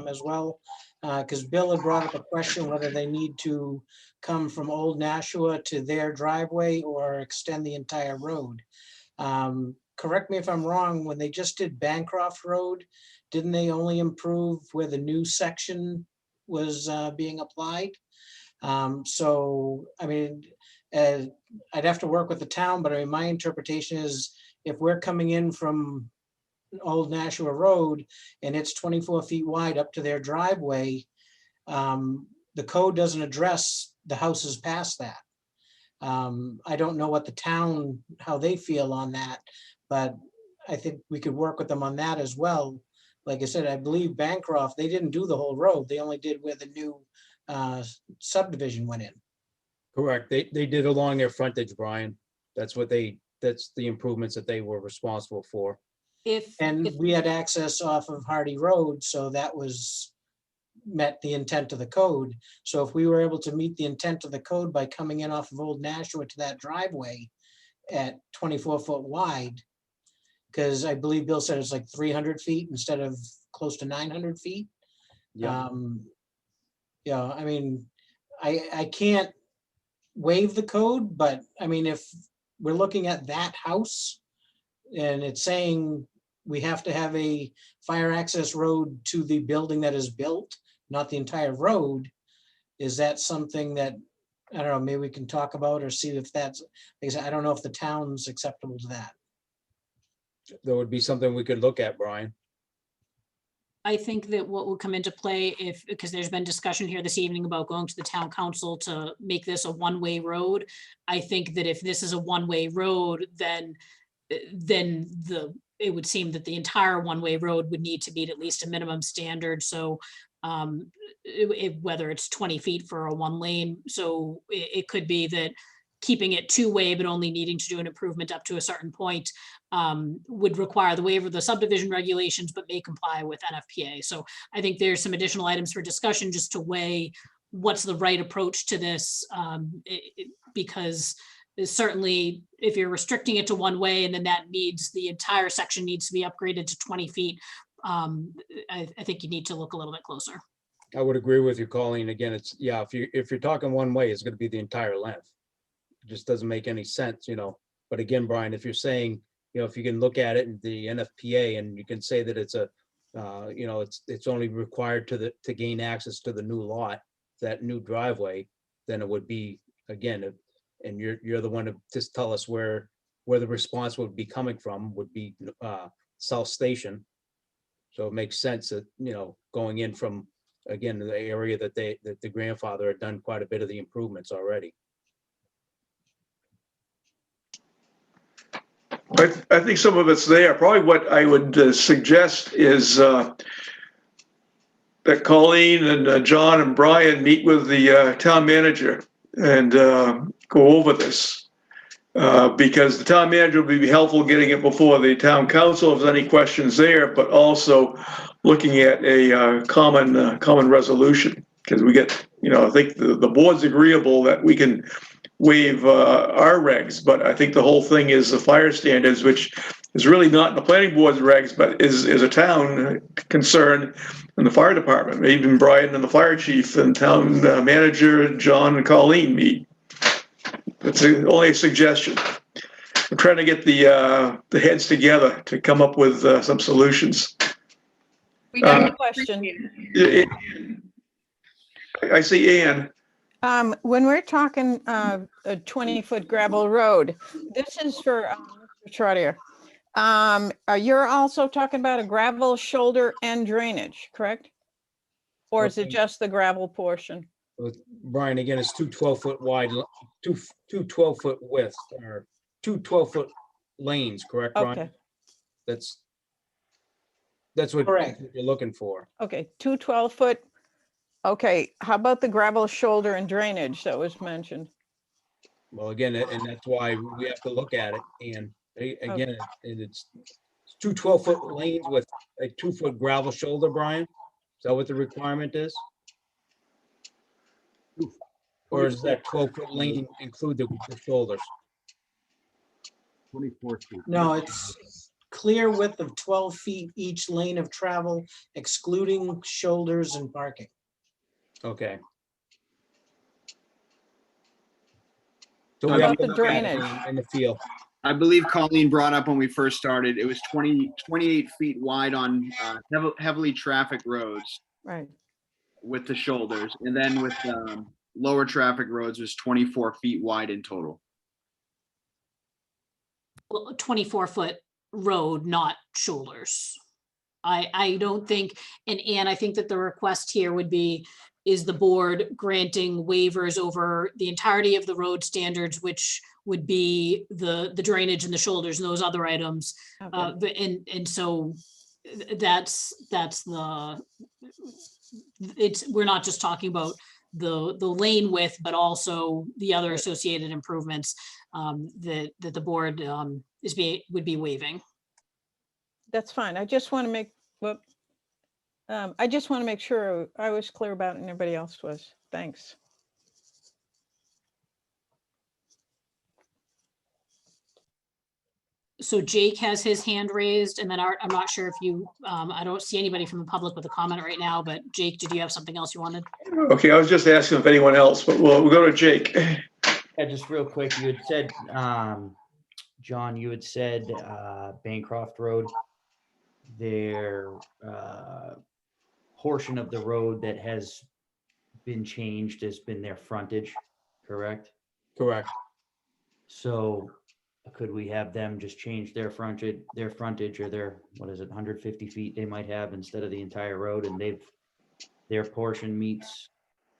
as well, because Bill had brought up a question whether they need to come from Old Nashua to their driveway or extend the entire road. Correct me if I'm wrong, when they just did Bancroft Road, didn't they only improve where the new section was being applied? So, I mean, I'd have to work with the town, but I mean, my interpretation is if we're coming in from Old Nashua Road and it's 24 feet wide up to their driveway, the code doesn't address the houses past that. I don't know what the town, how they feel on that, but I think we could work with them on that as well. Like I said, I believe Bancroft, they didn't do the whole road. They only did where the new subdivision went in. Correct. They did along their frontage, Brian. That's the improvements that they were responsible for. And we had access off of Hardy Road, so that was met the intent of the code. So if we were able to meet the intent of the code by coming in off of Old Nashua to that driveway at 24 foot wide, because I believe Bill said it's like 300 feet instead of close to 900 feet. Yeah. Yeah, I mean, I can't waive the code, but I mean, if we're looking at that house and it's saying we have to have a fire access road to the building that is built, not the entire road, is that something that, I don't know, maybe we can talk about or see if that's, because I don't know if the town's acceptable to that. That would be something we could look at, Brian. I think that what will come into play if, because there's been discussion here this evening about going to the town council to make this a one-way road. I think that if this is a one-way road, then it would seem that the entire one-way road would need to meet at least a minimum standard. So whether it's 20 feet for a one lane, so it could be that keeping it two-way but only needing to do an improvement up to a certain point would require the waiver of the subdivision regulations, but may comply with NFPA. So I think there's some additional items for discussion just to weigh what's the right approach to this, because certainly if you're restricting it to one way and then that needs, the entire section needs to be upgraded to 20 feet, I think you need to look a little bit closer. I would agree with you, Colleen. Again, it's, yeah, if you're talking one way, it's gonna be the entire length. It just doesn't make any sense, you know. But again, Brian, if you're saying, you know, if you can look at it in the NFPA and you can say that it's a, you know, it's only required to gain access to the new lot, that new driveway, then it would be, again, and you're the one to just tell us where the response would be coming from, would be South Station. So it makes sense that, you know, going in from, again, the area that the grandfather had done quite a bit of the improvements already. I think some of it's there. Probably what I would suggest is that Colleen and John and Brian meet with the town manager and go over this. Because the town manager will be helpful getting it before the town council if there's any questions there, but also looking at a common resolution. Because we get, you know, I think the board's agreeable that we can waive our regs, but I think the whole thing is the fire standards, which is really not in the planning board's regs, but is a town concern in the fire department. Even Brian and the fire chief and town manager, John and Colleen meet. It's only a suggestion. I'm trying to get the heads together to come up with some solutions. We have a question. I see Ann. When we're talking a 20-foot gravel road, this is for Mr. Trotter. You're also talking about a gravel shoulder and drainage, correct? Or is it just the gravel portion? Brian, again, it's 2 12-foot wide, two 12-foot width, or 2 12-foot lanes, correct, Brian? Okay. That's what Correct. you're looking for. Okay, 2 12-foot. Okay, how about the gravel shoulder and drainage that was mentioned? Well, again, and that's why we have to look at it. And again, and it's 2 12-foot lanes with a 2-foot gravel shoulder, Brian? Is that what the requirement is? Or does that 12-foot lane include the shoulders? 24 feet. No, it's clear width of 12 feet each lane of travel, excluding shoulders and parking. Okay. So How we have about to the look at it drainage? in the field. I believe Colleen brought up when we first started, it was 28 feet wide on heavily traffic roads Right. with the shoulders. And then with lower traffic roads was 24 feet wide in total. 24-foot road, not shoulders. I don't think, and I think that the request here would be, is the board granting waivers over the entirety of the road standards, which would be the drainage and the shoulders and those other items. And so that's the, we're not just talking about the lane width, but also the other associated improvements that the board would be waiving. That's fine. I just want to make, I just want to make sure I was clear about it and everybody else was. Thanks. So Jake has his hand raised, and then Art, I'm not sure if you, I don't see anybody from the public with a comment right now, but Jake, did you have something else you wanted? Okay, I was just asking if anyone else, but we'll go to Jake. Yeah, just real quick, you had said, John, you had said, Bancroft Road, their, portion of the road that has been changed has been their frontage, correct? Correct. So could we have them just change their frontage or their, what is it, 150 feet they might have instead of the entire road, and their portion meets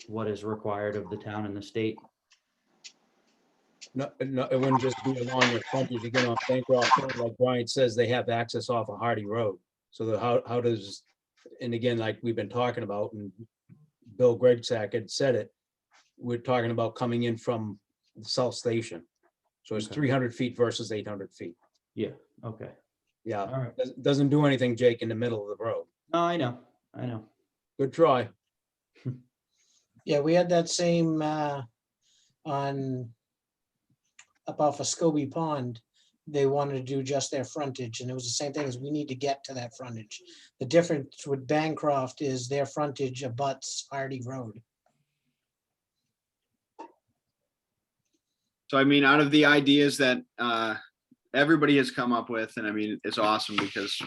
what is required of the town and the state? No, it wouldn't just be along your frontage. You get on Bancroft Road, like Brian says, they have access off of Hardy Road. So how does, and again, like we've been talking about, and Bill Gregsack had said it, we're talking about coming in from the South Station. So it's Okay. 300 feet versus 800 feet. Yeah, okay. Yeah, All right. doesn't do anything, Jake, in the middle of the road. No, I know. Good try. Yeah, we had that same on up off of Scobie Pond. They wanted to do just their frontage, and it was the same thing as we need to get to that frontage. The difference with Bancroft is their frontage abuts Hardy Road. So I mean, out of the ideas that everybody has come up with, and I mean, it's awesome because,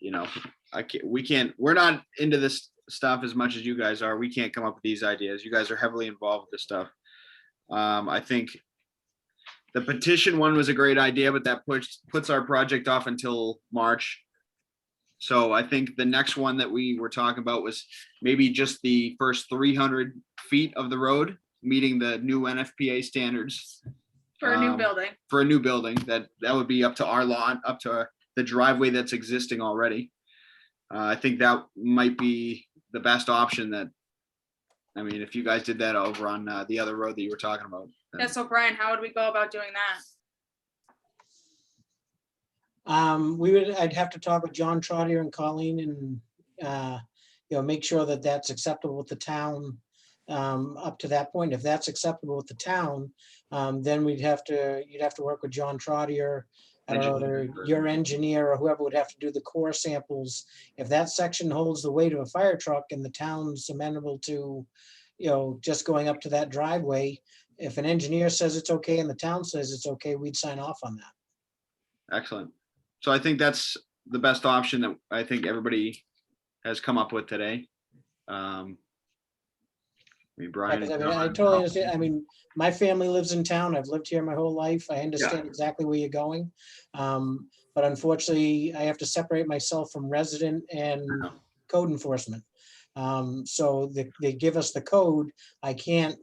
you know, we're not into this stuff as much as you guys are. We can't come up with these ideas. You guys are heavily involved with this stuff. I think the petition one was a great idea, but that puts our project off until March. So I think the next one that we were talking about was maybe just the first 300 feet of the road, meeting the new NFPA standards. For a new building. For a new building, that would be up to our lot, up to the driveway that's existing already. I think that might be the best option. That, I mean, if you guys did that over on the other road that you were talking about. Yeah, so Brian, how would we go about doing that? I'd have to talk with John Trotter and Colleen and, make sure that that's acceptable with the town up to that point. If that's acceptable with the town, then you'd have to work with John Trotter. I don't know, your engineer or whoever would have to do the core samples. If that section holds the weight of a fire truck and the town's amenable to, just going up to that driveway, if an engineer says it's okay and the town says it's okay, we'd sign off on that. Excellent. So I think that's the best option that I think everybody has come up with today. I mean, Brian. I totally understand. I mean, my family lives in town. I've lived here my whole life. I understand exactly where you're going. But unfortunately, I have to separate myself from resident and code enforcement. So they give us the code. I can't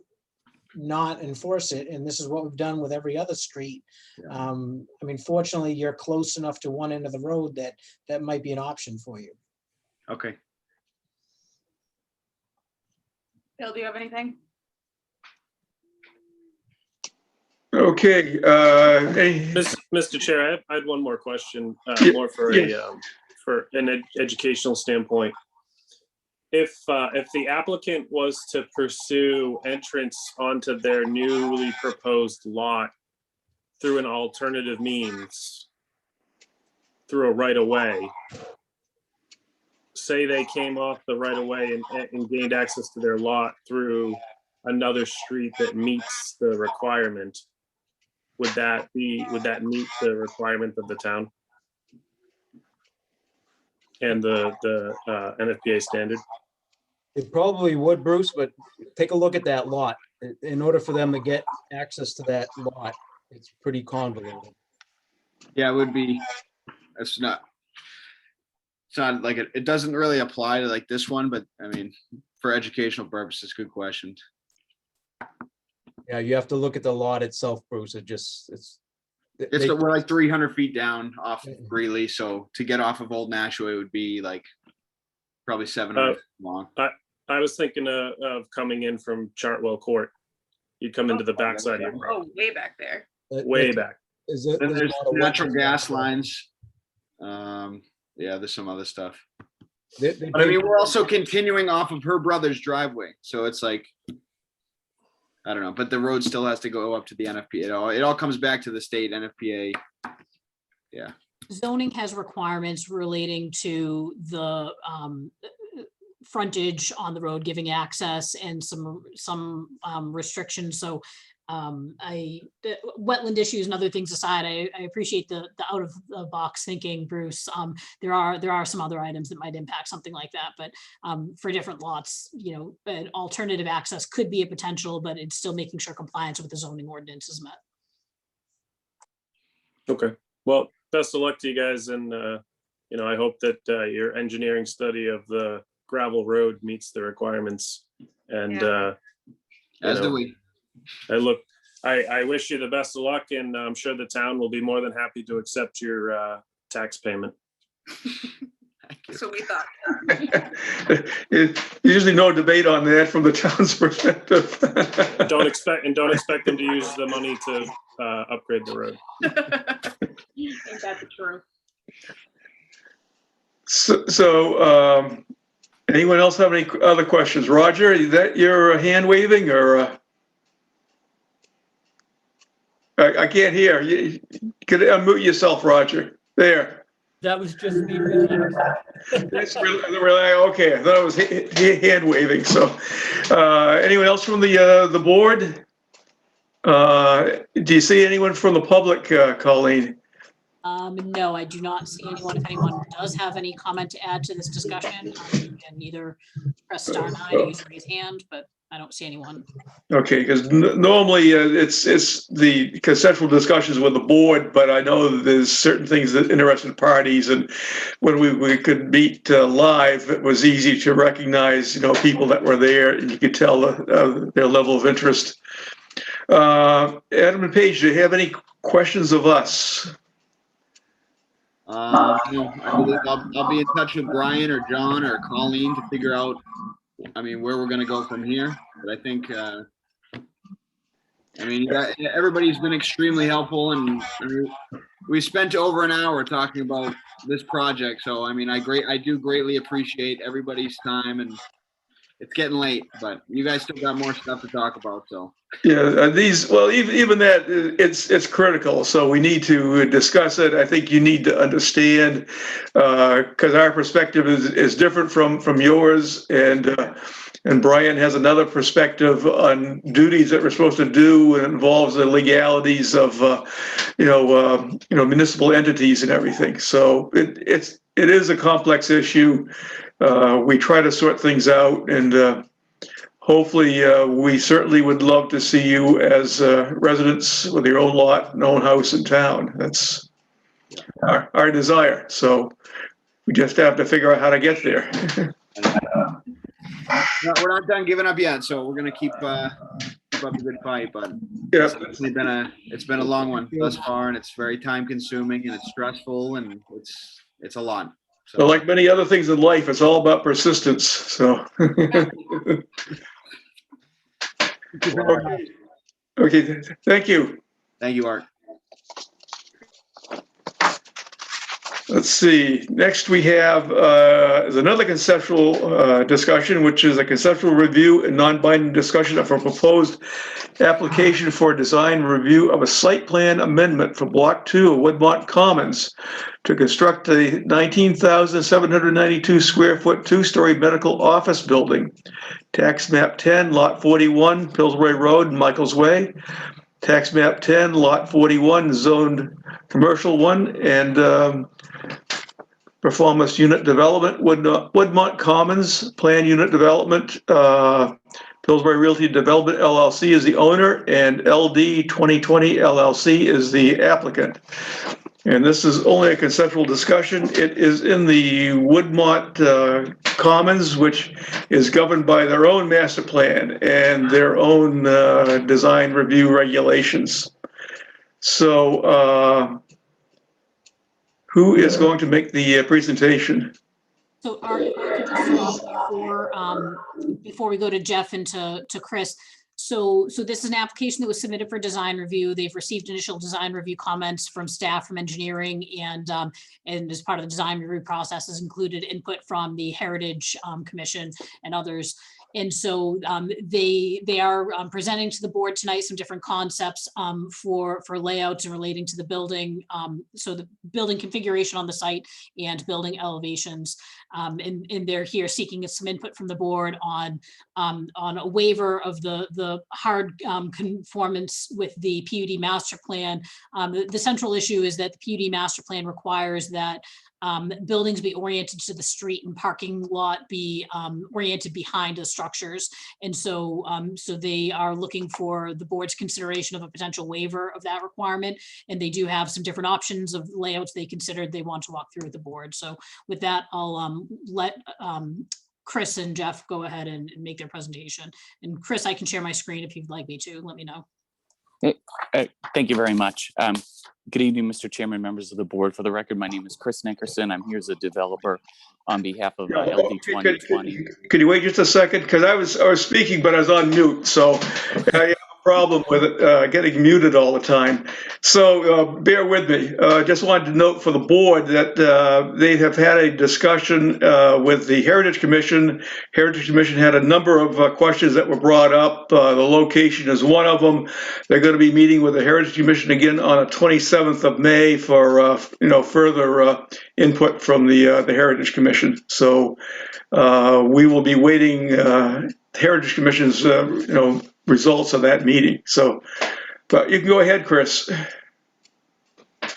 not enforce it. And this is what we've done with every other street. I mean, fortunately, you're close enough to one end of the road that might be an option for you. Okay. Bill, do you have anything? Okay. Mr. Chair, I had one more question, more for for an educational standpoint. If the applicant was to pursue entrance onto their newly proposed lot through an alternative means, through a right-of-way, say they came off the right-of-way and gained access to their lot through another street that meets the requirement, would that meet the requirement of the town and the NFPA standard? It probably would, Bruce, but take a look at that lot. In order for them to get access to that lot, it's pretty convoluted. Yeah, it would be. It's not like it doesn't really apply to like this one, but I mean, for educational purposes, good question. Yeah, you have to look at the lot itself, Bruce. We're like 300 feet down off of Greeley, so to get off of Old Nashua would be like probably 700 feet long. I was thinking of coming in from Chartwell Court. You'd come into the backside of your road. Oh, way back there. Way back. Then there's natural gas lines. Yeah, there's some other stuff. But I mean, we're also continuing off of her brother's driveway, so it's like, I don't know, but the road still has to go up to the NFPA. It all comes back to the state NFPA. Yeah. Zoning has requirements relating to the frontage on the road, giving access and some restrictions. So Wetland issues and other things aside, I appreciate the out of the box thinking, Bruce. There are some other items that might impact something like that, but for different lots, an alternative access could be a potential, but it's still making sure compliance with the zoning ordinance is met. Okay, well, best of luck to you guys, and I hope that your engineering study of the gravel road meets the requirements. And As do we. I wish you the best of luck, and I'm sure the town will be more than happy to accept your tax payment. So we thought. There's usually no debate on that from the town's perspective. Don't expect them to use the money to upgrade the road. Ain't that the truth? So anyone else have any other questions? Roger, is that your hand waving, or I can't hear. You could unmute yourself, Roger. There. That was just me. That's really okay. I thought it was hand waving. So, anyone else from the board? Do you see anyone from the public, Colleen? No, I do not see anyone. If anyone does have any comment to add to this discussion, you can either press star 9 or use raise hand, but I don't see anyone. Okay, because normally it's the conceptual discussions with the board, but I know that there's certain things that interested parties, and when we could meet live, it was easy to recognize people that were there, and you could tell their level of interest. Adam and Paige, do you have any questions of us? I believe I'll be in touch with Brian or John or Colleen to figure out, where we're going to go from here. But I think, everybody's been extremely helpful, and we spent over an hour talking about this project. So, I do greatly appreciate everybody's time, and it's getting late, but you guys still got more stuff to talk about. So. Yeah, even that, it's critical. So we need to discuss it. I think you need to understand, because our perspective is different from yours, and Brian has another perspective on duties that we're supposed to do, and involves the legalities of municipal entities and everything. So it is a complex issue. We try to sort things out, and hopefully, we certainly would love to see you as residents with your own lot and own house in town. That's our desire. So we just have to figure out how to get there. No, we're not done giving up yet, so we're gonna keep up a good fight. But yeah, it's been a long one thus far, and it's very time consuming, and it's stressful, and it's a lot. So like many other things in life, it's all about persistence. So. Okay, thank you. Thank you, Art. Let's see. Next we have is another conceptual discussion, which is a conceptual review and non-binding discussion of a proposed application for design review of a site plan amendment for Block 2 of Woodmont Commons to construct a 19,792 square foot 2-story medical office building. Tax map 10, lot 41, Pillsbury Road, Michaels Way. Tax map 10, lot 41, zoned commercial 1, and performance unit development, Woodmont Commons, plan unit development, Pillsbury Realty Development LLC is the owner, and LD 2020 LLC is the applicant. And this is only a conceptual discussion. It is in the Woodmont Commons, which is governed by their own master plan and their own design review regulations. So who is going to make the presentation? So Art, before we go to Jeff and to Chris, so this is an application that was submitted for design review. They've received initial design review comments from staff, from engineering, and as part of the design review process has included input from the Heritage Commission and others. And so they are presenting to the board tonight some different concepts for layouts and relating to the building. So the building configuration on the site and building elevations. And they're here seeking some input from the board on a waiver of the hard conformance with the PUD master plan. The central issue is that the PUD master plan requires that buildings be oriented to the street and parking lot be oriented behind the structures. And so, so they are looking for the board's consideration of a potential waiver of that requirement. And they do have some different options of layouts they considered they want to walk through with the board. So with that, I'll let Chris and Jeff go ahead and make their presentation. And Chris, I can share my screen if you'd like me to, let me know. Thank you very much. Good evening, Mr. Chairman, members of the board. For the record, my name is Chris Nickerson. I'm here as a developer on behalf of LD 2020. Could you wait just a second? Because I was speaking, but I was on mute, so I have a problem with it getting muted all the time. So bear with me. Just wanted to note for the board that they have had a discussion with the Heritage Commission. Heritage Commission had a number of questions that were brought up. The location is one of them. They're going to be meeting with the Heritage Commission again on the 27th of May for further input from the Heritage Commission. So we will be waiting Heritage Commission's results of that meeting. So, but you can go ahead, Chris. All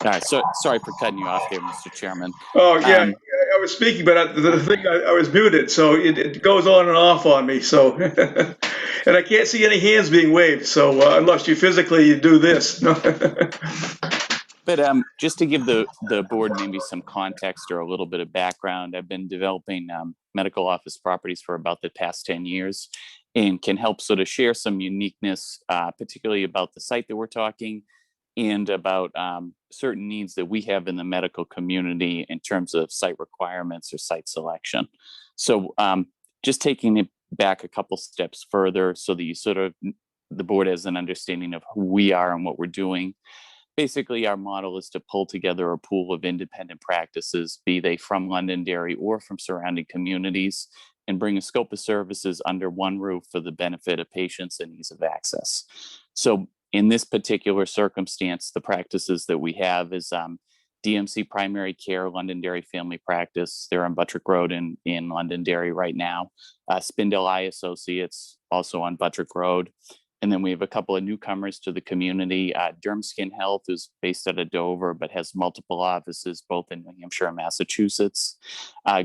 right, so sorry for cutting you off there, Mr. Chairman. Oh yeah, I was speaking, but the thing I was muted, so it goes on and off on me. So, and I can't see any hands being waved. So unless you physically do this. But just to give the board maybe some context or a little bit of background, I've been developing medical office properties for about the past 10 years and can help sort of share some uniqueness, particularly about the site that we're talking and about certain needs that we have in the medical community in terms of site requirements or site selection. So just taking it back a couple steps further so that you sort of, the board has an understanding of who we are and what we're doing. Basically, our model is to pull together a pool of independent practices, be they from Londonderry or from surrounding communities, and bring a scope of services under one roof for the benefit of patients and ease of access. So in this particular circumstance, the practices that we have is DMC Primary Care, Londonderry Family Practice. They're on Buttrick Road in Londonderry right now. Spindle Eye Associates, also on Buttrick Road. And then we have a couple of newcomers to the community. Derm Skin Health is based out of Dover, but has multiple offices both in New Hampshire and Massachusetts.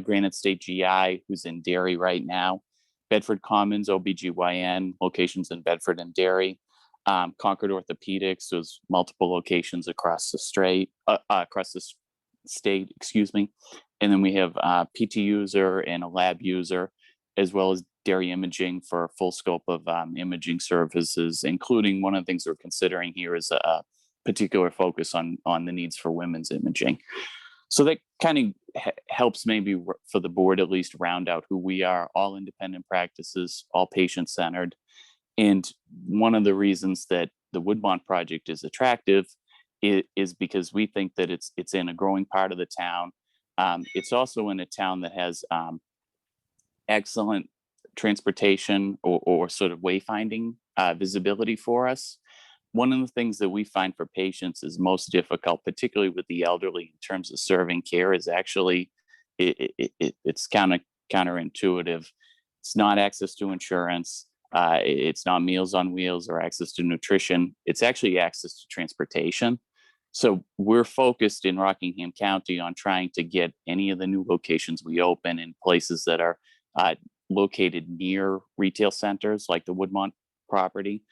Granite State GI, who's in Derry right now. Bedford Commons OBGYN, locations in Bedford and Derry. Concord Orthopedics, there's multiple locations across the state, excuse me. And then we have PT user and a lab user, as well as Derry Imaging for a full scope of imaging services, including one of the things we're considering here is a particular focus on the needs for women's imaging. So that kind of helps maybe for the board at least round out who we are, all independent practices, all patient-centered. And one of the reasons that the Woodmont project is attractive is because we think that it's in a growing part of the town. It's also in a town that has excellent transportation or sort of wayfinding visibility for us. One of the things that we find for patients is most difficult, particularly with the elderly in terms of serving care, is actually it's counterintuitive. It's not access to insurance. It's not Meals on Wheels or access to nutrition. It's actually access to transportation. So we're focused in Rockingham County on trying to get any of the new locations we open in places that are located near retail centers like the Woodmont property,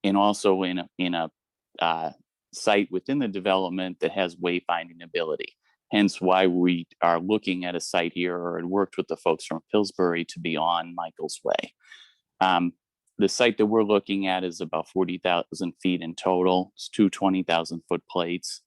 and also in a site within the development that has wayfinding ability. Hence why we are looking at a site here or had worked with the folks from Pillsbury to be on Michael's Way. The site that we're looking at is about 40,000 feet in total. It's two 20,000 foot plates.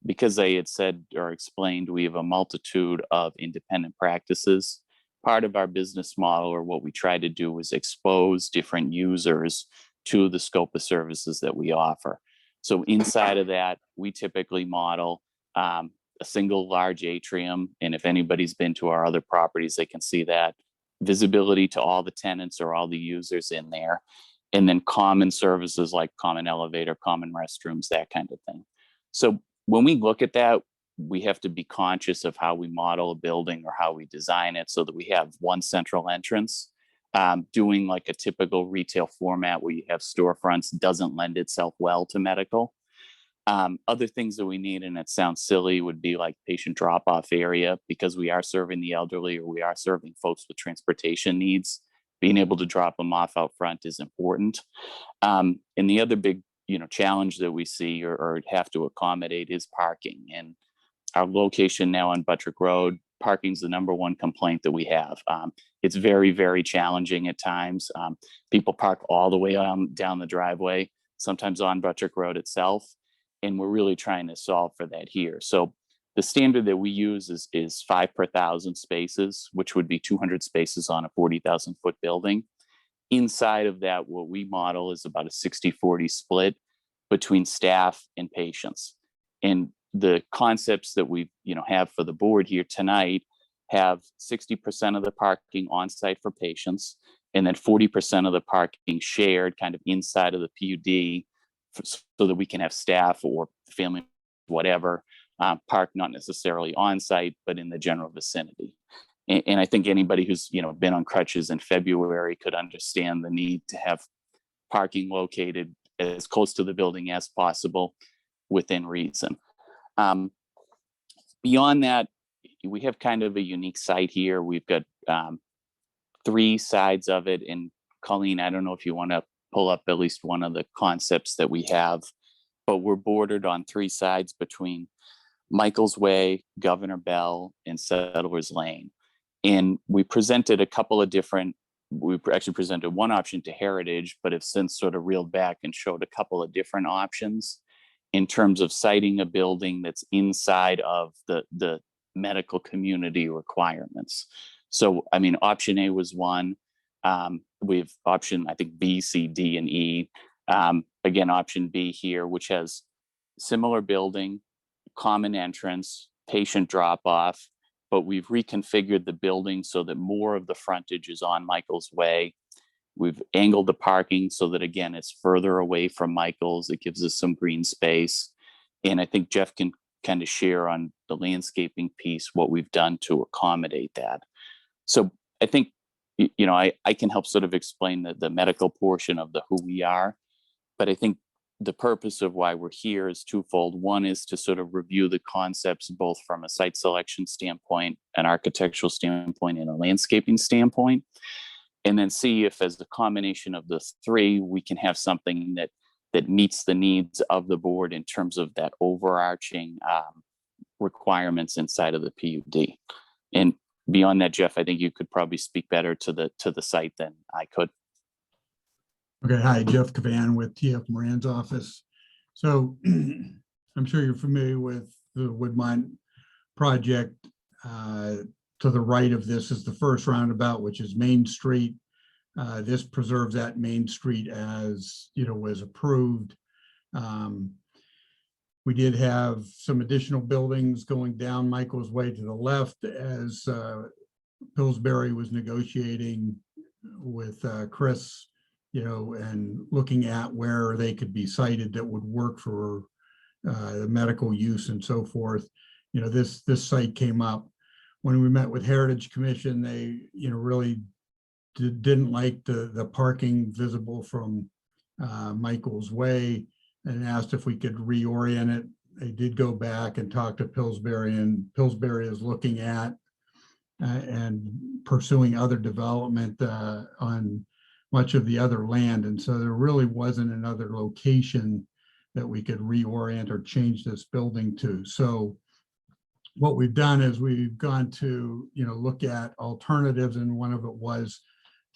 Because they had said or explained, we have a multitude of independent practices. Part of our business model, or what we try to do, is expose different users to the scope of services that we offer. So inside of that, we typically model a single large atrium. And if anybody's been to our other properties, they can see that visibility to all the tenants or all the users in there, and then common services like common elevator, common restrooms, that kind of thing. So when we look at that, we have to be conscious of how we model a building or how we design it so that we have one central entrance. Doing like a typical retail format where you have storefronts doesn't lend itself well to medical. Other things that we need, and it sounds silly, would be like patient drop-off area, because we are serving the elderly or we are serving folks with transportation needs. Being able to drop them off out front is important. And the other big, challenge that we see or have to accommodate is parking. And our location now on Buttrick Road, parking is the number one complaint that we have. It's very, very challenging at times. People park all the way down the driveway, sometimes on Buttrick Road itself. And we're really trying to solve for that here. So the standard that we use is 5 per 1,000 spaces, which would be 200 spaces on a 40,000 foot building. Inside of that, what we model is about a 60-40 split between staff and patients. And the concepts that we have for the board here tonight have 60% of the parking on site for patients, and then 40% of the parking shared kind of inside of the PUD, so that we can have staff or family, whatever, park not necessarily on site, but in the general vicinity. And I think anybody who's been on crutches in February could understand the need to have parking located as close to the building as possible within reason. Beyond that, we have kind of a unique site here. We've got 3 sides of it. And Colleen, I don't know if you want to pull up at least one of the concepts that we have, but we're bordered on 3 sides between Michael's Way, Governor Bell, and Settlers Lane. And we presented we actually presented one option to Heritage, but have since sort of reeled back and showed a couple of different options in terms of siting a building that's inside of the medical community requirements. So, I mean, option A was one. We've option, I think, B, C, D, and E. Again, option B here, which has similar building, common entrance, patient drop-off, but we've reconfigured the building so that more of the frontage is on Michael's Way. We've angled the parking so that, again, it's further away from Michael's. It gives us some green space. And I think Jeff can kind of share on the landscaping piece what we've done to accommodate that. So I think, I can help sort of explain the medical portion of the who we are, but I think the purpose of why we're here is twofold. One is to sort of review the concepts, both from a site selection standpoint, an architectural standpoint, and a landscaping standpoint, and then see if, as a combination of the 3, we can have something that meets the needs of the board in terms of that overarching requirements inside of the PUD. And beyond that, Jeff, I think you could probably speak better to the site than I could. Okay, hi, Jeff Cavan with TF Moran's office. So I'm sure you're familiar with the Woodmont project. To the right of this is the first roundabout, which is Main Street. This preserves that Main Street as, was approved. We did have some additional buildings going down Michael's Way to the left as Pillsbury was negotiating with Chris, and looking at where they could be sited that would work for the medical use and so forth. This site came up. When we met with Heritage Commission, they, really didn't like the parking visible from Michael's Way and asked if we could reorient it. They did go back and talk to Pillsbury, and Pillsbury is looking at and pursuing other development on much of the other land. And so there really wasn't another location that we could reorient or change this building to. So what we've done is we've gone to, look at alternatives, and one of it was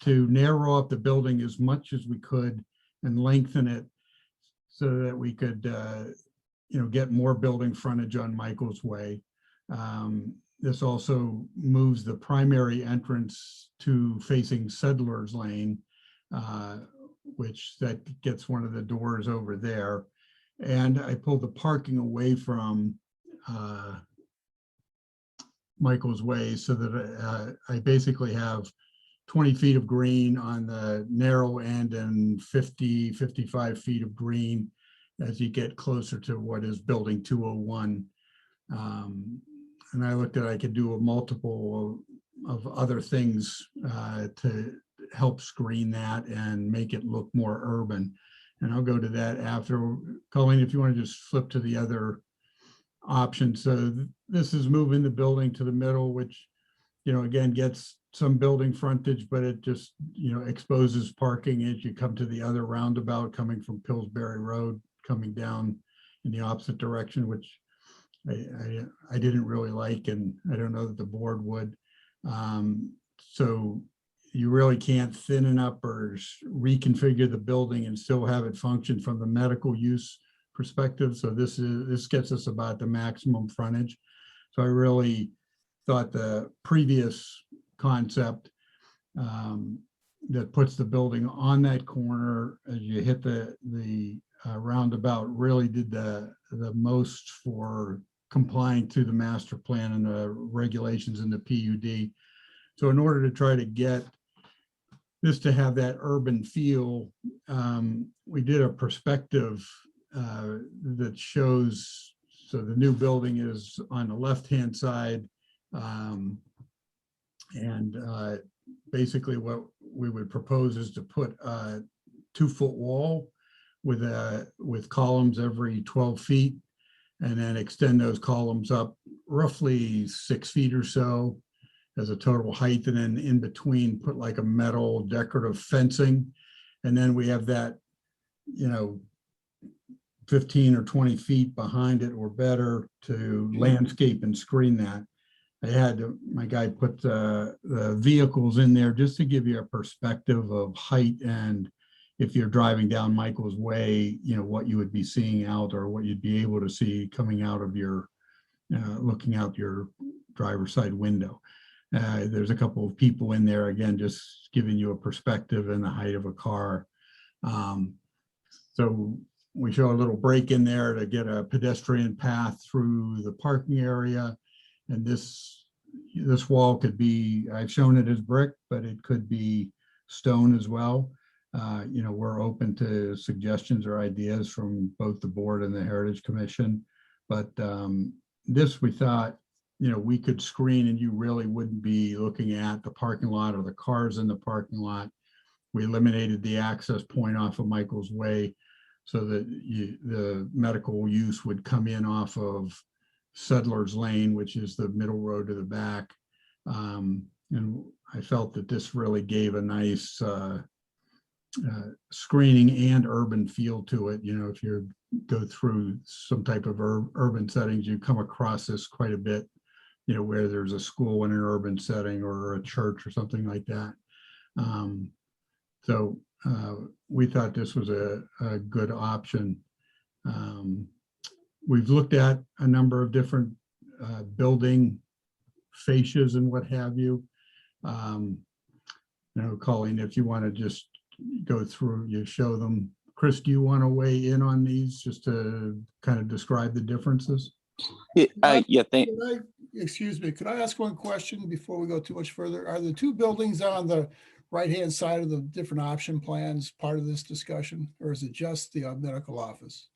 to narrow up the building as much as we could and lengthen it so that we could, get more building frontage on Michael's Way. This also moves the primary entrance to facing Settlers Lane, which that gets one of the doors over there. And I pulled the parking away from Michael's Way so that I basically have 20 feet of green on the narrow end and 50, 55 feet of green as you get closer to what is building 201. And I looked at, I could do a multiple of other things to help screen that and make it look more urban. And I'll go to that after. Colleen, if you want to just flip to the other option. So this is moving the building to the middle, which, you know, again, gets some building frontage, but it just, you know, exposes parking as you come to the other roundabout coming from Pillsbury Road, coming down in the opposite direction, which I didn't really like, and I don't know that the board would. So you really can't thin up or reconfigure the building and still have it function from the medical use perspective. So this gets us about the maximum frontage. So I really thought the previous concept that puts the building on that corner as you hit the roundabout really did the most for complying to the master plan and the regulations in the PUD. So in order to try to get this to have that urban feel, we did a perspective that shows, so the new building is on the left-hand side. Basically what we would propose is to put a 2-foot wall with columns every 12 feet, and then extend those columns up roughly 6 feet or so as a total height, and then in between put like a metal decorative fencing. And then we have that, you know, 15 or 20 feet behind it or better to landscape and screen that. I had my guy put the vehicles in there just to give you a perspective of height, and if you're driving down Michael's Way, you know, what you would be seeing out or what you'd be able to see coming out of your, looking out your driver's side window. There's a couple of people in there, again, just giving you a perspective and the height of a car. So we show a little break in there to get a pedestrian path through the parking area. And this wall could be, I've shown it as brick, but it could be stone as well. You know, we're open to suggestions or ideas from both the board and the Heritage Commission. But this, we thought, you know, we could screen and you really wouldn't be looking at the parking lot or the cars in the parking lot. We eliminated the access point off of Michael's Way so that the medical use would come in off of Settlers Lane, which is the middle road to the back. And I felt that this really gave a nice screening and urban feel to it. You know, if you go through some type of urban settings, you come across this quite a bit, you know, where there's a school in an urban setting or a church or something like that. So we thought this was a good option. We've looked at a number of different building fascias and what have you. You know, Colleen, if you want to just go through, you show them. Chris, do you want to weigh in on these just to kind of describe the differences? Excuse me, could I ask one question before we go too much further? Are the two buildings on the right-hand side of the different option plans part of this discussion, or is it just the medical office?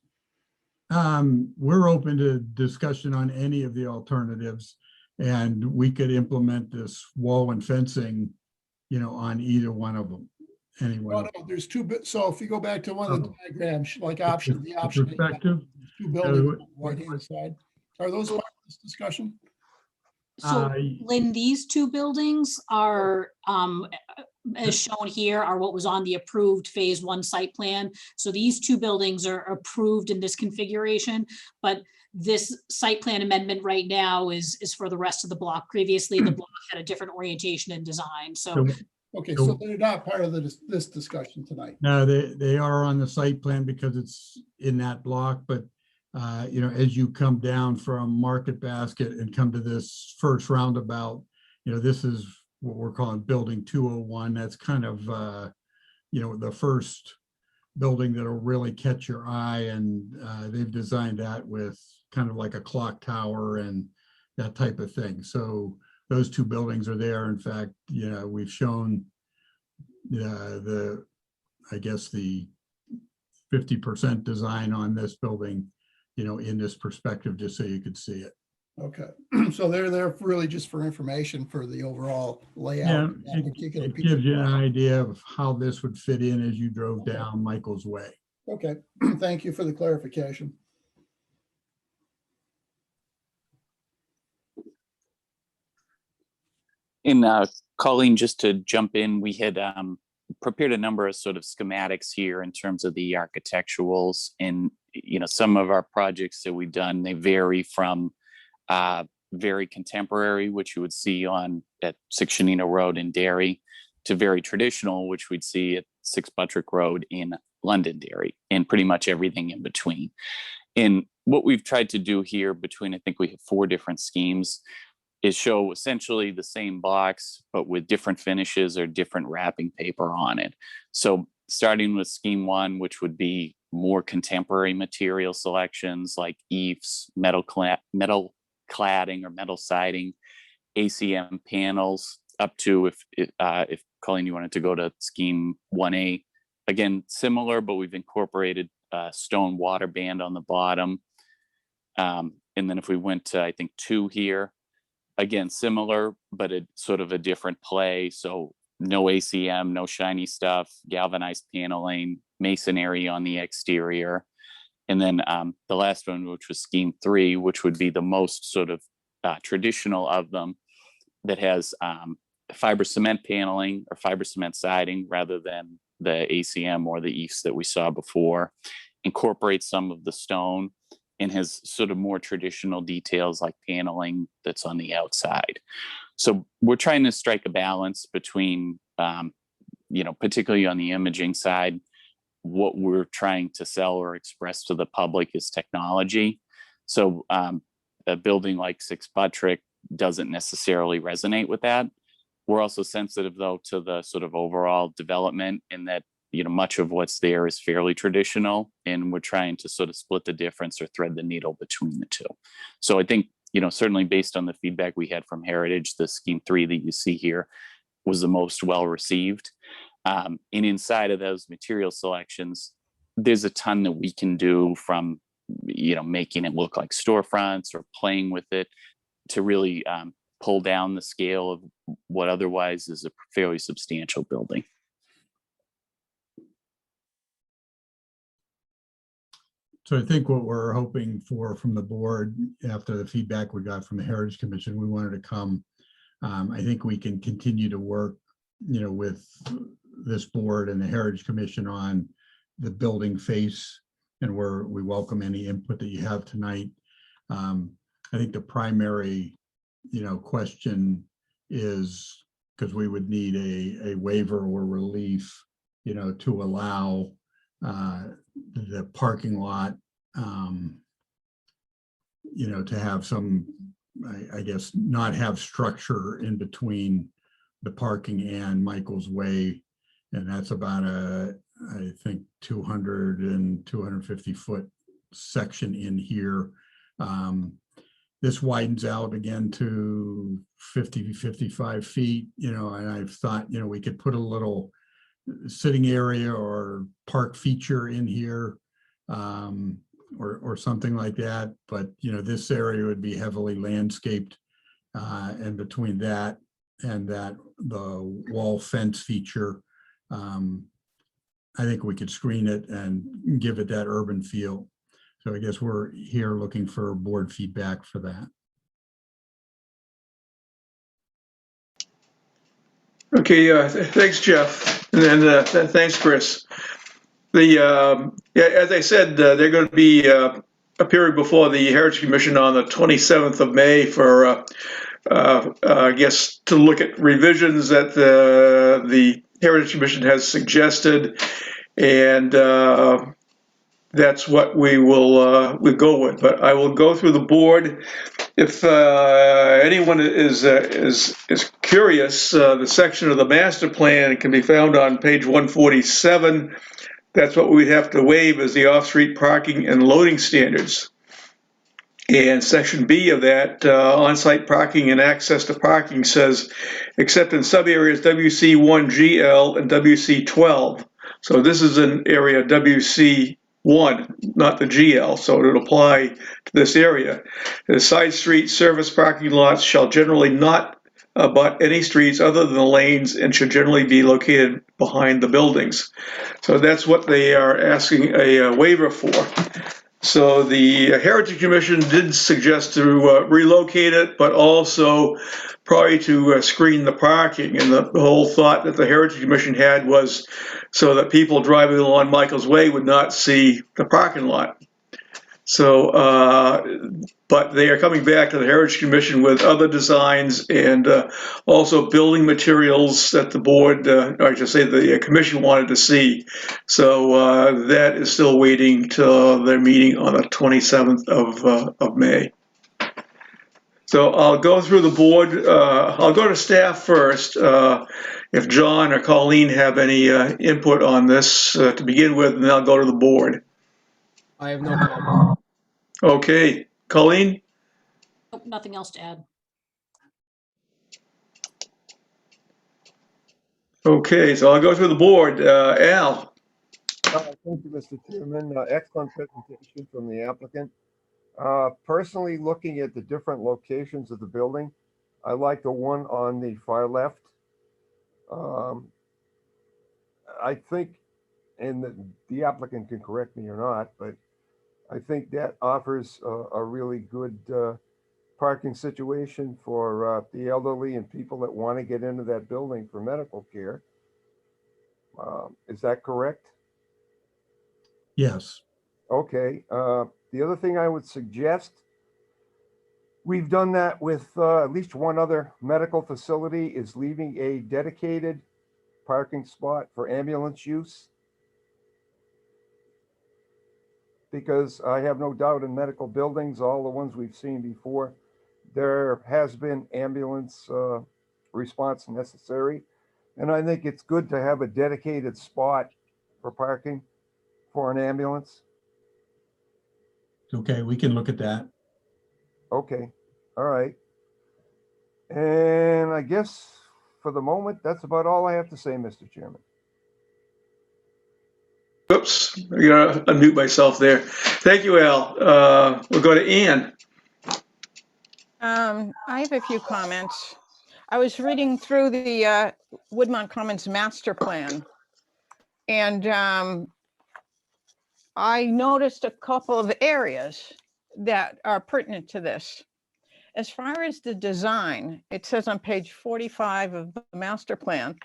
We're open to discussion on any of the alternatives, and we could implement this wall and fencing, you know, on either one of them. Anyway, no, there's two bits. So if you go back to one of the diagrams, like option, the option, perspective, two buildings on the right-hand side. Are those part of this discussion? So Lynn, these two buildings are, as shown here, are what was on the approved phase 1 site plan. So these two buildings are approved in this configuration, but this site plan amendment right now is for the rest of the block. Previously, the block had a different orientation and design. So okay, so they're not part of this discussion tonight. No, they are on the site plan because it's in that block, but you know, as you come down from Market Basket and come to this first roundabout, you know, this is what we're calling building 201. That's kind of, you know, the first building that'll really catch your eye. And they've designed that with kind of like a clock tower and that type of thing. So those two buildings are there. In fact, you know, we've shown I guess the 50% design on this building, in this perspective, just so you could see it. Okay, so they're there really just for information for the overall layout. Yeah, of that particular it piece of gives you an property. idea of how this would fit in as you drove down Michael's Way. Okay, thank you for the clarification. And Colleen, just to jump in, we had prepared a number of sort of schematics here in terms of the architecturals, and some of our projects that we've done, they vary from very contemporary, which you would see at 6 Shanina Road in Derry, to very traditional, which we'd see at 6 Buttrick Road in Londonderry, and pretty much everything in between. And what we've tried to do here between, I think we have 4 different schemes, is show essentially the same box, but with different finishes or different wrapping paper on it. So starting with scheme 1, which would be more contemporary material selections like eaves, metal cladding or metal siding, ACM panels, up to if Colleen, you wanted to go to scheme 1A, again, similar, but we've incorporated stone water band on the bottom. And then if we went to, I think, 2 here, again, similar, but a sort of a different play. So no ACM, no shiny stuff, galvanized paneling, masonry on the exterior. And then the last one, which was scheme 3, which would be the most sort of traditional of them, that has fiber cement paneling or fiber cement siding rather than the ACM or the eaves that we saw before, incorporates some of the stone, and has sort of more traditional details like paneling that's on the outside. So we're trying to strike a balance between, particularly on the imaging side, what we're trying to sell or express to the public is technology. So a building like 6 Buttrick doesn't necessarily resonate with that. We're also sensitive, though, to the sort of overall development, in that much of what's there is fairly traditional, and we're trying to sort of split the difference or thread the needle between the two. So I think, certainly based on the feedback we had from Heritage, the scheme 3 that you see here was the most well received. And inside of those material selections, there's a ton that we can do, from, making it look like storefronts or playing with it, to really pull down the scale of what otherwise is a fairly substantial building. So I think what we're hoping for from the board, after the feedback we got from the Heritage Commission, we wanted to come. I think we can continue to work, with this board and the Heritage Commission on the building face, and we welcome any input that you have tonight. I think the primary, question is, because we would need a waiver or relief, to allow the parking lot, to have some, I guess, not have structure in between the parking and Michael's Way. And that's about I think 250 foot section in here. This widens out again to 55 feet, and I've thought, we could put a little sitting area or park feature in here, or something like that. But, this area would be heavily landscaped, and between that and the wall fence feature, I think we could screen it and give it that urban feel. So I guess we're here looking for board feedback for that. Okay, thanks, Jeff, and thanks, Chris. As I said, they're going to be appearing before the Heritage Commission on the 27th of May for, I guess, to look at revisions that the Heritage Commission has suggested, and that's what we will go with. But I will go through the board. If anyone is curious, the section of the master plan can be found on page 147. That's what we'd have to waive, is the off-street parking and loading standards. And section B of that, on-site parking and access to parking says, except in sub-areas WC1GL and WC12. So this is an area WC1, not the GL, so it would apply to this area. The side street service parking lots shall generally not abut any streets other than the lanes and should generally be located behind the buildings. So that's what they are asking a waiver for. So the Heritage Commission did suggest to relocate it, but also probably to screen the parking. And the whole thought that the Heritage Commission had was so that people driving along Michael's Way would not see the parking lot. So, but they are coming back to the Heritage Commission with other designs and also building materials that the board, or I should say the commission wanted to see. So that is still waiting till their meeting on the 27th of May. So I'll go through the board. I'll go to staff first. If John or Colleen have any input on this to begin with, and then I'll go to the board. I have no comment. Okay, Colleen? Nope, nothing else to add. Okay, so I'll go through the board. Al? Thank you, Mr. Chairman. Excellent presentation from the applicant. Personally, looking at the different locations of the building, I like the one on the far left. I think, and the applicant can correct me or not, but I think that offers a really good parking situation for the elderly and people that want to get into that building for medical care. Is that correct? Yes. Okay. The other thing I would suggest, we've done that with at least one other medical facility, is leaving a dedicated parking spot for ambulance use. Because I have no doubt in medical buildings, all the ones we've seen before, there has been ambulance response necessary. And I think it's good to have a dedicated spot for parking for an ambulance. Okay, we can look at that. Okay, all right. And I guess for the moment, that's about all I have to say, Mr. Chairman. Oops, I gotta unmute myself there. Thank you, Al. We'll go to Ann. I have a few comments. I was reading through the Woodmont Commons master plan, and I noticed a couple of areas that are pertinent to this. As far as the design, it says on page 45 of the master plan,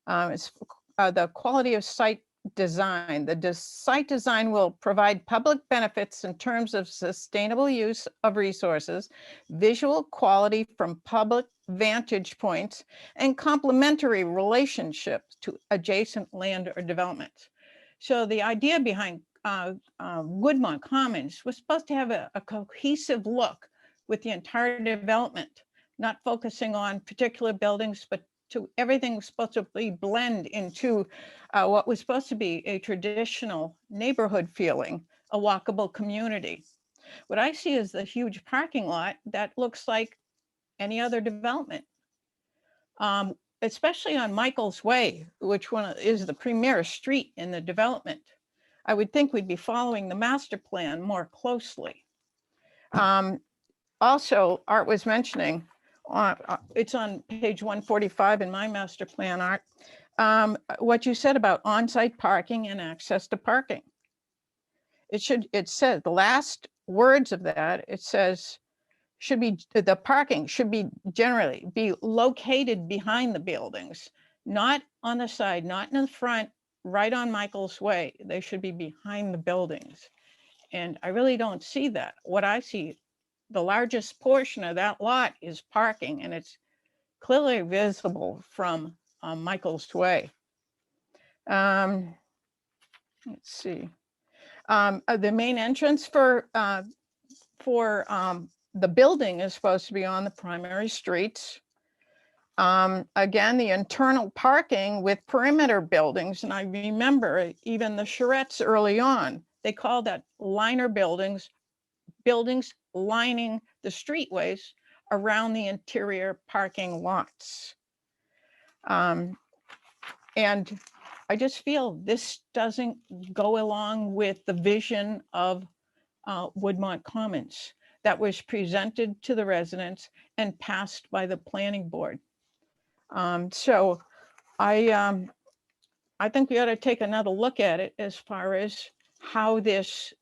it's the quality of site design. The site design will provide public benefits in terms of sustainable use of resources, visual quality from public vantage points, and complementary relationships to adjacent land or developments. So the idea behind Woodmont Commons was supposed to have a cohesive look with the entire development, not focusing on particular buildings, but to everything was supposed to be blend into what was supposed to be a traditional neighborhood feeling, a walkable community. What I see is the huge parking lot that looks like any other development, especially on Michael's Way, which one is the premier street in the development. I would think we'd be following the master plan more closely. Also, Art was mentioning, it's on page 145 in my master plan, Art, what you said about on-site parking and access to parking. It said, the last words of that, it says, the parking should be generally be located behind the buildings, not on the side, not in the front, right on Michael's Way. They should be behind the buildings. And I really don't see that. What I see, the largest portion of that lot is parking, and it's clearly visible from Michael's Way. Let's see. The main entrance for the building is supposed to be on the primary streets. Again, the internal parking with perimeter buildings, and I remember even the Charettes early on, they called that liner buildings lining the streetways around the interior parking lots. And I just feel this doesn't go along with the vision of Woodmont Commons that was presented to the residents and passed by the planning board. So I think we ought to take another look at it as far as how this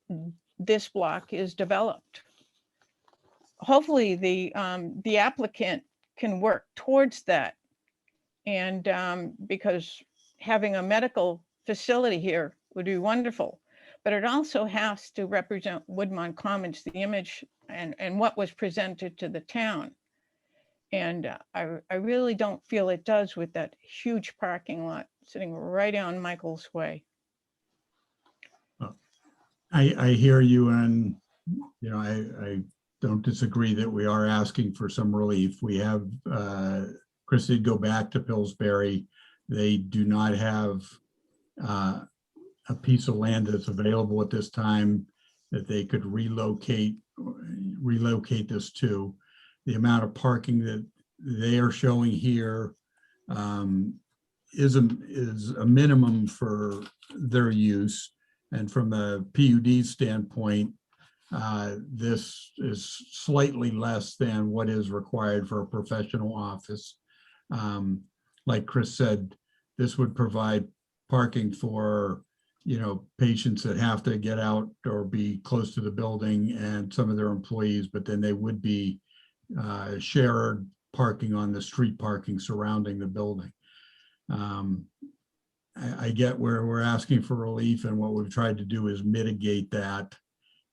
block is developed. Hopefully the applicant can work towards that. And because having a medical facility here would be wonderful, but it also has to represent Woodmont Commons, the image and what was presented to the town. And I really don't feel it does with that huge parking lot sitting right on Michael's Way. I hear you, and you know, I don't disagree that we are asking for some relief. We have Chris did go back to Pillsbury. They do not have a piece of land that's available at this time that they could relocate this to. The amount of parking that they are showing here is a minimum for their use. And from a PUD standpoint, this is slightly less than what is required for a professional office. Like Chris said, this would provide parking for, you know, patients that have to get out or be close to the building and some of their employees, but then they would be shared parking on the street parking surrounding the building. I get where we're asking for relief, and what we've tried to do is mitigate that,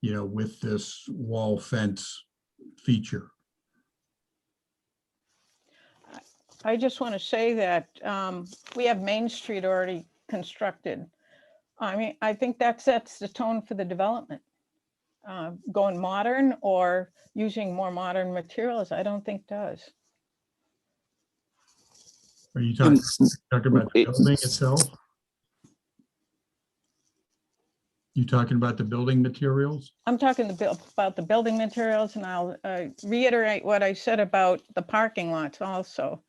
you know, with this wall fence feature. I just want to say that we have Main Street already constructed. I mean, I think that sets the tone for the development. Going modern or using more modern materials, I don't think does. Are you talking about the building itself? You talking about the building materials? I'm talking about the building materials, and I'll reiterate what I said about the parking lots also.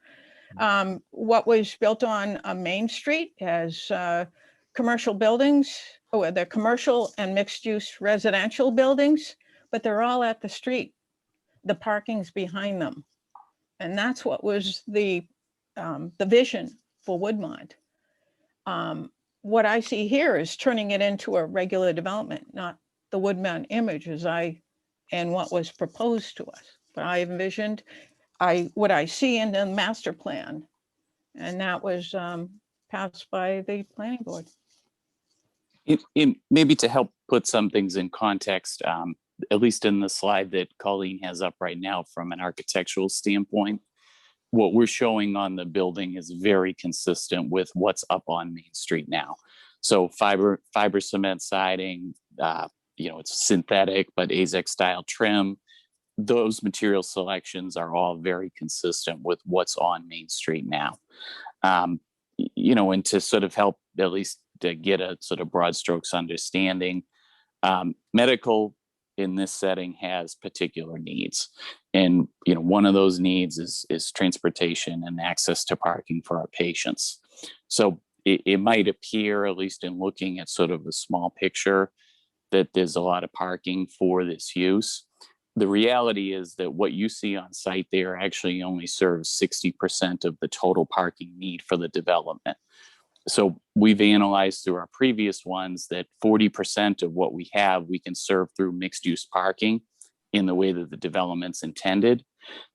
What was built on Main Street has commercial buildings, they're commercial and mixed-use residential buildings, but they're all at the street. The parking's behind them. And that's what was the vision for Woodmont. What I see here is turning it into a regular development, not the Woodmont image and what was proposed to us. But I envisioned what I see in the master plan, and that was passed by the planning board. Maybe to help put some things in context, at least in the slide that Colleen has up right now from an architectural standpoint, what we're showing on the building is very consistent with what's up on Main Street now. So fiber cement siding, you know, it's synthetic, but AZEK style trim. Those material selections are all very consistent with what's on Main Street now. You know, and to sort of help at least to get a sort of broad strokes understanding, medical in this setting has particular needs. And, you know, one of those needs is transportation and access to parking for our patients. So it might appear, at least in looking at sort of a small picture, that there's a lot of parking for this use. The reality is that what you see on site there actually only serves 60% of the total parking need for the development. So we've analyzed through our previous ones that 40% of what we have, we can serve through mixed use parking in the way that the development's intended.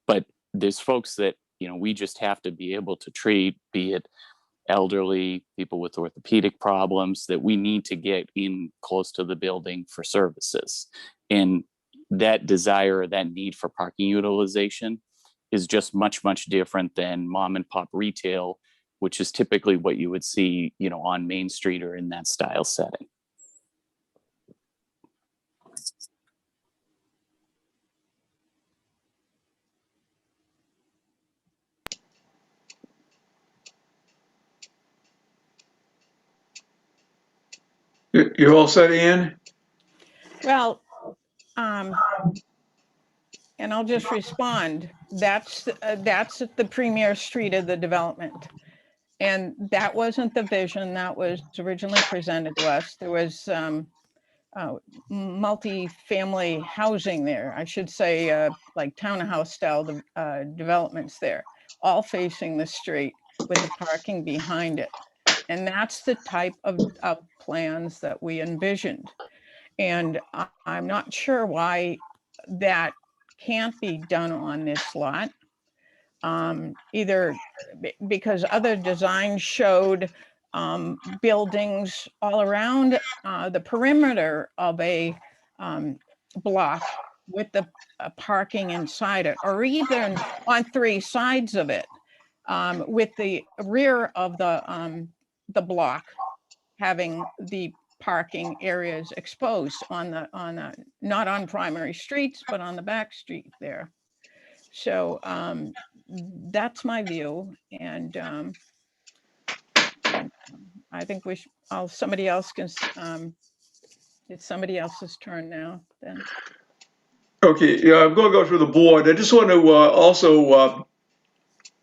But there's folks that, you know, we just have to be able to treat, be it elderly, people with orthopedic problems, that we need to get in close to the building for services. And that desire, that need for parking utilization is just much, much different than mom and pop retail, which is typically what you would see, you know, on Main Street or in that style setting. You're all set, Ian? Well, and I'll just respond, that's the premier street of the development. And that wasn't the vision that was originally presented to us. There was multi-family housing there. I should say like townhouse style developments there, all facing the street with the parking behind it. And that's the type of plans that we envisioned. And I'm not sure why that can't be done on this lot. Either because other designs showed buildings all around the perimeter of a block with the parking inside it, or even on three sides of it, with the rear of the block having the parking areas exposed on the not on primary streets, but on the back street there. So that's my view, and I think we should, somebody else can, it's somebody else's turn now then. Okay, yeah, I'm going to go through the board. I just want to also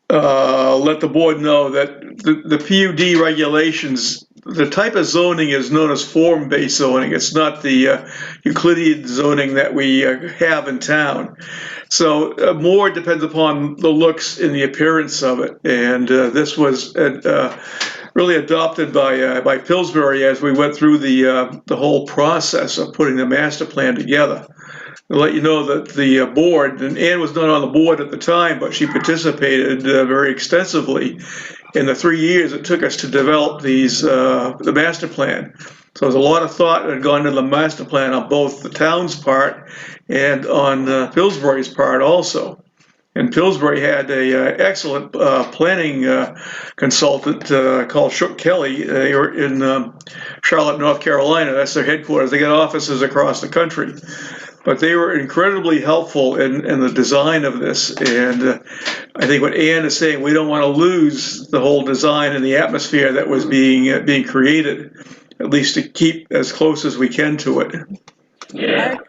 let the board know that the PUD regulations, the type of zoning is known as form-based zoning. It's not the Euclidean zoning that we have in town. So more depends upon the looks and the appearance of it. And this was really adopted by Pillsbury as we went through the whole process of putting the master plan together. I'll let you know that the board, and Ann was not on the board at the time, but she participated very extensively in the 3 years it took us to develop the master plan. So there's a lot of thought that had gone into the master plan on both the town's part and on Pillsbury's part also. And Pillsbury had a excellent planning consultant called Shook Kelly. They were in Charlotte, North Carolina. That's their headquarters. They got offices across the country. But they were incredibly helpful in the design of this. And I think what Ann is saying, we don't want to lose the whole design and the atmosphere that was being created, at least to keep as close as we can to it.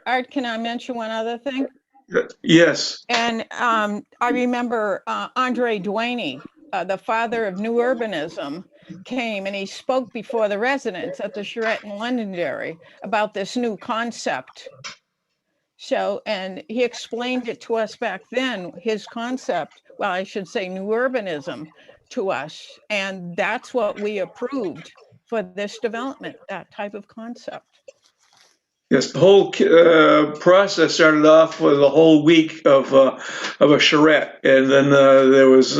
Art, can I mention one other thing? Yes. And I remember Andre Duaney, the father of New Urbanism, came and he spoke before the residents at the Charette in Londonderry about this new concept. So, and he explained it to us back then, his concept, well, I should say New Urbanism to us. And that's what we approved for this development, that type of concept. Yes, the whole process started off with a whole week of a charrette, and then there was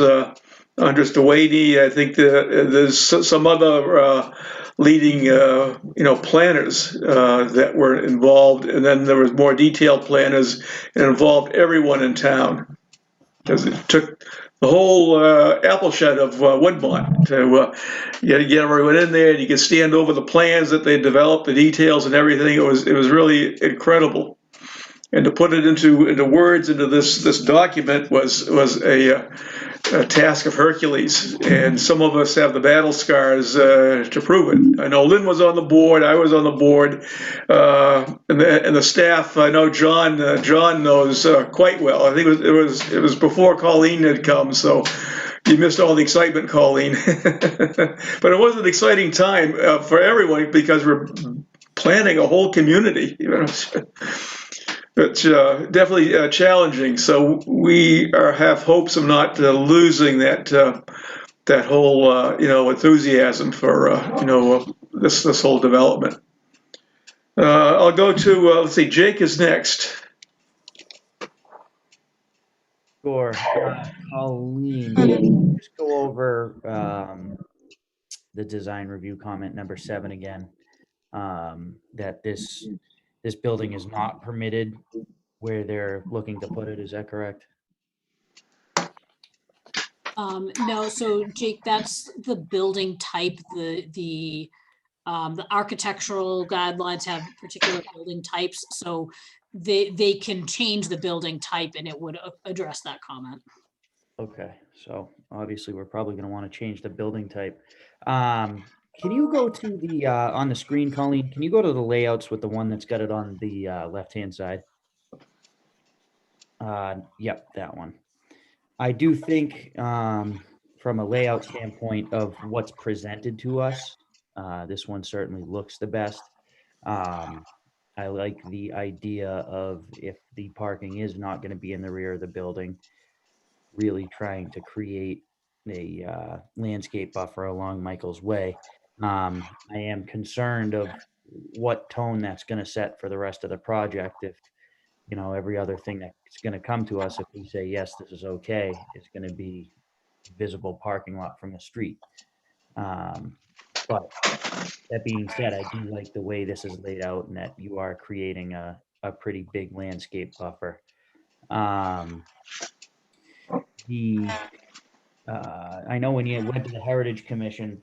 Andres Duaney. I think there's some other leading planners that were involved, and then there was more detailed planners, and involved everyone in town, because it took the whole apple shed of Woodmont to get everyone in there, and you could stand over the plans that they developed, the details and everything. It was really incredible, and to put it into words into this document was a task of Hercules, and some of us have the battle scars to prove it. I know Lynn was on the board, I was on the board, and the staff. I know John knows quite well. I think it was before Colleen had come, so you missed all the excitement, Colleen. But it was an exciting time for everyone because we're planning a whole community. It's definitely challenging. So we have hopes of not losing that whole enthusiasm for this whole development. I'll go to let's see, Jake is next. Sure. Colleen, just go over the design review comment number 7 again. That this building is not permitted where they're looking to put it. Is that correct? No, so Jake, that's the building type. The architectural guidelines have particular building types, so they can change the building type and it would address that comment. Okay, so obviously we're probably going to want to change the building type. Can you go to the on the screen, Colleen? Can you go to the layouts with the one that's got it on the left-hand side? Yep, that one. I do think, from a layout standpoint of what's presented to us, this one certainly looks the best. I like the idea of, if the parking is not going to be in the rear of the building, really trying to create a landscape buffer along Michael's Way. I am concerned of what tone that's going to set for the rest of the project. If, you know, every other thing that's going to come to us, if we say, yes, this is okay, is going to be visible parking lot from the street. But that being said, I do like the way this is laid out, and that you are creating a pretty big landscape buffer. I know when you went to the Heritage Commission,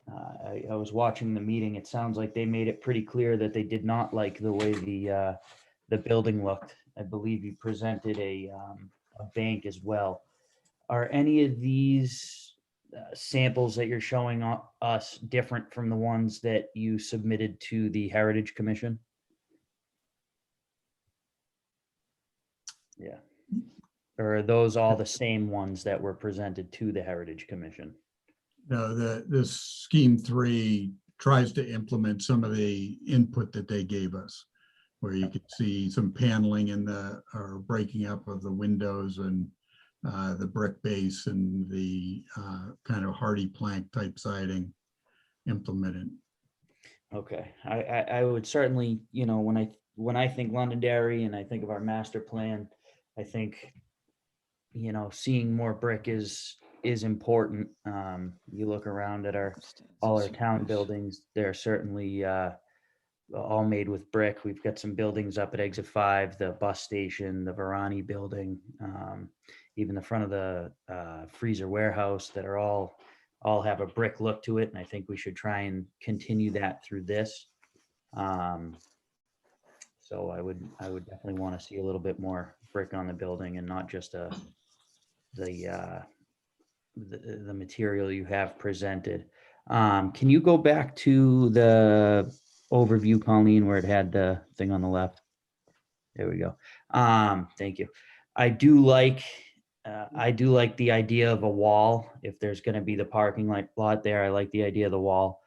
I was watching the meeting. It sounds like they made it pretty clear that they did not like the way the building looked. I believe you presented a bank as well. Are any of these samples that you're showing us different from the ones that you submitted to the Heritage Commission? Yeah. Or are those all the same ones that were presented to the Heritage Commission? No, this scheme 3 tries to implement some of the input that they gave us, where you could see some paneling in or breaking up of the windows, and the brick base, and the kind of hardy plank type siding implemented. Okay, I would certainly, you know, when I think Londonderry and I think of our master plan, I think, you know, seeing more brick is important. You look around at all our town buildings, they're certainly all made with brick. We've got some buildings up at Exit 5, the bus station, the Varani building, even the front of the freezer warehouse, that are all have a brick look to it. And I think we should try and continue that through this. So I would definitely want to see a little bit more brick on the building, and not just the material you have presented. Can you go back to the overview, Colleen, where it had the thing on the left? There we go. Thank you. I do like the idea of a wall. If there's going to be the parking lot there, I like the idea of the wall.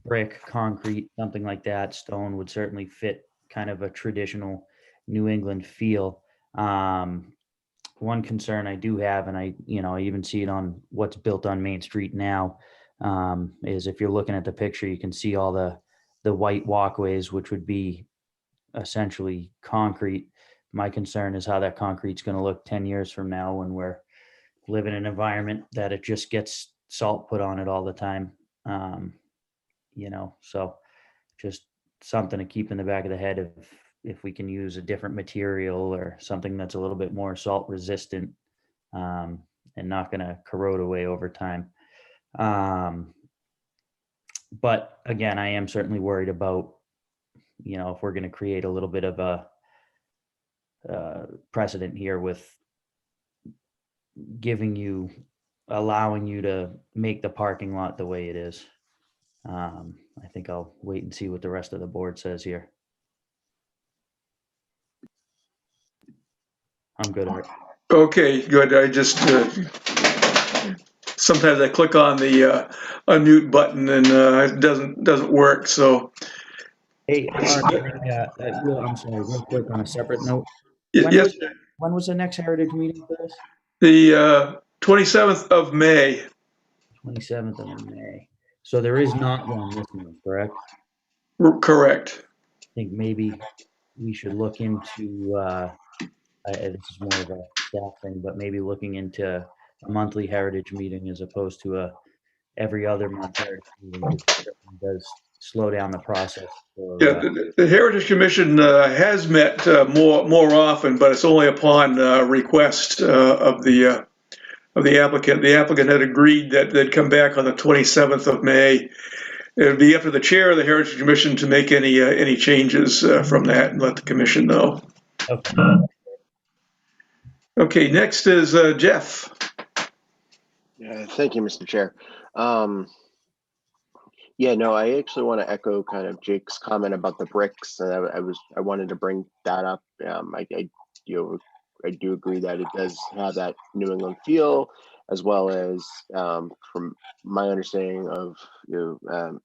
Brick, concrete, something like that. Stone would certainly fit kind of a traditional New England feel. One concern I do have, and I even see it on what's built on Main Street now, is if you're looking at the picture, you can see all the white walkways, which would be essentially concrete. My concern is how that concrete's going to look 10 years from now, when we're living in an environment that it just gets salt put on it all the time. So just something to keep in the back of the head, if we can use a different material or something that's a little bit more salt resistant, and not going to corrode away over time. But again, I am certainly worried about, if we're going to create a little bit of a precedent here with allowing you to make the parking lot the way it is. I think I'll wait and see what the rest of the board says here. I'm good. Art. Okay, good. I just, sometimes I click on the unmute button and it doesn't work, so. Hey, Art, I'm sorry, real quick on a separate note. Yes. When was the next Heritage meeting for this? The 27th of May. 27th of May. So there is not one this month, correct? Correct. I think maybe we should look into, this is more of a staff thing, but maybe looking into a monthly Heritage meeting as opposed to every other month Heritage meeting, which does slow down the process. Yeah, the Heritage Commission has met more often, but it's only upon request of the applicant. The applicant had agreed that they'd come back on the 27th of May. It would be up to the chair of the Heritage Commission to make any changes from that and let the commission know. Okay. Okay, next is Jeff. Thank you, Mr. Chair. Yeah, no, I actually want to echo kind of Jake's comment about the bricks. And I wanted to bring that up. You know, I do agree that it does have that New England feel, as well as from my understanding of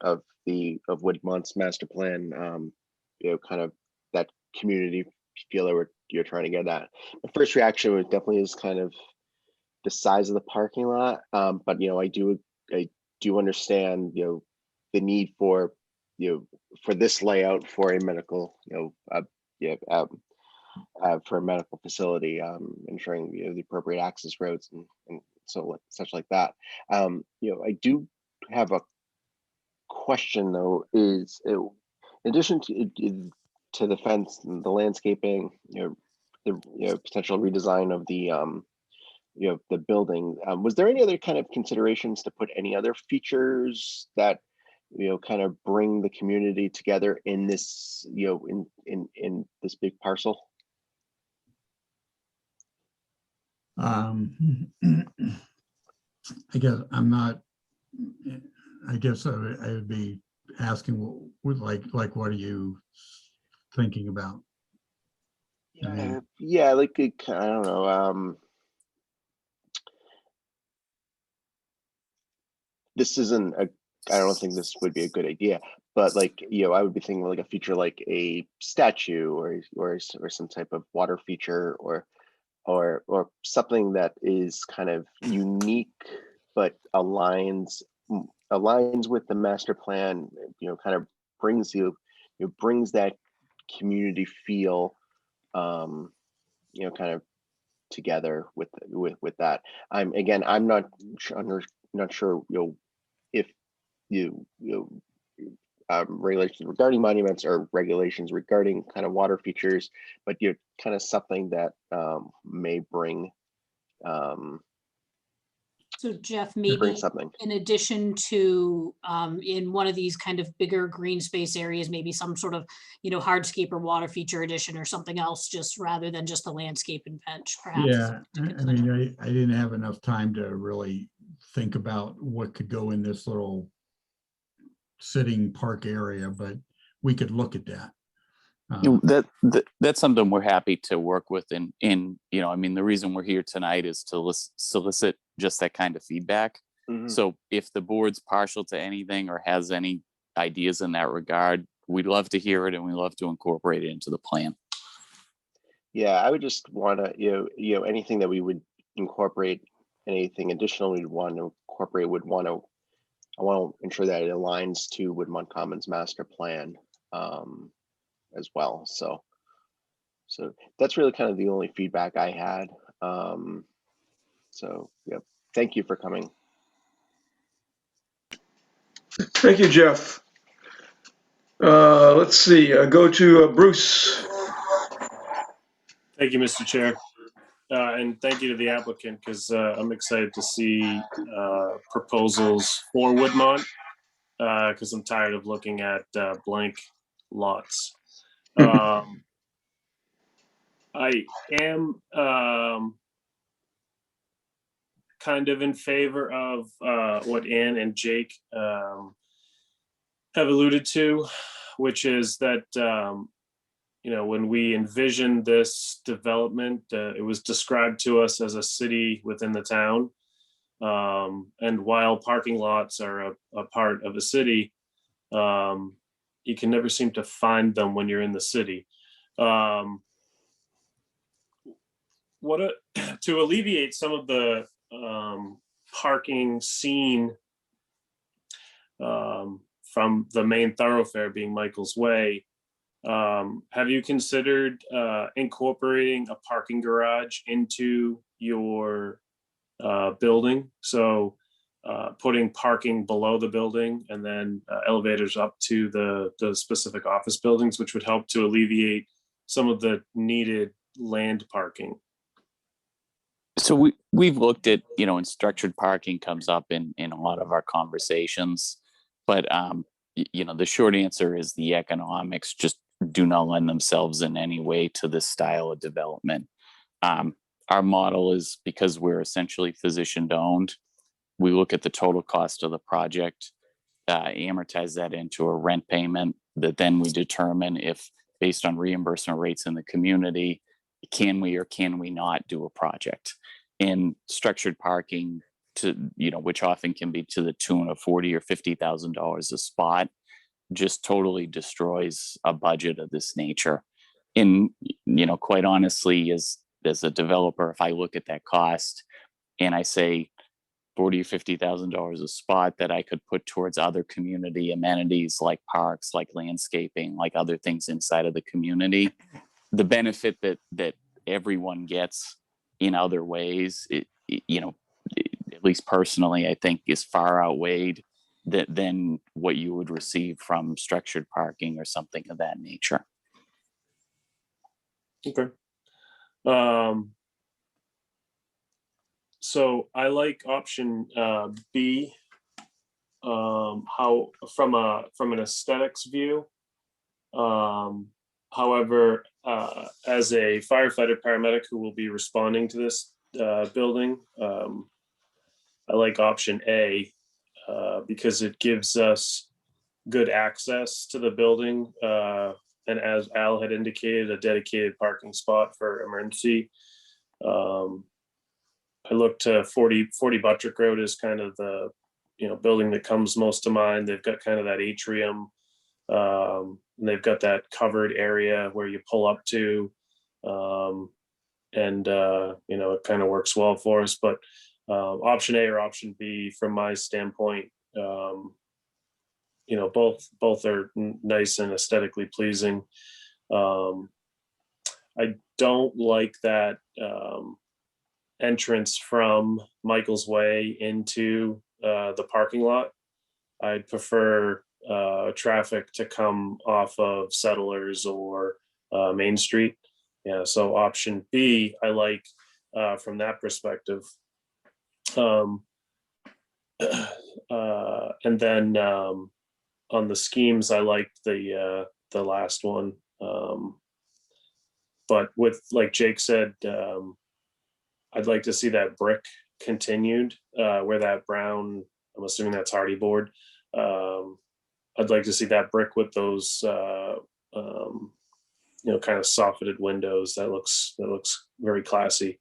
of Woodmont's master plan, you know, kind of that community feel that you're trying to get at. The first reaction was definitely is kind of the size of the parking lot, but you know, I do understand, you know, the need for, you know, for this layout for a medical, you know, for a medical facility, ensuring, you know, the appropriate access roads and such like that. You know, I do have a question though, is in addition to the fence and the landscaping, you know, the potential redesign of the you know, the building, was there any other kind of considerations to put any other features that, you know, kind of bring the community together in this, you know, in this big parcel? I guess I'm not, I guess I would be asking like, what are you thinking about? I mean, Yeah, like, I don't know. This isn't a, I don't think this would be a good idea, but like, you know, I would be thinking like a feature like a statue or some type of water feature or something that is kind of unique but aligns with the master plan, you know, kind of brings brings that community feel, you know, kind of together with that. I'm not sure, you know, if you know, regulations regarding monuments or regulations regarding kind of water features, but you're kind of something that may bring So Jeff, bring maybe something. in addition to in one of these kind of bigger green space areas, maybe some sort of, you know, hardscape or water feature addition or something else, just rather than just the landscape and bench, perhaps. yeah, I mean, I didn't have enough time to really think about what could go in this little sitting park area, but we could look at that. You know, that's something we're happy to work with in, you know, I mean, the reason we're here tonight is to solicit just that kind of feedback. So if the board's partial to anything or has any ideas in that regard, we'd love to hear it and we love to incorporate it into the plan. Yeah, I would just want to, you know, anything that we would incorporate, anything additional we'd want to incorporate, I want to ensure that it aligns to Woodmont Commons master plan as well. So that's really kind of the only feedback I had. So yeah, thank you for coming. Thank you, Jeff. Let's see, go to Bruce. Thank you, Mr. Chair. And thank you to the applicant, because I'm excited to see proposals for Woodmont, because I'm tired of looking at blank lots. I am kind of in favor of what Ann and Jake have alluded to, which is that you know, when we envisioned this development, it was described to us as a city within the town. And while parking lots are a part of a city, you can never seem to find them when you're in the city. To alleviate some of the parking scene from the main thoroughfare being Michael's Way, have you considered incorporating a parking garage into your building? So putting parking below the building and then elevators up to the specific office buildings, which would help to alleviate some of the needed land parking. So we've looked at, you know, and structured parking comes up in a lot of our conversations, but you know, the short answer is the economics just do not lend themselves in any way to this style of development. Our model is, because we're essentially physician owned, we look at the total cost of the project. amortize that into a rent payment that then we determine if, based on reimbursement rates in the community, can we or can we not do a project. And structured parking, to, you know, which often can be to the tune of $40,000 or $50,000 a spot, just totally destroys a budget of this nature. And, you know, quite honestly, as a developer, if I look at that cost and I say $40,000 or $50,000 a spot that I could put towards other community amenities like parks, like landscaping, like other things inside of the community, the benefit that everyone gets in other ways, you know, at least personally, I think is far outweighed than what you would receive from structured parking or something of that nature. Okay. So I like option B. How from an aesthetics view. However, as a firefighter paramedic who will be responding to this building, I like option A because it gives us good access to the building. And as Al had indicated, a dedicated parking spot for emergency. I look to 40 Buttrick Road is kind of the, you know, building that comes most to mind. They've got kind of that atrium. And they've got that covered area where you pull up to. And you know, it kind of works well for us. But option A or option B, from my standpoint, you know, both are nice and aesthetically pleasing. I don't like that entrance from Michael's Way into the parking lot. I'd prefer traffic to come off of Settlers or Main Street. Yeah, so option B, I like from that perspective. And then on the schemes, I liked the last one. But with, like Jake said, I'd like to see that brick continued where that brown, I'm assuming that's hardy board. I'd like to see that brick with those, you know, kind of softened windows. That looks very classy.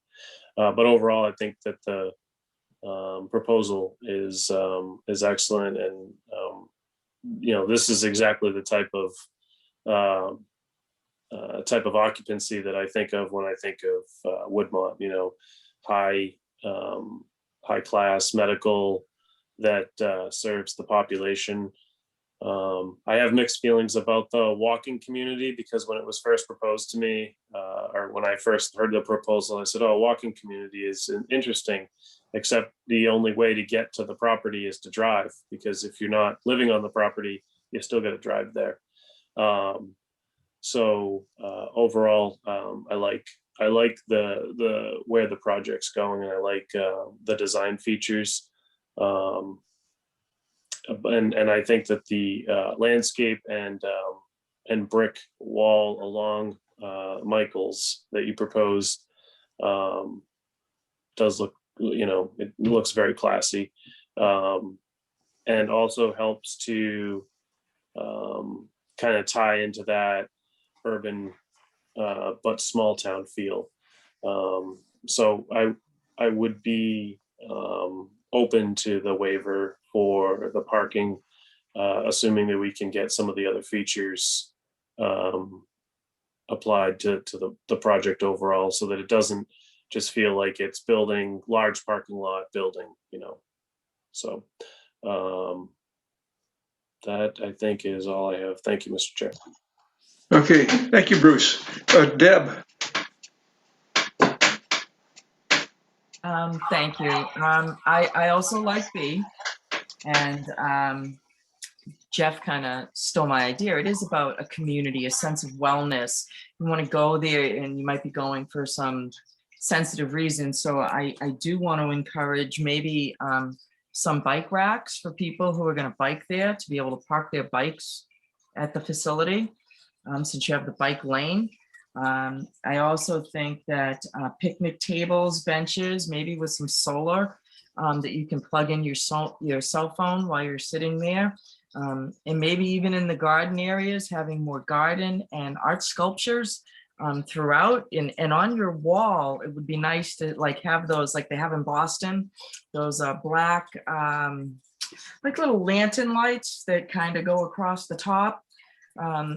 But overall, I think that the proposal is excellent, and you know, this is exactly the type of occupancy that I think of when I think of Woodmont. You know, high class medical that serves the population. I have mixed feelings about the walking community, because when it was first proposed to me, or when I first heard the proposal, I said, oh, walking community is interesting, except the only way to get to the property is to drive, because if you're not living on the property, you still got to drive there. So overall, I like the where the project's going, and I like the design features. And I think that the landscape and brick wall along Michael's that you proposed does look, you know, it looks very classy, and also helps to kind of tie into that urban but small town feel. So I would be open to the waiver for the parking, assuming that we can get some of the other features applied to the project overall, so that it doesn't just feel like it's building large parking lot building, you know. So that, I think, is all I have. Thank you, Mr. Chair. Okay, thank you, Bruce. Deb. Thank you. I also like B, and Jeff kind of stole my idea. It is about a community, a sense of wellness. You want to go there, and you might be going for some sensitive reasons. So I do want to encourage maybe some bike racks for people who are going to bike there, to be able to park their bikes at the facility, since you have the bike lane. I also think that picnic tables, benches, maybe with some solar, that you can plug in your cell phone while you're sitting there. And maybe even in the garden areas, having more garden and art sculptures throughout. And on your wall, it would be nice to like have those like they have in Boston, those black like little lantern lights that kind of go across the top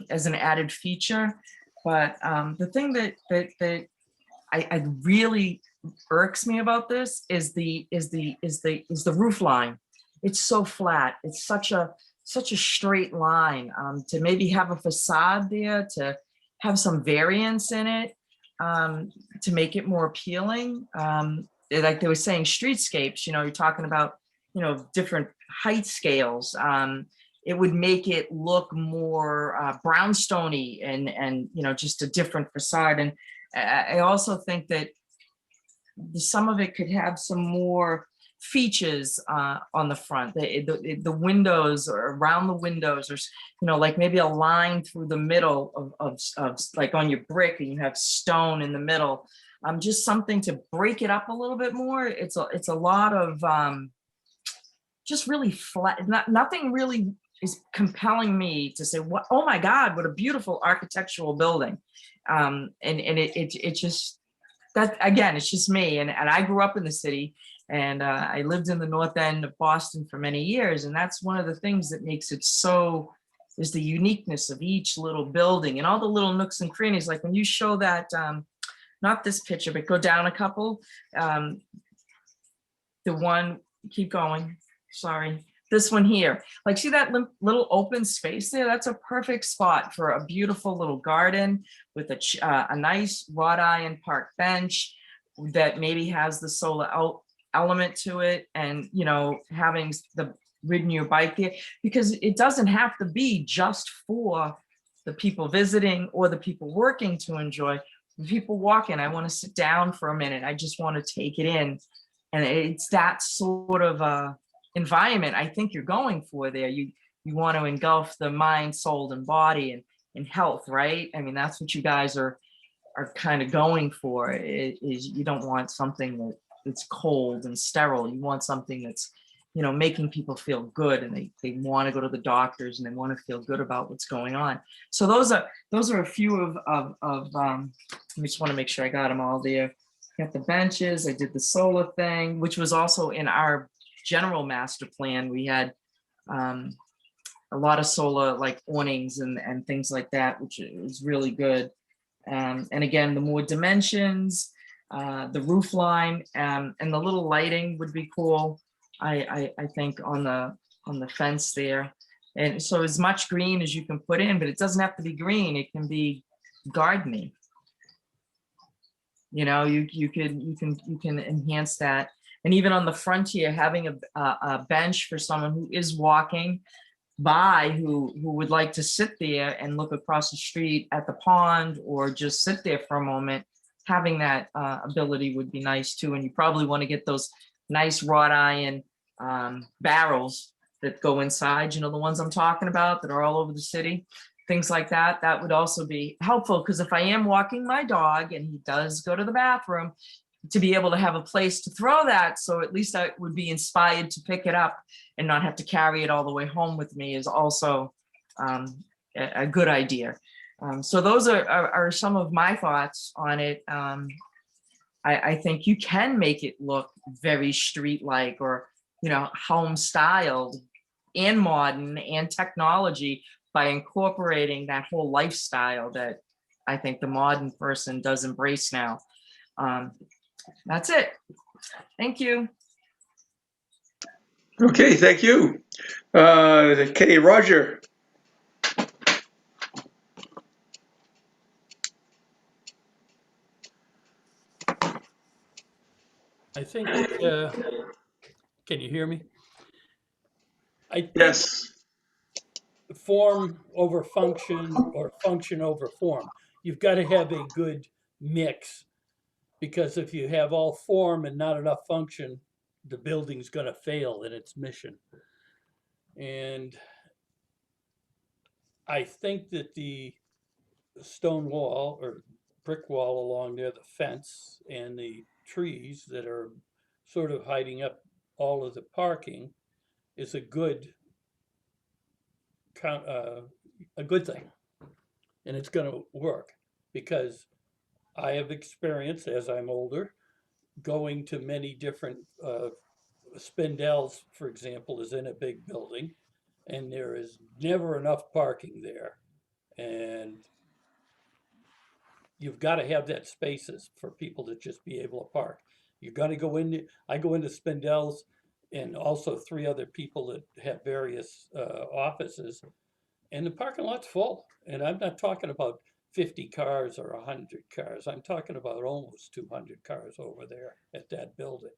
as an added feature. But the thing that I really irks me about this is the roof line. It's so flat. It's such a straight line. To maybe have a facade there, to have some variance in it, to make it more appealing. Like they were saying, streetscapes, you know, you're talking about, you know, different height scales. It would make it look more brownstone-y and, you know, just a different facade. And I also think that some of it could have some more features on the front. The windows or around the windows, or, you know, like maybe a line through the middle of like on your brick and you have stone in the middle. Just something to break it up a little bit more. It's a lot of just really flat. Nothing really is compelling me to say, "What? Oh my God, what a beautiful architectural building!" And it just, that again, it's just me. And I grew up in the city, and I lived in the North End of Boston for many years, and that's one of the things that makes it so, is the uniqueness of each little building and all the little nooks and crannies. Like when you show that, not this picture, but go down a couple. The one, keep going, sorry. This one here, like see that little open space there? That's a perfect spot for a beautiful little garden with a nice wrought iron park bench that maybe has the solar element to it, and, you know, having the riding your bike there, because it doesn't have to be just for the people visiting or the people working to enjoy. The people walking, I want to sit down for a minute. I just want to take it in. And it's that sort of environment I think you're going for there. You want to engulf the mind, soul, and body and health, right? I mean, that's what you guys are kind of going for. Is you don't want something that's cold and sterile. You want something that's, you know, making people feel good, and they want to go to the doctors and they want to feel good about what's going on. So those are a few of I just want to make sure I got them all there. Got the benches. I did the solar thing, which was also in our general master plan. We had a lot of solar like awnings and things like that, which is really good. And again, the more dimensions, the roof line, and the little lighting would be cool. I think on the fence there. And so as much green as you can put in, but it doesn't have to be green. It can be gardening. You know, you can enhance that. And even on the frontier, having a bench for someone who is walking by, who would like to sit there and look across the street at the pond, or just sit there for a moment, having that ability would be nice too. And you probably want to get those nice wrought iron barrels that go inside, you know, the ones I'm talking about that are all over the city. Things like that, that would also be helpful, because if I am walking my dog and he does go to the bathroom, to be able to have a place to throw that, so at least I would be inspired to pick it up and not have to carry it all the way home with me, is also a good idea. So those are some of my thoughts on it. I think you can make it look very street-like, or, you know, home-styled and modern and technology, by incorporating that whole lifestyle that I think the modern person does embrace now. That's it. Thank you. Okay, thank you. Okay, Roger. I think, can you hear me? I think Yes. form over function, or function over form. You've got to have a good mix, because if you have all form and not enough function, the building's going to fail in its mission. And I think that the stone wall or brick wall along there, the fence, and the trees that are sort of hiding up all of the parking is a good thing. And it's going to work, because I have experience, as I'm older, going to many different, Spindell's, for example, is in a big building, and there is never enough parking there. And you've got to have that spaces for people to just be able to park. You're going to go in, I go into Spindell's, and also 3 other people that have various offices, and the parking lot's full. And I'm not talking about 50 cars or 100 cars. I'm talking about almost 200 cars over there at that building.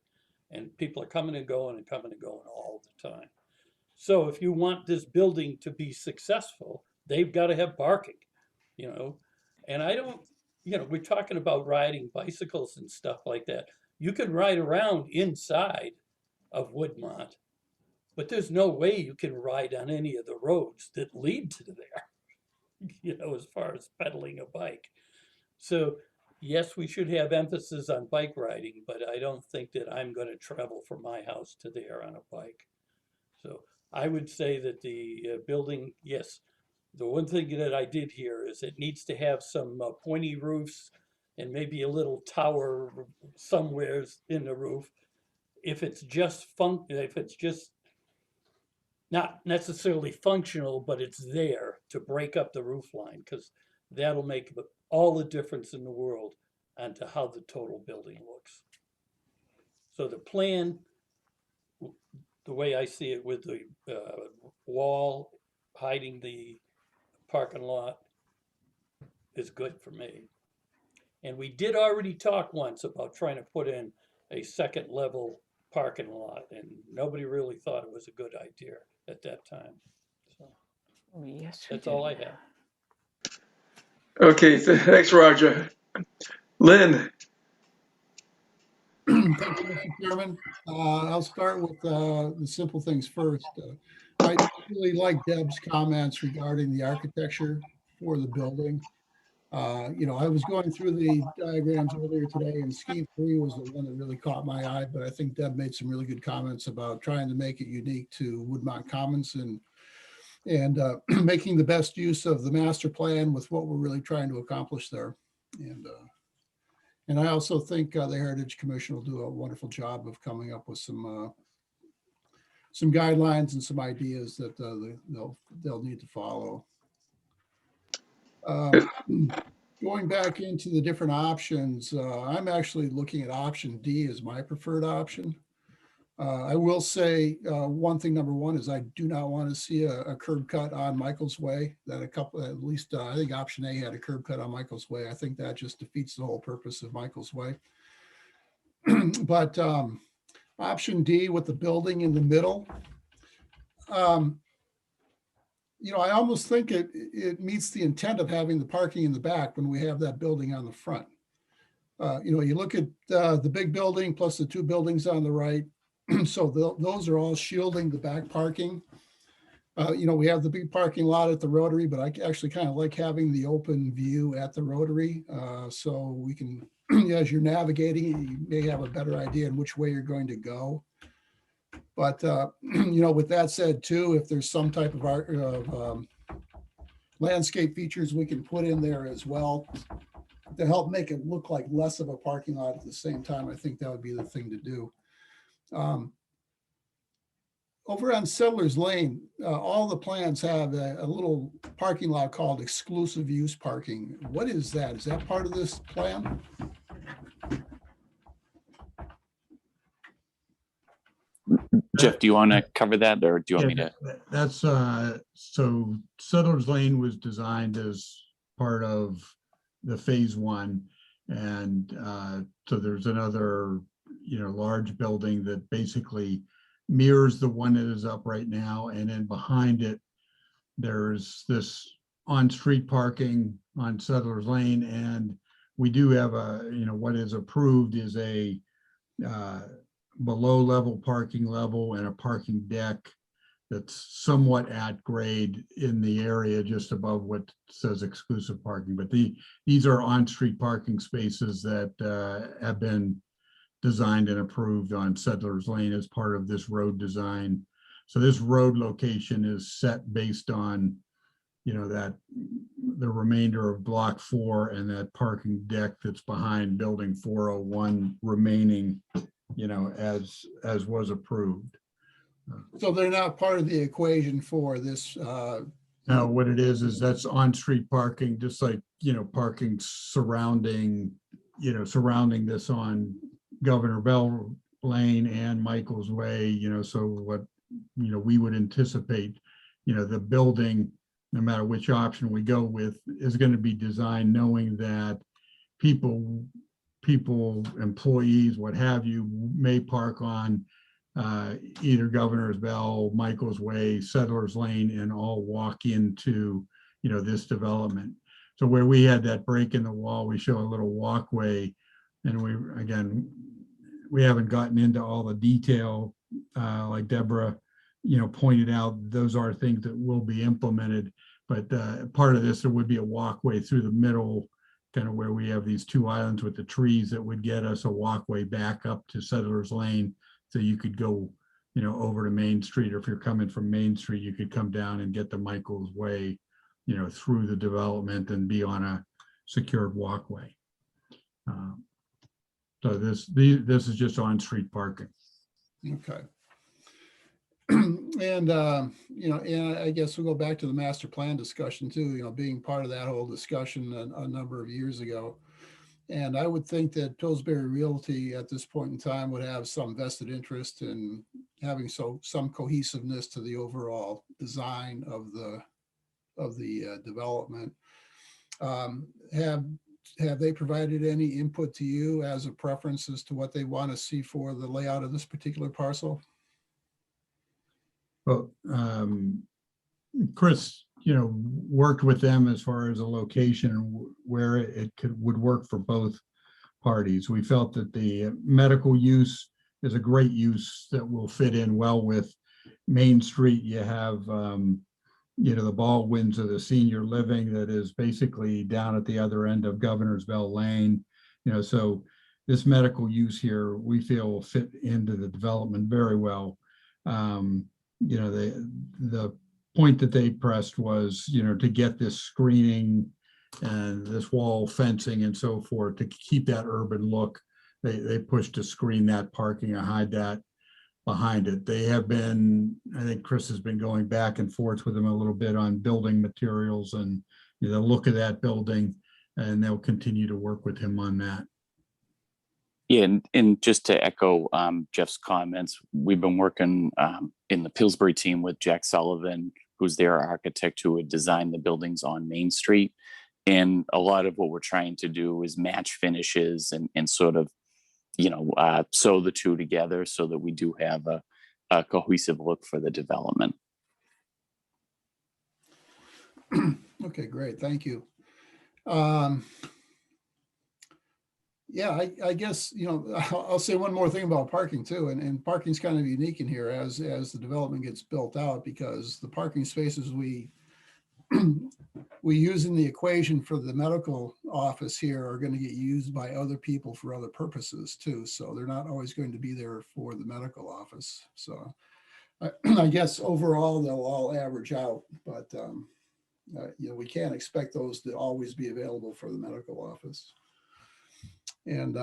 And people are coming and going and coming and going all the time. So if you want this building to be successful, they've got to have parking, you know. And I don't, you know, we're talking about riding bicycles and stuff like that. You can ride around inside of Woodmont, but there's no way you can ride on any of the roads that lead to there, you know, as far as pedaling a bike. So yes, we should have emphasis on bike riding, but I don't think that I'm going to travel from my house to there on a bike. So I would say that the building, yes, the one thing that I did hear is it needs to have some pointy roofs and maybe a little tower somewheres in the roof. If it's just not necessarily functional, but it's there to break up the roof line, because that'll make all the difference in the world onto how the total building looks. So the plan, the way I see it, with the wall hiding the parking lot, is good for me. And we did already talk once about trying to put in a second level parking lot, and nobody really thought it was a good idea at that time. So Yes, that's all I have. Okay, thanks, Roger. Lynn? Thank you, Mr. Chairman. I'll start with the simple things first. I really like Deb's comments regarding the architecture for the building. You know, I was going through the diagrams earlier today, and Scheme 3 was the one that really caught my eye, but I think Deb made some really good comments about trying to make it unique to Woodmont Commons and making the best use of the master plan with what we're really trying to accomplish there. And I also think the Heritage Commission will do a wonderful job of coming up with some guidelines and some ideas that they'll need to follow. Going back into the different options, I'm actually looking at option D as my preferred option. I will say one thing, number one, is I do not want to see a curb cut on Michael's Way. That at least I think option A had a curb cut on Michael's Way. I think that just defeats the whole purpose of Michael's Way. But option D with the building in the middle, you know, I almost think it meets the intent of having the parking in the back when we have that building on the front. You know, you look at the big building plus the 2 buildings on the right. So those are all shielding the back parking. You know, we have the big parking lot at the Rotary, but I actually kind of like having the open view at the Rotary. So we can, as you're navigating, you may have a better idea in which way you're going to go. But, you know, with that said, too, if there's some type of landscape features we can put in there as well to help make it look like less of a parking lot at the same time, I think that would be the thing to do. Over on Settlers Lane, all the plans have a little parking lot called exclusive use parking. What is that? Is that part of this plan? Jeff, do you want to cover that, or do you want me to? That's so Settlers Lane was designed as part of the phase 1, and so there's another, you know, large building that basically mirrors the one that is up right now, and then behind it there's this on-street parking on Settlers Lane, and we do have a, you know, what is approved is a below level parking level and a parking deck that's somewhat at grade in the area just above what says exclusive parking. But these are on-street parking spaces that have been designed and approved on Settlers Lane as part of this road design. So this road location is set based on, you know, that the remainder of block 4 and that parking deck that's behind building 401 remaining, you know, as was approved. So they're not part of the equation for this. Now, what it is that's on-street parking, just like, you know, parking surrounding this on Governor Bell Lane and Michael's Way, you know, so what, you know, we would anticipate, you know, the building, no matter which option we go with, is going to be designed knowing that people, employees, what have you, may park on either Governor's Bell, Michael's Way, Settlers Lane, and all walk into, you know, this development. So where we had that break in the wall, we show a little walkway, and we haven't gotten into all the detail, like Deborah, you know, pointed out. Those are things that will be implemented, but part of this, there would be a walkway through the middle, kind of where we have these 2 islands with the trees, that would get us a walkway back up to Settlers Lane. So you could go, you know, over to Main Street, or if you're coming from Main Street, you could come down and get to Michael's Way, you know, through the development and be on a secured walkway. So this is just on-street parking. Okay. And, you know, and I guess we'll go back to the master plan discussion too, you know, being part of that whole discussion a number of years ago. And I would think that Pillsbury Realty at this point in time would have some vested interest in having some cohesiveness to the overall design of the development. Have they provided any input to you as a preference as to what they want to see for the layout of this particular parcel? Well, Chris, you know, worked with them as far as a location where it would work for both parties. We felt that the medical use is a great use that will fit in well with Main Street. You have, you know, the Baldwins of the senior living that is basically down at the other end of Governor's Bell Lane. You know, so this medical use here, we feel will fit into the development very well. You know, the point that they pressed was, you know, to get this screening and this wall fencing and so forth to keep that urban look. They pushed to screen that parking and hide that behind it. They have been, I think Chris has been going back and forth with them a little bit on building materials and, you know, the look of that building, and they'll continue to work with him on that. Yeah, and just to echo Jeff's comments, we've been working in the Pillsbury team with Jack Sullivan, who's their architect who had designed the buildings on Main Street. And a lot of what we're trying to do is match finishes and sort of, you know, sew the two together so that we do have a cohesive look for the development. Okay, great. Thank you. Yeah, I guess, you know, I'll say one more thing about parking too, and parking's kind of unique in here as the development gets built out, because the parking spaces we use in the equation for the medical office here are going to get used by other people for other purposes too. So they're not always going to be there for the medical office. So I guess overall they'll all average out, but you know, we can't expect those to always be available for the medical office. And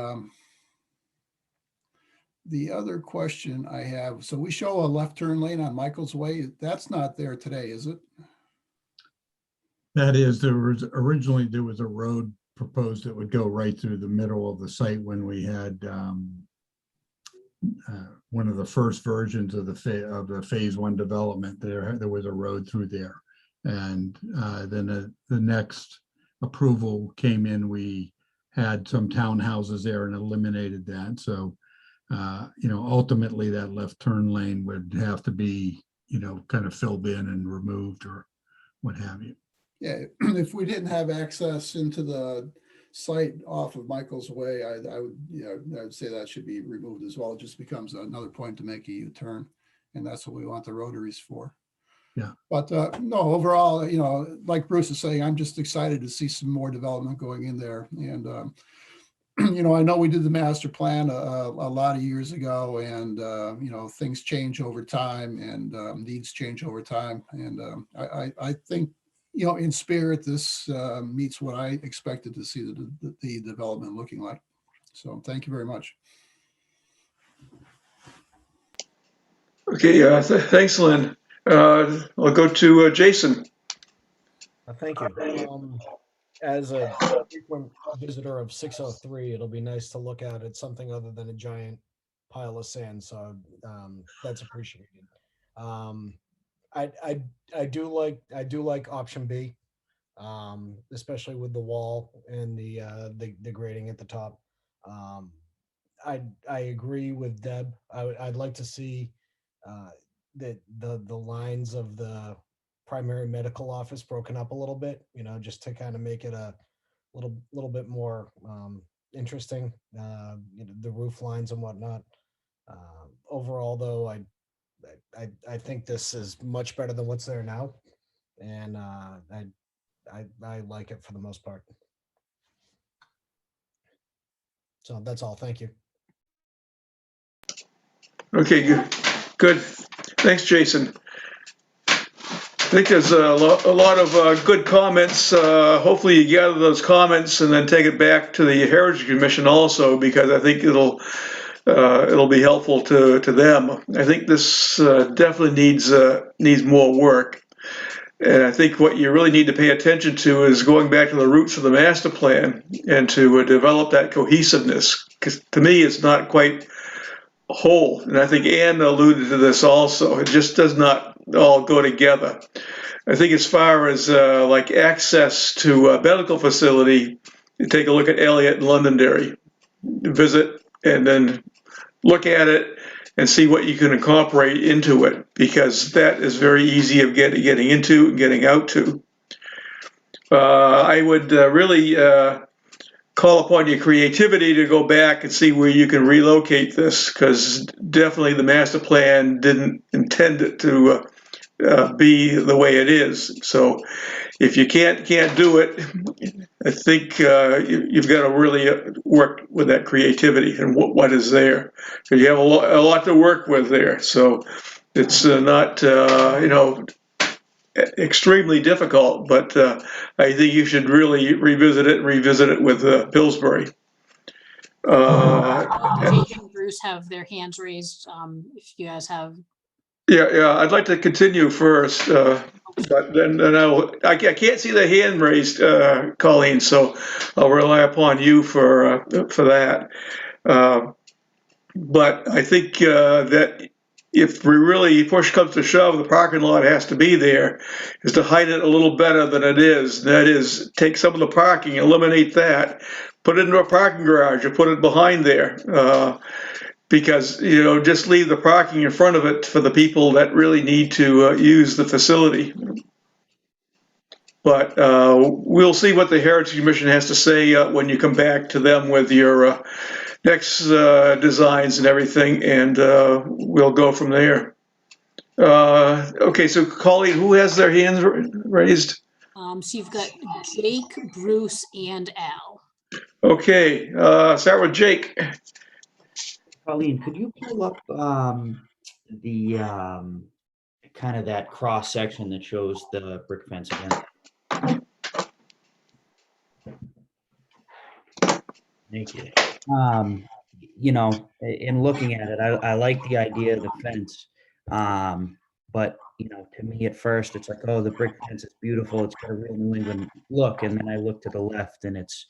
the other question I have, so we show a left turn lane on Michael's Way. That's not there today, is it? That is, there was a road proposed that would go right through the middle of the site when we had one of the first versions of the phase 1 development. There was a road through there, and then the next approval came in. We had some townhouses there and eliminated that. So, you know, ultimately that left turn lane would have to be, you know, kind of filled in and removed or what have you. Yeah, if we didn't have access into the site off of Michael's Way, I would say that should be removed as well. It just becomes another point to make a U-turn, and that's what we want the rotaries for. Yeah. But no, overall, you know, like Bruce is saying, I'm just excited to see some more development going in there. And I know we did the master plan a lot of years ago, and, things change over time, and needs change over time. And I think, in spirit, this meets what I expected to see the development looking like. So thank you very much. Okay, thanks, Lynn. I'll go to Jason. Thank you. As a frequent visitor of 603, it'll be nice to look at something other than a giant pile of sand. So that's appreciated. I do like option B, especially with the wall and the grading at the top. I agree with Deb. I'd like to see that the lines of the primary medical office broken up a little bit, just to kind of make it a little bit more interesting, the roof lines and whatnot. Overall, though, I think this is much better than what's there now, and I like it for the most part. So that's all. Thank you. Okay, good. Thanks, Jason. I think there's a lot of good comments. Hopefully you gather those comments and then take it back to the Heritage Commission also, because I think it'll be helpful to them. I think this definitely needs more work. And I think what you really need to pay attention to is going back to the roots of the master plan and to develop that cohesiveness. Because to me, it's not quite whole. And I think Ann alluded to this also. It just does not all go together. I think as far as like access to a medical facility, you take a look at Elliott and Londonderry, visit and then look at it and see what you can incorporate into it, because that is very easy of getting into and getting out to. I would really call upon your creativity to go back and see where you can relocate this, because definitely the master plan didn't intend it to be the way it is. So if you can't do it, I think you've got to really work with that creativity and what is there. So you have a lot to work with there. So it's not extremely difficult, but I think you should really revisit it with Pillsbury. Jake and Bruce have their hands raised. If you guys have. Yeah, I'd like to continue first, but then I can't see the hand raised, Colleen, so I'll rely upon you for that. But I think that if we really push comes to shove, the parking lot has to be there, is to hide it a little better than it is. That is, take some of the parking, eliminate that, put it into a parking garage or put it behind there. Because, just leave the parking in front of it for the people that really need to use the facility. But we'll see what the Heritage Commission has to say when you come back to them with your next designs and everything, and we'll go from there. Okay, so Colleen, who has their hands raised? So you've got Jake, Bruce, and Al. Okay, start with Jake. Colleen, could you pull up the kind of that cross section that shows the brick fence again? Thank you. In looking at it, I like the idea of the fence. But to me at first, it's like, oh, the brick fence is beautiful. It's got a real New England look. And then I look to the left and it's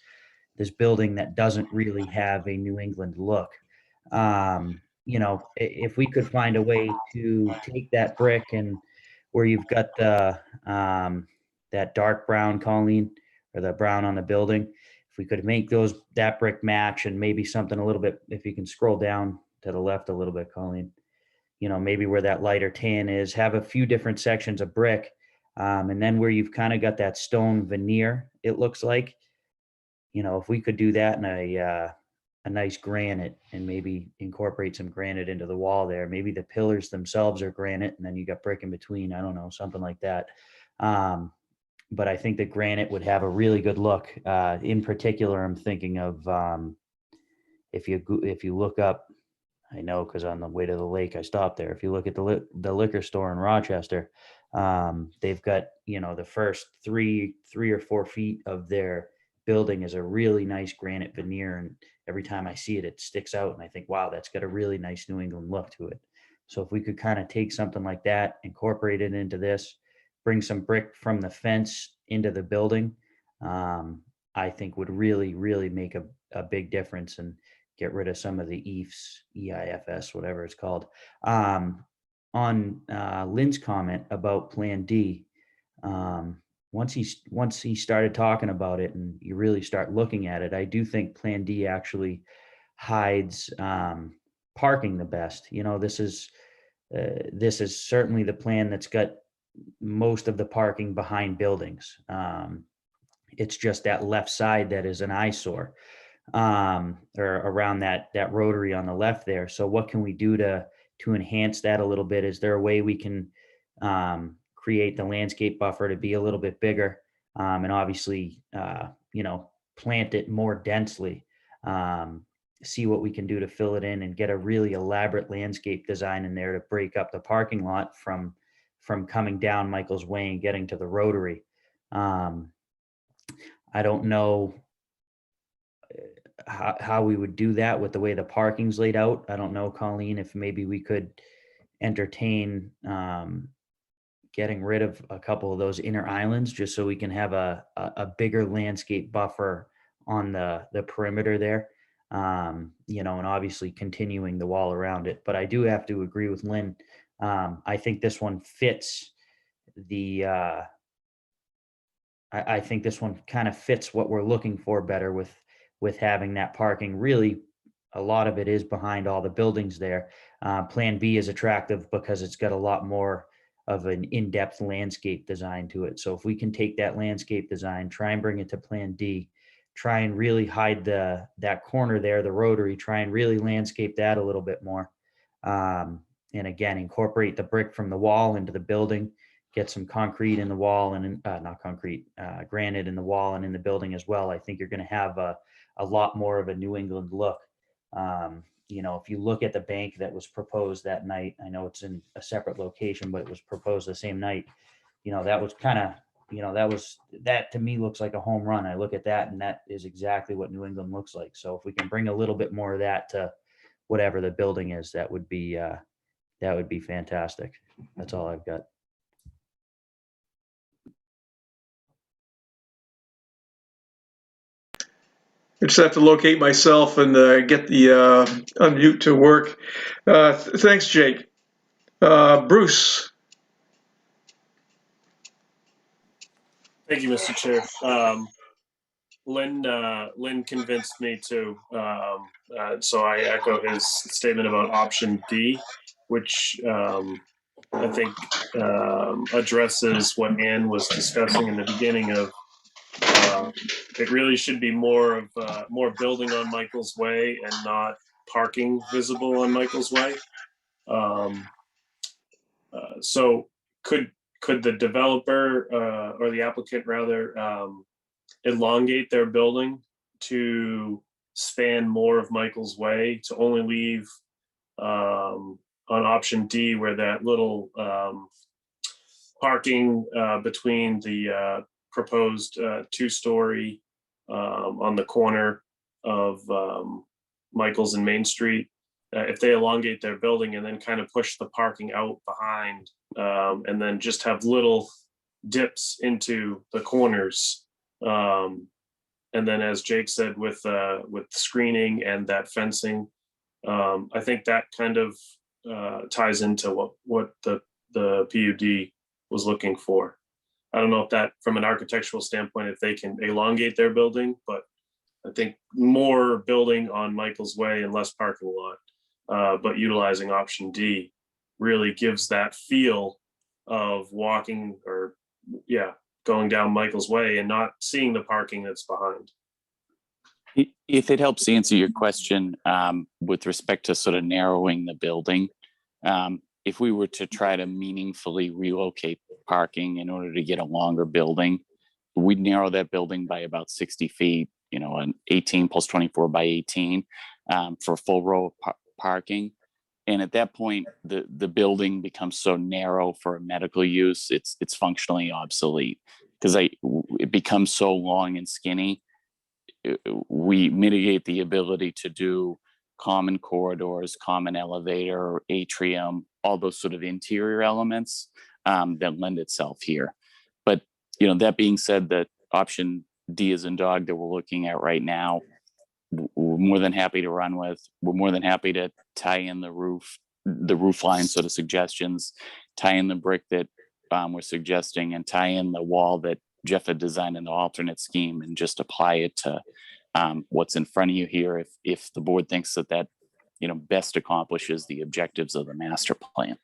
this building that doesn't really have a New England look. If we could find a way to take that brick and where you've got the that dark brown, Colleen, or the brown on the building, if we could make that brick match and maybe something a little bit, if you can scroll down to the left a little bit, Colleen, maybe where that lighter tan is, have a few different sections of brick, and then where you've kind of got that stone veneer, it looks like, if we could do that in a nice granite and maybe incorporate some granite into the wall there. Maybe the pillars themselves are granite and then you got brick in between. I don't know, something like that. But I think that granite would have a really good look. In particular, I'm thinking of if you look up, I know because on the way to the lake, I stopped there. If you look at the liquor store in Rochester, they've got, the first 3 or 4 feet of their building is a really nice granite veneer. And every time I see it, it sticks out. And I think, wow, that's got a really nice New England look to it. So if we could kind of take something like that, incorporate it into this, bring some brick from the fence into the building, I think would really, really make a big difference and get rid of some of the EIFS, whatever it's called. On Lynn's comment about Plan D, once he started talking about it and you really start looking at it, I do think Plan D actually hides parking the best. This is certainly the plan that's got most of the parking behind buildings. It's just that left side that is an eyesore, or around that rotary on the left there. So what can we do to enhance that a little bit? Is there a way we can create the landscape buffer to be a little bit bigger, and obviously, plant it more densely, see what we can do to fill it in and get a really elaborate landscape design in there to break up the parking lot from coming down Michael's Way and getting to the rotary. I don't know how we would do that with the way the parking's laid out. I don't know, Colleen, if maybe we could entertain getting rid of a couple of those inner islands just so we can have a bigger landscape buffer on the perimeter there, and obviously continuing the wall around it. But I do have to agree with Lynn. I think this one fits I think this one kind of fits what we're looking for better with having that parking. Really, a lot of it is behind all the buildings there. Plan B is attractive because it's got a lot more of an in-depth landscape design to it. So if we can take that landscape design, try and bring it to Plan D, try and really hide that corner there, the rotary, try and really landscape that a little bit more. And again, incorporate the brick from the wall into the building, get some concrete in the wall and not concrete, granite in the wall and in the building as well. I think you're going to have a lot more of a New England look. If you look at the bank that was proposed that night, I know it's in a separate location, but it was proposed the same night. That was kind of, that to me looks like a home run. I look at that and that is exactly what New England looks like. So if we can bring a little bit more of that to whatever the building is, that would be fantastic. That's all I've got. I just have to locate myself and get the unmute to work. Thanks, Jake. Bruce. Thank you, Mr. Chair. Lynn convinced me too. So I echo his statement about option D, which I think addresses what Ann was discussing in the beginning of. It really should be more building on Michael's Way and not parking visible on Michael's Way. So could the developer or the applicant rather elongate their building to span more of Michael's Way to only leave on option D where that little parking between the proposed 2-story on the corner of Michael's and Main Street, if they elongate their building and then kind of push the parking out behind, and then just have little dips into the corners, and then as Jake said, with screening and that fencing, I think that kind of ties into what the PUD was looking for. I don't know if that, from an architectural standpoint, if they can elongate their building, but I think more building on Michael's Way and less parking lot, but utilizing option D really gives that feel of walking or, going down Michael's Way and not seeing the parking that's behind. If it helps answer your question with respect to sort of narrowing the building, if we were to try to meaningfully relocate parking in order to get a longer building, we'd narrow that building by about 60 feet, an 18 plus 24 by 18. for full row parking. And at that point, the building becomes so narrow for medical use, it's functionally obsolete because it becomes so long and skinny. We mitigate the ability to do common corridors, common elevator, atrium, all those sort of interior elements that lend itself here. But that being said, that option D as in dog that we're looking at right now, we're more than happy to run with. We're more than happy to tie in the roof line sort of suggestions, tie in the brick that we're suggesting, and tie in the wall that Jeff had designed in the alternate scheme, and just apply it to what's in front of you here. If the board thinks that best accomplishes the objectives of the master plan.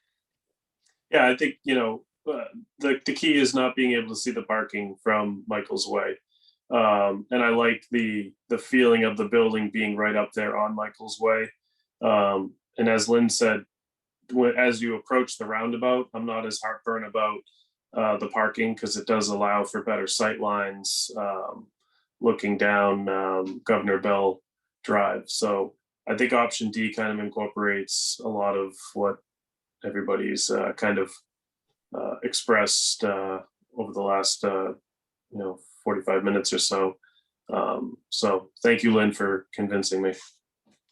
Yeah, I think, the key is not being able to see the parking from Michael's Way. And I like the feeling of the building being right up there on Michael's Way. And as Lynn said, as you approach the roundabout, I'm not as heartburn about the parking because it does allow for better sight lines looking down Governor Bell Drive. So I think option D kind of incorporates a lot of what everybody's kind of expressed over the last 45 minutes or so. So thank you, Lynn, for convincing me.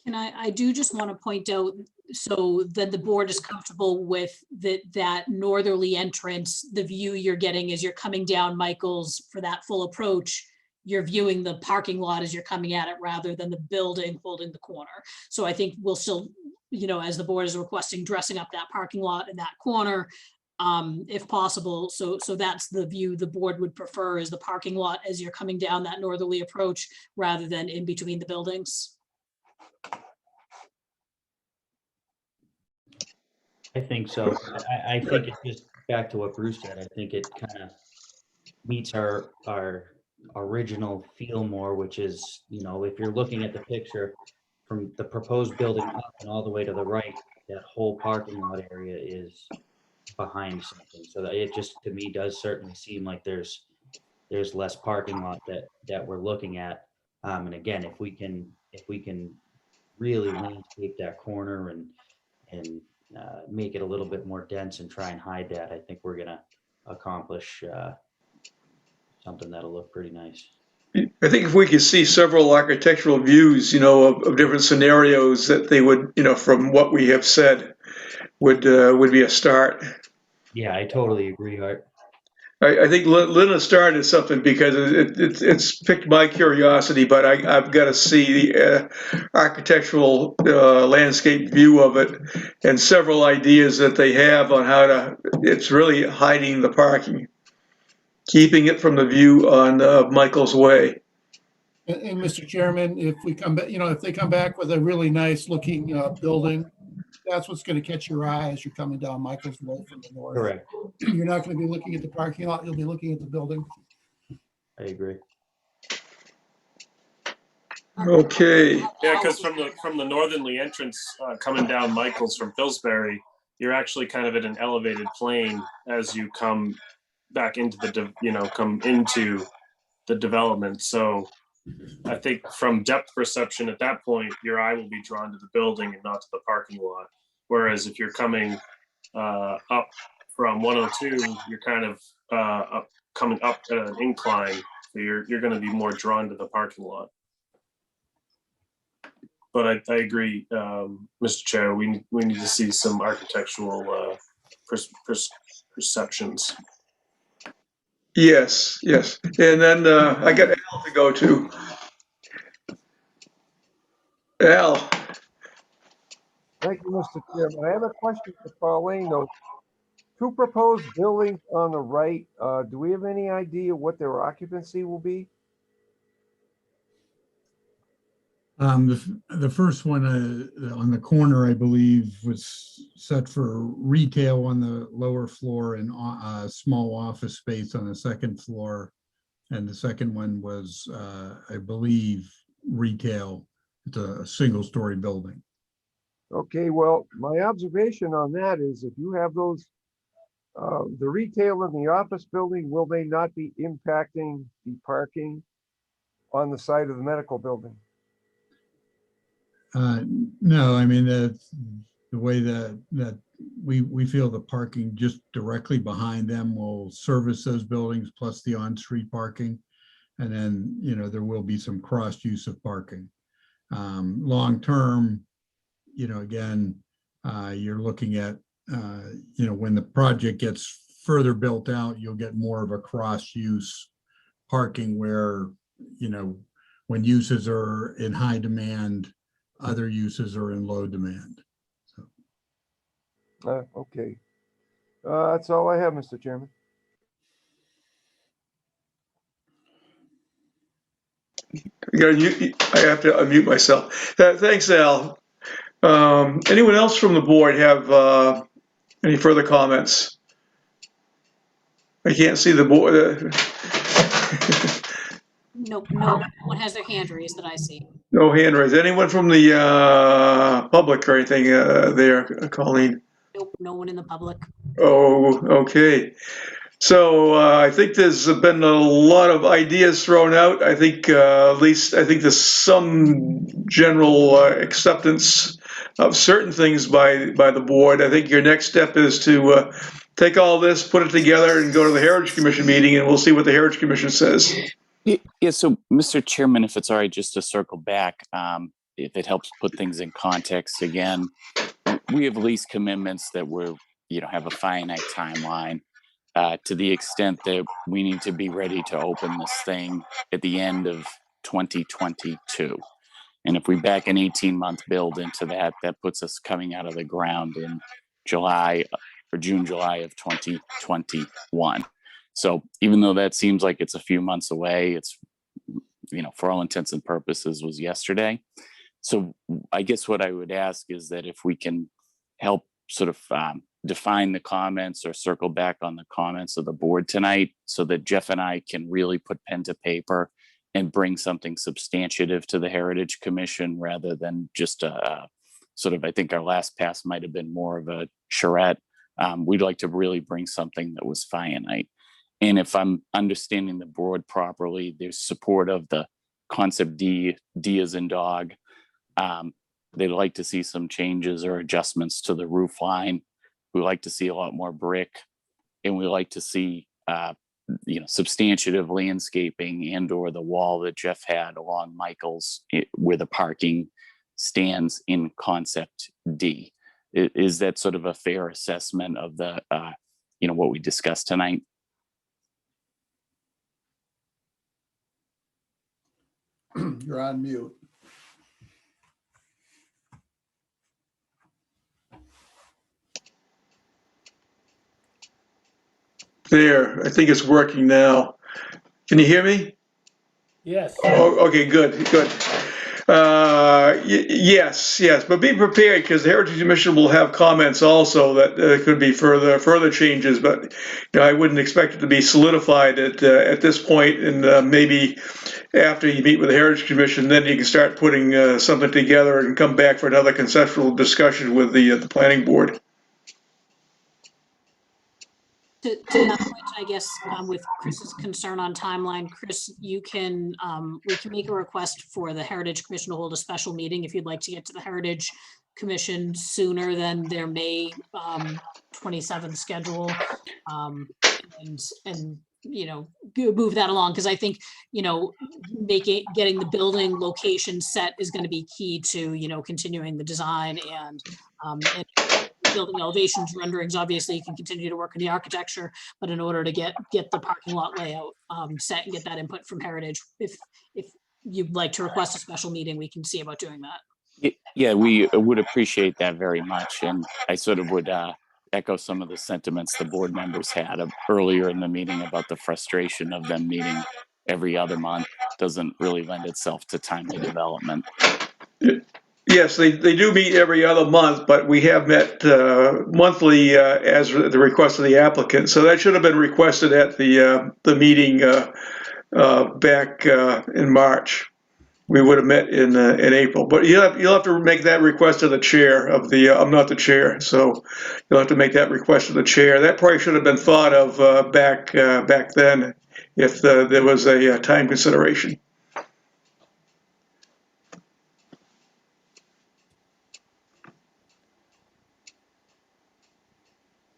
And I do just want to point out, so that the board is comfortable with that northerly entrance, the view you're getting as you're coming down Michael's for that full approach, you're viewing the parking lot as you're coming at it rather than the building holding the corner. So I think we'll still, as the board is requesting, dressing up that parking lot in that corner, if possible. So that's the view the board would prefer, is the parking lot as you're coming down that northerly approach rather than in between the buildings. I think so. I think it's just back to what Bruce said. I think it kind of meets our original feel more, which is, if you're looking at the picture from the proposed building up and all the way to the right, that whole parking lot area is behind something. So it just, to me, does certainly seem like there's less parking lot that we're looking at. And again, if we can really landscape that corner and make it a little bit more dense and try and hide that, I think we're gonna accomplish something that'll look pretty nice. I think if we could see several architectural views, of different scenarios that they would, from what we have said, would be a start. Yeah, I totally agree, Art. I think Lynn started something because it's piqued my curiosity, but I've got to see the architectural landscape view of it and several ideas that they have on how to. It's really hiding the parking, keeping it from the view on Michael's Way. And Mr. Chairman, if we come back, if they come back with a really nice looking building, that's what's going to catch your eye as you're coming down Michael's Way from the north. Correct. You're not going to be looking at the parking lot. You'll be looking at the building. I agree. Okay. Yeah, because from the northerly entrance coming down Michael's from Pillsbury, you're actually kind of at an elevated plane as you come back into come into the development. So I think from depth perception at that point, your eye will be drawn to the building and not to the parking lot. Whereas if you're coming up from 102, you're kind of coming up at an incline. So you're going to be more drawn to the parking lot. But I agree, Mr. Chair, we need to see some architectural perceptions. Yes. And then I got Al to go to. Al. Thank you, Mr. Chairman. I have a question for Pauline. Those two proposed buildings on the right, do we have any idea what their occupancy will be? The first one on the corner, I believe, was set for retail on the lower floor and a small office space on the second floor. And the second one was, I believe, retail. It's a single-story building. Okay, well, my observation on that is if you have those, the retail in the office building, will they not be impacting the parking on the side of the medical building? No, I mean, the way that we feel the parking just directly behind them will service those buildings plus the on-street parking. And then, there will be some cross use of parking. Long-term, again, you're looking at, when the project gets further built out, you'll get more of a cross-use parking where, when uses are in high demand, other uses are in low demand. Okay. That's all I have, Mr. Chairman. I have to unmute myself. Thanks, Al. Anyone else from the board have any further comments? I can't see the board. No, no one has their hand raised that I see. No hand raised. Anyone from the public or anything there, Colleen? Nope, no one in the public. Oh, okay. So I think there's been a lot of ideas thrown out. I think at least I think there's some general acceptance of certain things by the board. I think your next step is to take all this, put it together, and go to the Heritage Commission meeting, and we'll see what the Heritage Commission says. Yeah, so Mr. Chairman, if it's all right, just to circle back, if it helps put things in context again, we have lease commitments that we're, have a finite timeline. To the extent that we need to be ready to open this thing at the end of 2022. And if we back an 18-month build into that, that puts us coming out of the ground in July or June, July of 2021. So even though that seems like it's a few months away, it's, for all intents and purposes was yesterday. So I guess what I would ask is that if we can help sort of define the comments or circle back on the comments of the board tonight so that Jeff and I can really put pen to paper and bring something substantive to the Heritage Commission rather than just a sort of, I think our last pass might have been more of a charrette. We'd like to really bring something that was finite. And if I'm understanding the board properly, there's support of the concept D as in dog. They'd like to see some changes or adjustments to the roof line. We like to see a lot more brick, and we like to see, substantive landscaping and or the wall that Jeff had along Michael's where the parking stands in concept D. Is that sort of a fair assessment of the, what we discussed tonight? You're on mute. There, I think it's working now. Can you hear me? Yes. Oh, okay, good. Yes, but be prepared because the Heritage Commission will have comments also that could be further changes. But I wouldn't expect it to be solidified at this point. And maybe after you meet with the Heritage Commission, then you can start putting something together and come back for another conceptual discussion with the planning board. To that point, I guess, with Chris's concern on timeline, Chris, we can make a request for the Heritage Commission to hold a special meeting if you'd like to get to the Heritage Commission sooner than their May 27th schedule, and move that along, because I think getting the building location set is going to be key to continuing the design and building elevations, renderings. Obviously you can continue to work on the architecture, but in order to get the parking lot layout set and get that input from Heritage, if you'd like to request a special meeting, we can see about doing that. Yeah, we would appreciate that very much. And I sort of would echo some of the sentiments the board members had earlier in the meeting about the frustration of them meeting every other month. Doesn't really lend itself to timely development. Yes, they do meet every other month, but we have met monthly as the request of the applicant. So that should have been requested at the meeting back in March. We would have met in April, but you'll have to make that request to the chair of the. I'm not the chair, so you'll have to make that request to the chair. That probably should have been thought of back then, if there was a time consideration.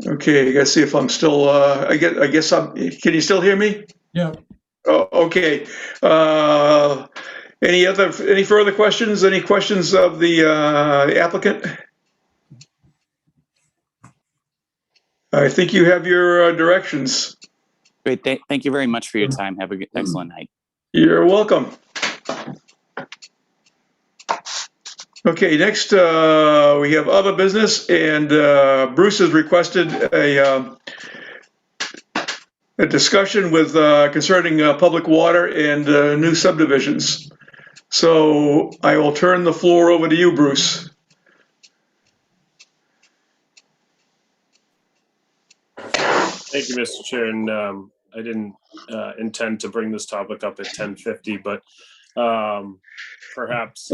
Okay, I gotta see if I'm still, I guess I'm, can you still hear me? Yeah. Oh, okay. Any further questions? Any questions of the applicant? I think you have your directions. Great. Thank you very much for your time. Have a good, excellent night. You're welcome. Okay, next we have other business, and Bruce has requested a discussion with concerning public water and new subdivisions. So I will turn the floor over to you, Bruce. Thank you, Mr. Chair. And I didn't intend to bring this topic up at 10:50, but perhaps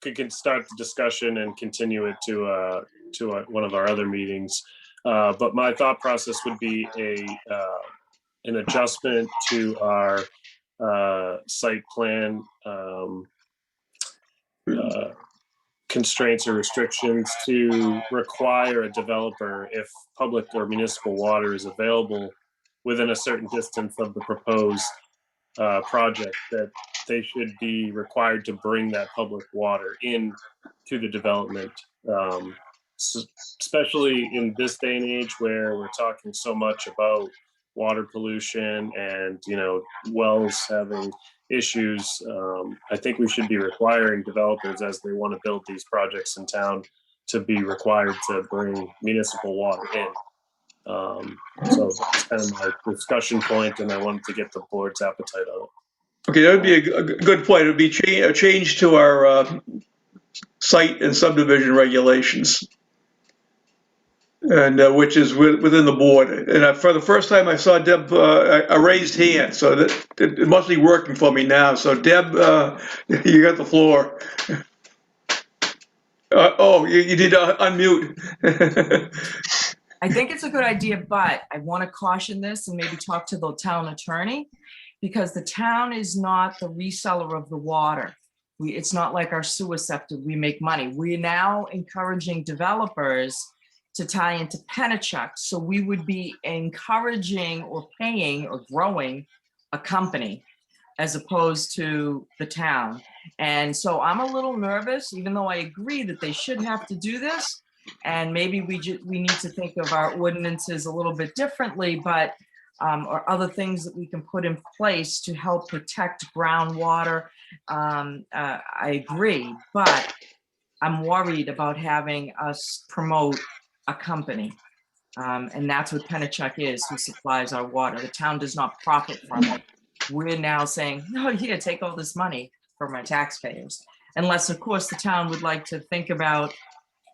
could start the discussion and continue it to one of our other meetings. But my thought process would be an adjustment to our site plan constraints or restrictions to require a developer, if public or municipal water is available within a certain distance of the proposed project, that they should be required to bring that public water in to the development. Especially in this day and age where we're talking so much about water pollution and, you know, wells having issues. I think we should be requiring developers, as they want to build these projects in town, to be required to bring municipal water in. So that's kind of my discussion point, and I wanted to get the board's appetite on it. Okay, that would be a good point. It would be a change to our site and subdivision regulations, and which is within the board. And for the first time, I saw Deb a raised hand, so that it must be working for me now. So Deb, you got the floor. Oh, you did unmute. I think it's a good idea, but I want to caution this and maybe talk to the town attorney, because the town is not the reseller of the water. It's not like our sewer septic, we make money. We're now encouraging developers to tie into Penachuk. So we would be encouraging or paying or growing a company as opposed to the town. And so I'm a little nervous, even though I agree that they should have to do this. And maybe we need to think of our ordinances a little bit differently, but or other things that we can put in place to help protect groundwater. I agree, but I'm worried about having us promote a company. And that's what Penachuk is, who supplies our water. The town does not profit from it. We're now saying, no, here, take all this money from our taxpayers. Unless, of course, the town would like to think about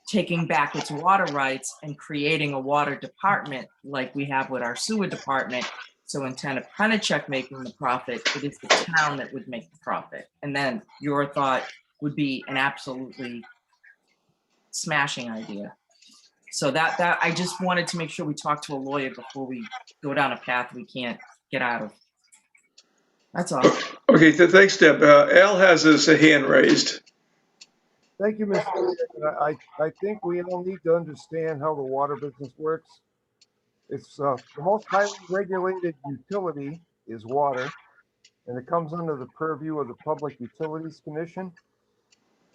taking back its water rights and creating a water department like we have with our sewer department. So instead of Penachuk making the profit, it is the town that would make the profit. And then your thought would be an absolutely smashing idea. So that I just wanted to make sure we talk to a lawyer before we go down a path we can't get out of. That's all. Okay, thanks, Deb. Al has his hand raised. Thank you, Mr. Chairman. I think we all need to understand how the water business works. It's the most highly regulated utility is water, and it comes under the purview of the Public Utilities Commission.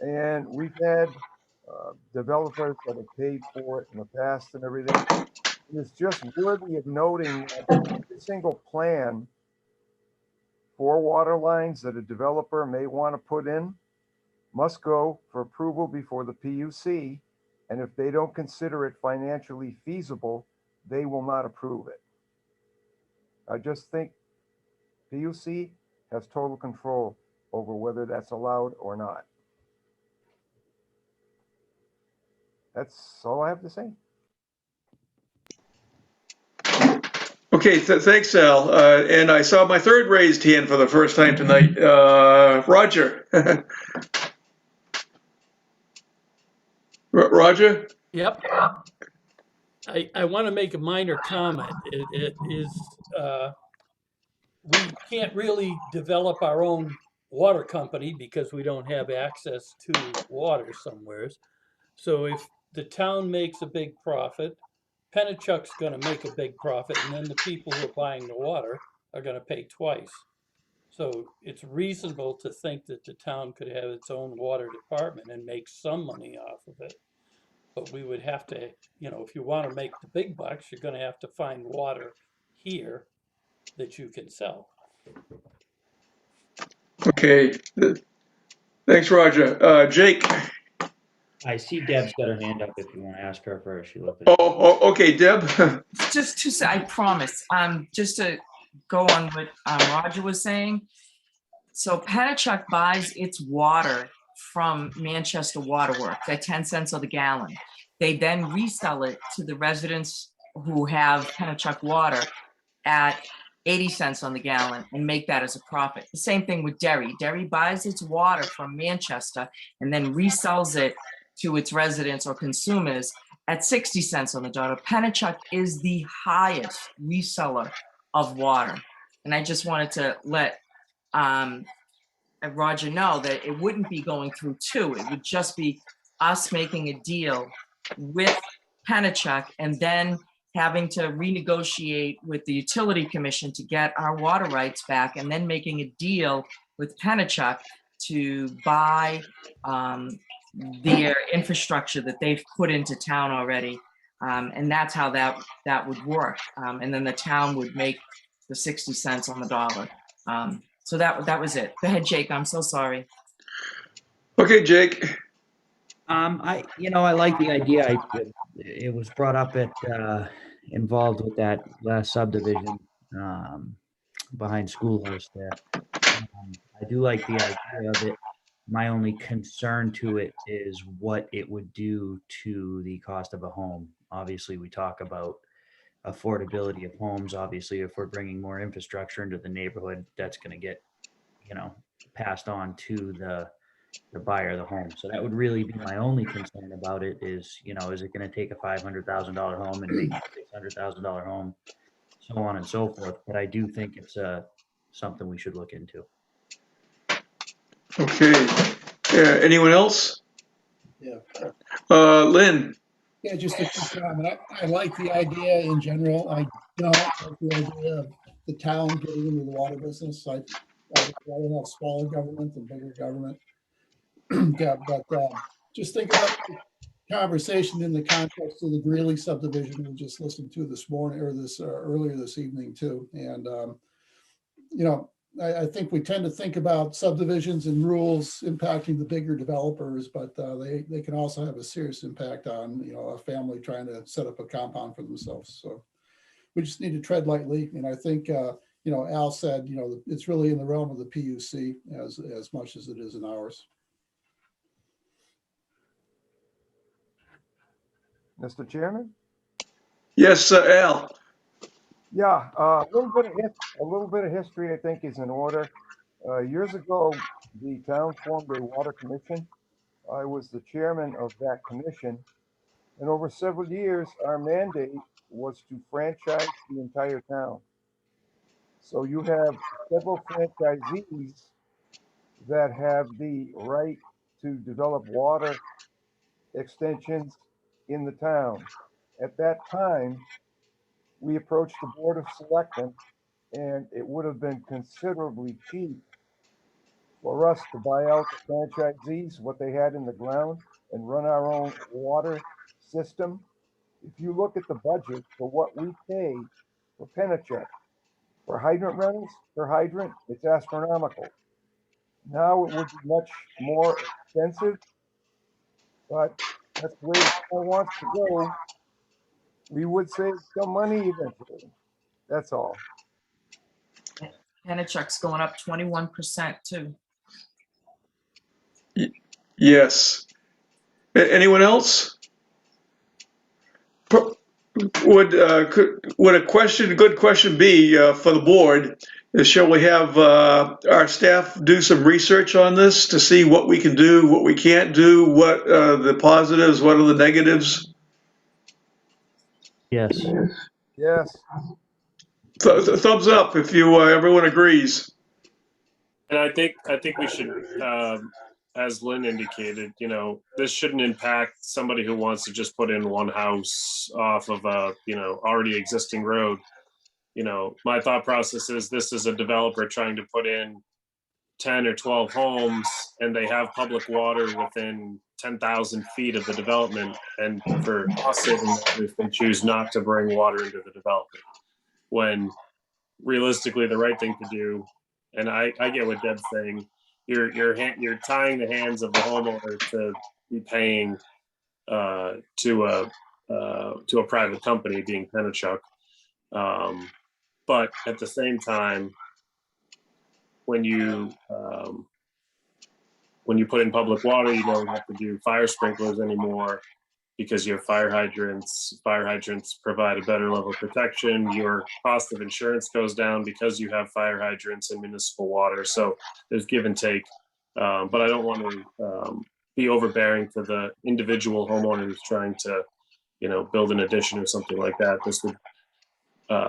And we've had developers that have paid for it in the past and everything. It's just worthy of noting that every single plan for water lines that a developer may want to put in must go for approval before the PUC, and if they don't consider it financially feasible, they will not approve it. I just think PUC has total control over whether that's allowed or not. That's all I have to say. Okay, thanks, Al. And I saw my third raised hand for the first time tonight. Roger. Roger? Yep. I want to make a minor comment. It is, we can't really develop our own water company because we don't have access to water somewheres. So if the town makes a big profit, Pennachuck's gonna make a big profit, and then the people who are buying the water are gonna pay twice. So it's reasonable to think that the town could have its own water department and make some money off of it. But we would have to, you know, if you want to make the big bucks, you're gonna have to find water here that you can sell. Okay, thanks, Roger. Jake? I see Deb's got her hand up if you want to ask her first. She looked at Oh, okay, Deb? Just to, I promise, just to go on what Roger was saying. So Pennachuck buys its water from Manchester Waterworks at 10 cents on the gallon. They then resell it to the residents who have Pennachuck water at 80 cents on the gallon and make that as a profit. The same thing with Derry. Derry buys its water from Manchester and then resells it to its residents or consumers at 60 cents on the dollar. Pennachuck is the highest reseller of water. And I just wanted to let Roger know that it wouldn't be going through two. It would just be us making a deal with Pennachuck and then having to renegotiate with the Utility Commission to get our water rights back, and then making a deal with Pennachuck to buy their infrastructure that they've put into town already. And that's how that would work. And then the town would make the 60 cents on the dollar. So that was it. Go ahead, Jake. I'm so sorry. Okay, Jake. I like the idea. It was brought up at involved with that last subdivision behind Schoolhouse there. I do like the idea of it. My only concern to it is what it would do to the cost of a home. Obviously, we talk about affordability of homes. Obviously, if we're bringing more infrastructure into the neighborhood, that's going to get, passed on to the buyer of the home. So that would really be my only concern about it is, is it going to take a $500,000 home and make a $600,000 home, so on and so forth. But I do think it's something we should look into. Okay. Anyone else? Yeah. Lynn? Yeah, just a quick comment. I like the idea in general. I don't like the idea of the town getting into the water business. I rather have smaller government than bigger government. Yeah, but just think about the conversation in the context of the Greeley subdivision we just listened to this morning or this earlier this evening too. And I think we tend to think about subdivisions and rules impacting the bigger developers, but they can also have a serious impact on a family trying to set up a compound for themselves. So we just need to tread lightly. And I think Al said it's really in the realm of the PUC as much as it is in ours. Mr. Chairman? Yes, Al. Yeah, a little bit of history, I think, is in order. Years ago, the town formed a water commission. I was the chairman of that commission. And over several years, our mandate was to franchise the entire town. So you have several franchisees that have the right to develop water extensions in the town. At that time, we approached the Board of Selectmen, and it would have been considerably cheap for us to buy out the franchisees, what they had in the ground, and run our own water system. If you look at the budget for what we pay for Pennachuck, for hydrant rentals, per hydrant, it's astronomical. Now it would be much more expensive, but that's the way the town wants to go. We would save some money eventually. That's all. Pennachuck's going up 21% too. Yes. Anyone else? Would a good question be for the board? Shall we have our staff do some research on this to see what we can do, what we can't do, what the positives, what are the negatives? Yes. Yes. Thumbs up if you everyone agrees. And I think we should as Lynn indicated, this shouldn't impact somebody who wants to just put in one house off of a, already existing road. My thought process is this is a developer trying to put in 10 or 12 homes and they have public water within 10,000 feet of the development. And for cost saving measures, they choose not to bring water into the development. When realistically, the right thing to do, and I get what Deb's saying, you're tying the hands of the homeowner to be paying to a private company, being Penachuk. But at the same time, when you put in public water, you don't have to do fire sprinklers anymore because you have fire hydrants. Fire hydrants provide a better level of protection. Your cost of insurance goes down because you have fire hydrants and municipal water. So there's give and take. But I don't want to be overbearing to the individual homeowner who's trying to, build an addition or something like that. This would,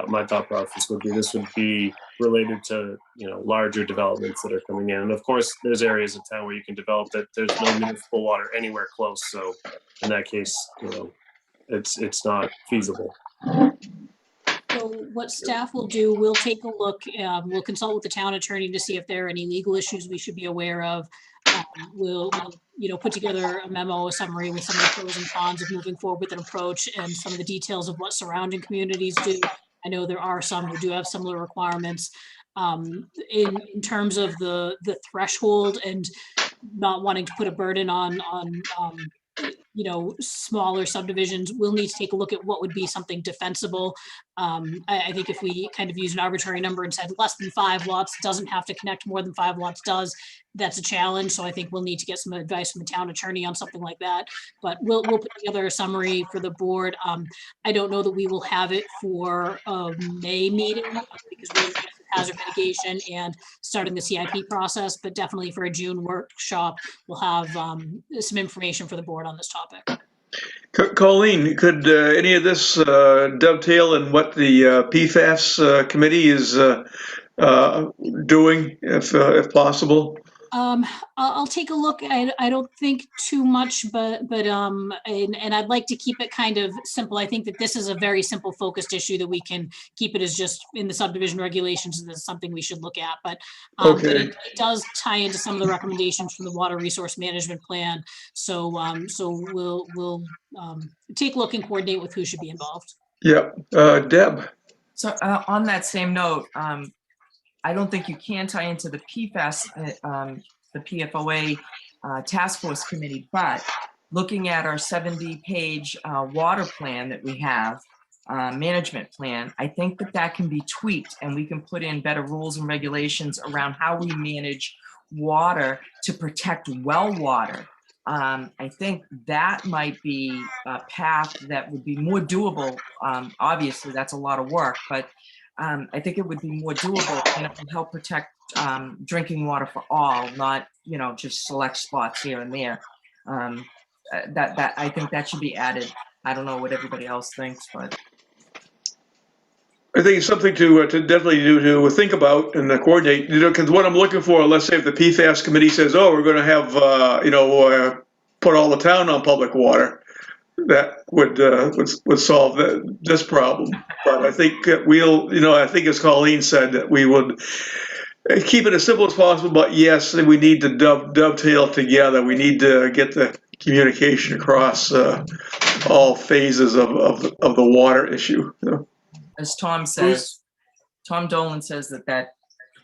my thought process would be, this would be related to, larger developments that are coming in. And of course, there's areas of town where you can develop that there's no municipal water anywhere close. So in that case, it's not feasible. So what staff will do, we'll take a look, we'll consult with the town attorney to see if there are any legal issues we should be aware of. We'll put together a memo, a summary with some of the pros and cons of moving forward with an approach and some of the details of what surrounding communities do. I know there are some who do have similar requirements. In terms of the threshold and not wanting to put a burden on smaller subdivisions, we'll need to take a look at what would be something defensible. I think if we kind of use an arbitrary number and said less than 5 lots, doesn't have to connect, more than 5 lots does, that's a challenge. So I think we'll need to get some advice from the town attorney on something like that. But we'll put together a summary for the board. I don't know that we will have it for a May meeting because we're in hazard mitigation and starting the CIP process, but definitely for a June workshop, we'll have some information for the board on this topic. Colleen, could any of this dovetail in what the PFAS committee is doing, if possible? I'll take a look. I don't think too much, but and I'd like to keep it kind of simple. I think that this is a very simple focused issue that we can keep it as just in the subdivision regulations, and this is something we should look at. But it does tie into some of the recommendations from the Water Resource Management Plan. So we'll take a look and coordinate with who should be involved. Yeah, Deb. So on that same note, I don't think you can tie into the PFAS, the PFOA task force committee, but looking at our 70-page water plan that we have, management plan, I think that can be tweaked and we can put in better rules and regulations around how we manage water to protect well water. I think that might be a path that would be more doable. Obviously, that's a lot of work, but I think it would be more doable and it would help protect drinking water for all, not, just select spots here and there. That I think that should be added. I don't know what everybody else thinks, but. I think it's something to definitely to think about and coordinate, because what I'm looking for, let's say if the PFAS committee says, oh, we're going to have, put all the town on public water, that would solve this problem. But I think I think as Colleen said, that we would keep it as simple as possible, but yes, we need to dovetail together. We need to get the communication across all phases of the water issue. As Tom says, Tom Dolan says that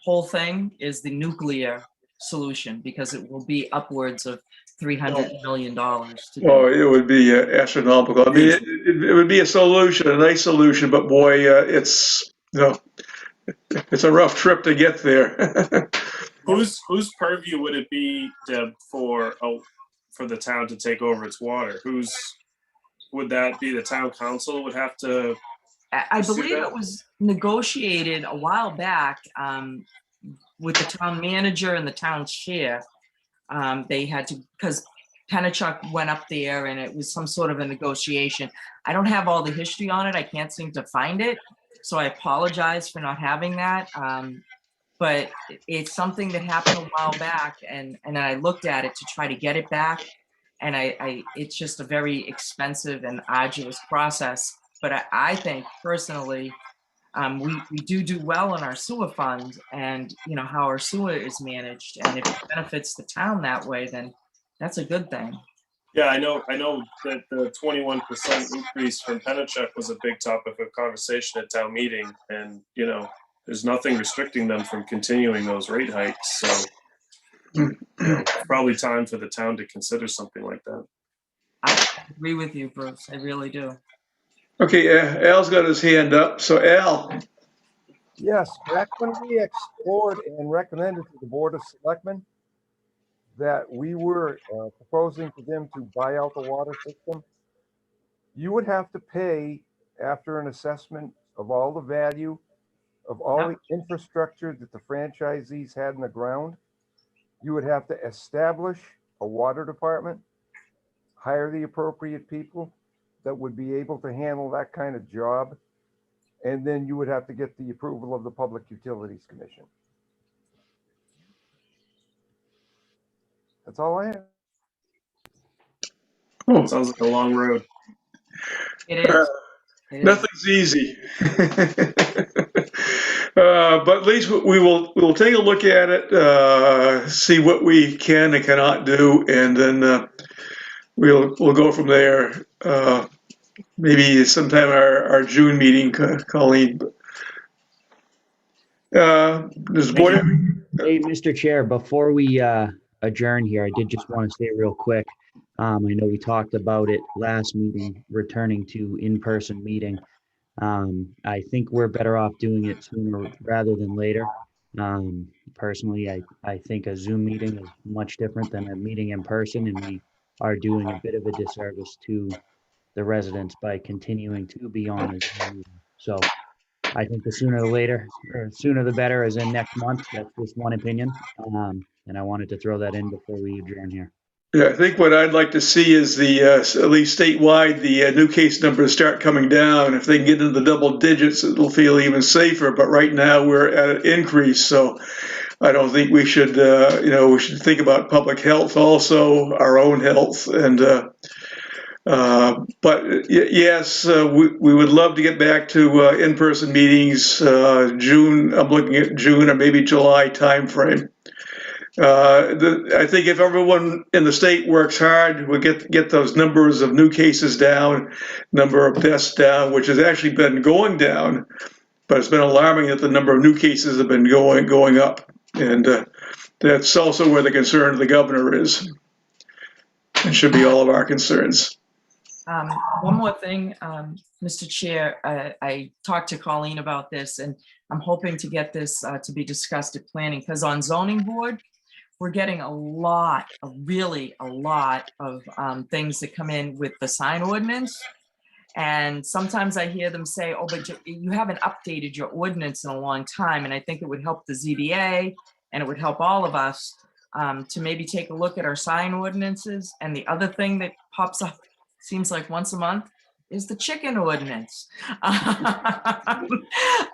whole thing is the nuclear solution because it will be upwards of $300 million. Oh, it would be astronomical. I mean, it would be a solution, a nice solution, but boy, it's a rough trip to get there. Whose purview would it be, Deb, for the town to take over its water? Would that be the town council would have to? I believe it was negotiated a while back with the town manager and the town chair. They had to, because Penachuk went up there and it was some sort of a negotiation. I don't have all the history on it. I can't seem to find it. So I apologize for not having that. but it's something that happened a while back, and I looked at it to try to get it back. And it's just a very expensive and arduous process. But I think personally, we do well in our sewer fund, and you know how our sewer is managed. And if it benefits the town that way, then that's a good thing. Yeah, I know that the 21% increase from Penachuk was a big topic of conversation at town meeting, and you know, there's nothing restricting them from continuing those rate hikes. So, you know, probably time for the town to consider something like that. I agree with you, Bruce. I really do. Okay, Al's got his hand up. So Al, Yes, back when we explored and recommended to the Board of Selectmen that we were proposing for them to buy out the water system, you would have to pay, after an assessment of all the value of all the infrastructure that the franchisees had in the ground, you would have to establish a water department, hire the appropriate people that would be able to handle that kind of job, and then you would have to get the approval of the Public Utilities Commission. That's all I have. Oh. Sounds like a long road. It is. Nothing's easy. But at least we'll take a look at it, see what we can and cannot do, and then we'll go from there. Maybe sometime our June meeting, Colleen. Does the board? Hey, Mr. Chair, before we adjourn here, I did just want to say real quick. I know we talked about it last meeting, returning to in-person meeting. I think we're better off doing it sooner rather than later. Personally, I think a Zoom meeting is much different than a meeting in person, and we are doing a bit of a disservice to the residents by continuing to be on a Zoom meeting. So I think the sooner the later, or sooner the better, is in next month. That's just one opinion. And I wanted to throw that in before we adjourn here. Yeah, I think what I'd like to see is the, at least statewide, the new case numbers start coming down. If they can get into the double digits, it'll feel even safer. But right now we're at an increase. So I don't think we should, we should think about public health also, our own health. And, but yes, we would love to get back to in-person meetings, June. I'm looking at June or maybe July timeframe. I think if everyone in the state works hard, we'll get those numbers of new cases down, number of deaths down, which has actually been going down, but it's been alarming that the number of new cases have been going up, and that's also where the concern of the governor is. It should be all of our concerns. One more thing, Mr. Chair, I talked to Colleen about this, and I'm hoping to get this to be discussed at planning, because on zoning board, we're getting really a lot of things that come in with the sign ordinance. And sometimes I hear them say, oh, but you haven't updated your ordinance in a long time. And I think it would help the ZBA, and it would help all of us to maybe take a look at our sign ordinances. And the other thing that pops up, seems like once a month, is the chicken ordinance.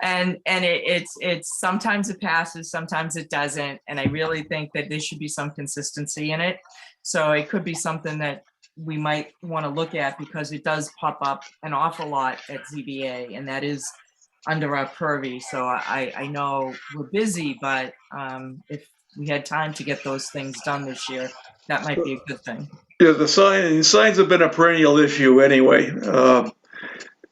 And it's sometimes it passes, sometimes it doesn't. And I really think that there should be some consistency in it. So it could be something that we might want to look at, because it does pop up an awful lot at ZBA, and that is under our purview. So I know we're busy, but if we had time to get those things done this year, that might be a good thing. Yeah, the signs have been a perennial issue anyway.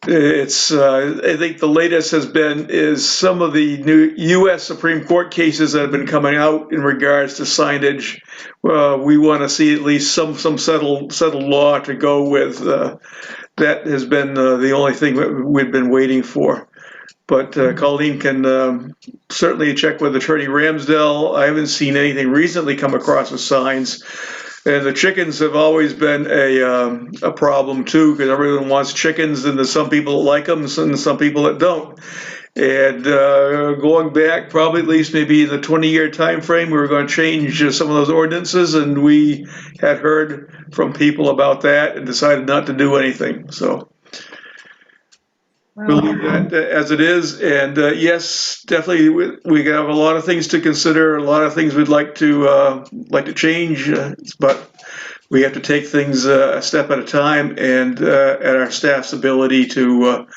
It's I think the latest is some of the new U.S. Supreme Court cases that have been coming out in regards to signage. We want to see at least some settled law to go with. That has been the only thing that we've been waiting for. But Colleen can certainly check with Attorney Ramsdell. I haven't seen anything recently come across with signs. And the chickens have always been a problem too, because everyone wants chickens, and there's some people that like them and some people that don't. And going back probably at least maybe in the 20-year time frame, we were going to change some of those ordinances, and we had heard from people about that and decided not to do anything. So we'll leave that as it is. And yes, definitely, we have a lot of things to consider, a lot of things we'd like to change, but we have to take things a step at a time and at our staff's ability to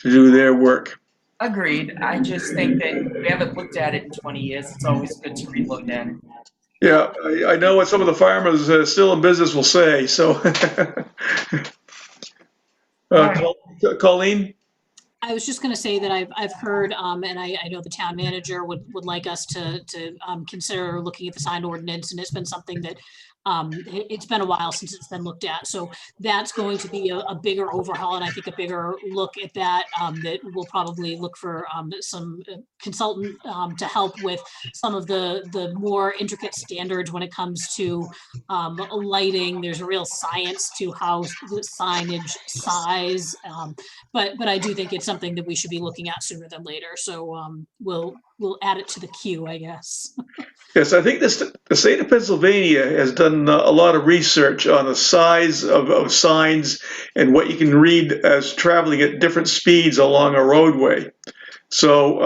do their work. Agreed. I just think that we haven't looked at it in 20 years. It's always good to relook at it. Yeah, I know what some of the farmers still in business will say, so. Colleen? I was just gonna say that I've heard, and I know the town manager would like us to consider looking at the sign ordinance, and it's been something that it's been a while since it's been looked at. So that's going to be a bigger overhaul, and I think a bigger look at that, that we'll probably look for some consultant to help with some of the more intricate standards when it comes to lighting. There's a real science to how the signage size, but I do think it's something that we should be looking at sooner than later. So we'll add it to the queue, I guess. Yes, I think the state of Pennsylvania has done a lot of research on the size of signs and what you can read as traveling at different speeds along a roadway. So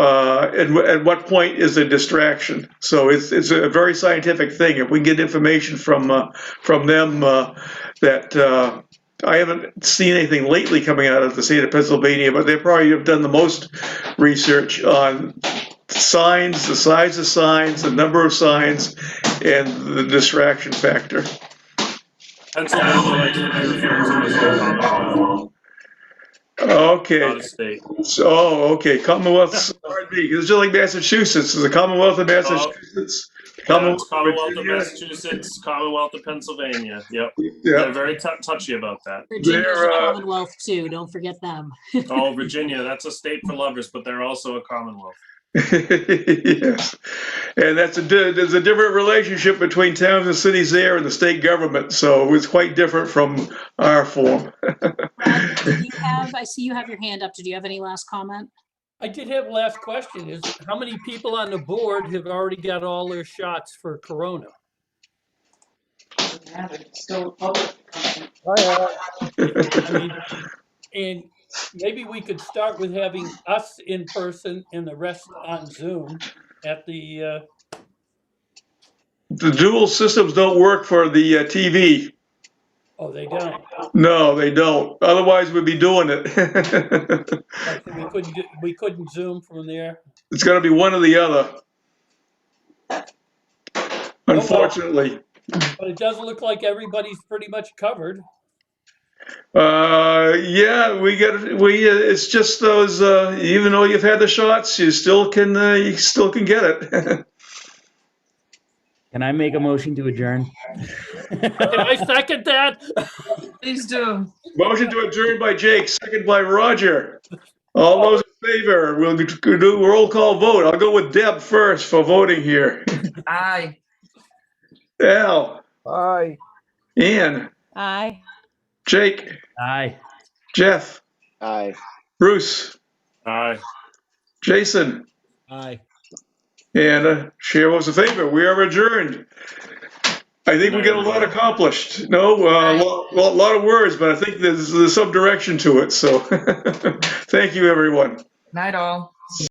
at what point is a distraction? So it's a very scientific thing. If we can get information from them that I haven't seen anything lately coming out of the state of Pennsylvania, but they probably have done the most research on signs, the size of signs, the number of signs, and the distraction factor. Pennsylvania likes to be referred to as the Commonwealth, Okay. not a state. So, okay, Commonwealth, pardon me, it's just like Massachusetts, is the Commonwealth of Massachusetts. Yeah, it's Commonwealth of Massachusetts, Commonwealth of Pennsylvania. Yep. They're very touchy about that. Virginia's a Commonwealth too, don't forget them. Oh, Virginia, that's a state for lovers, but they're also a Commonwealth. Yes, and there's a different relationship between towns and cities there and the state government, so it's quite different from our form. I see you have your hand up. Did you have any last comment? I did have a last question. Is how many people on the board have already got all their shots for Corona? Still public. I mean, and maybe we could start with having us in person and the rest on Zoom at the. The dual systems don't work for the TV. Oh, they don't. No, they don't. Otherwise, we'd be doing it. We couldn't Zoom from there. It's got to be one or the other. Unfortunately. But it does look like everybody's pretty much covered. Yeah, it's just those, even though you've had the shots, you still can get it. Can I make a motion to adjourn? Can I second that? Please do. Motion to adjourn by Jake, second by Roger. All those in favor, we'll do a roll call vote. I'll go with Deb first for voting here. Aye. Al. Aye. Ann. Aye. Jake. Aye. Jeff. Aye. Bruce. Aye. Jason. Aye. And Chair votes in favor. We are adjourned. I think we get a lot accomplished. No, a lot of words, but I think there's some direction to it. So thank you, everyone. Night all.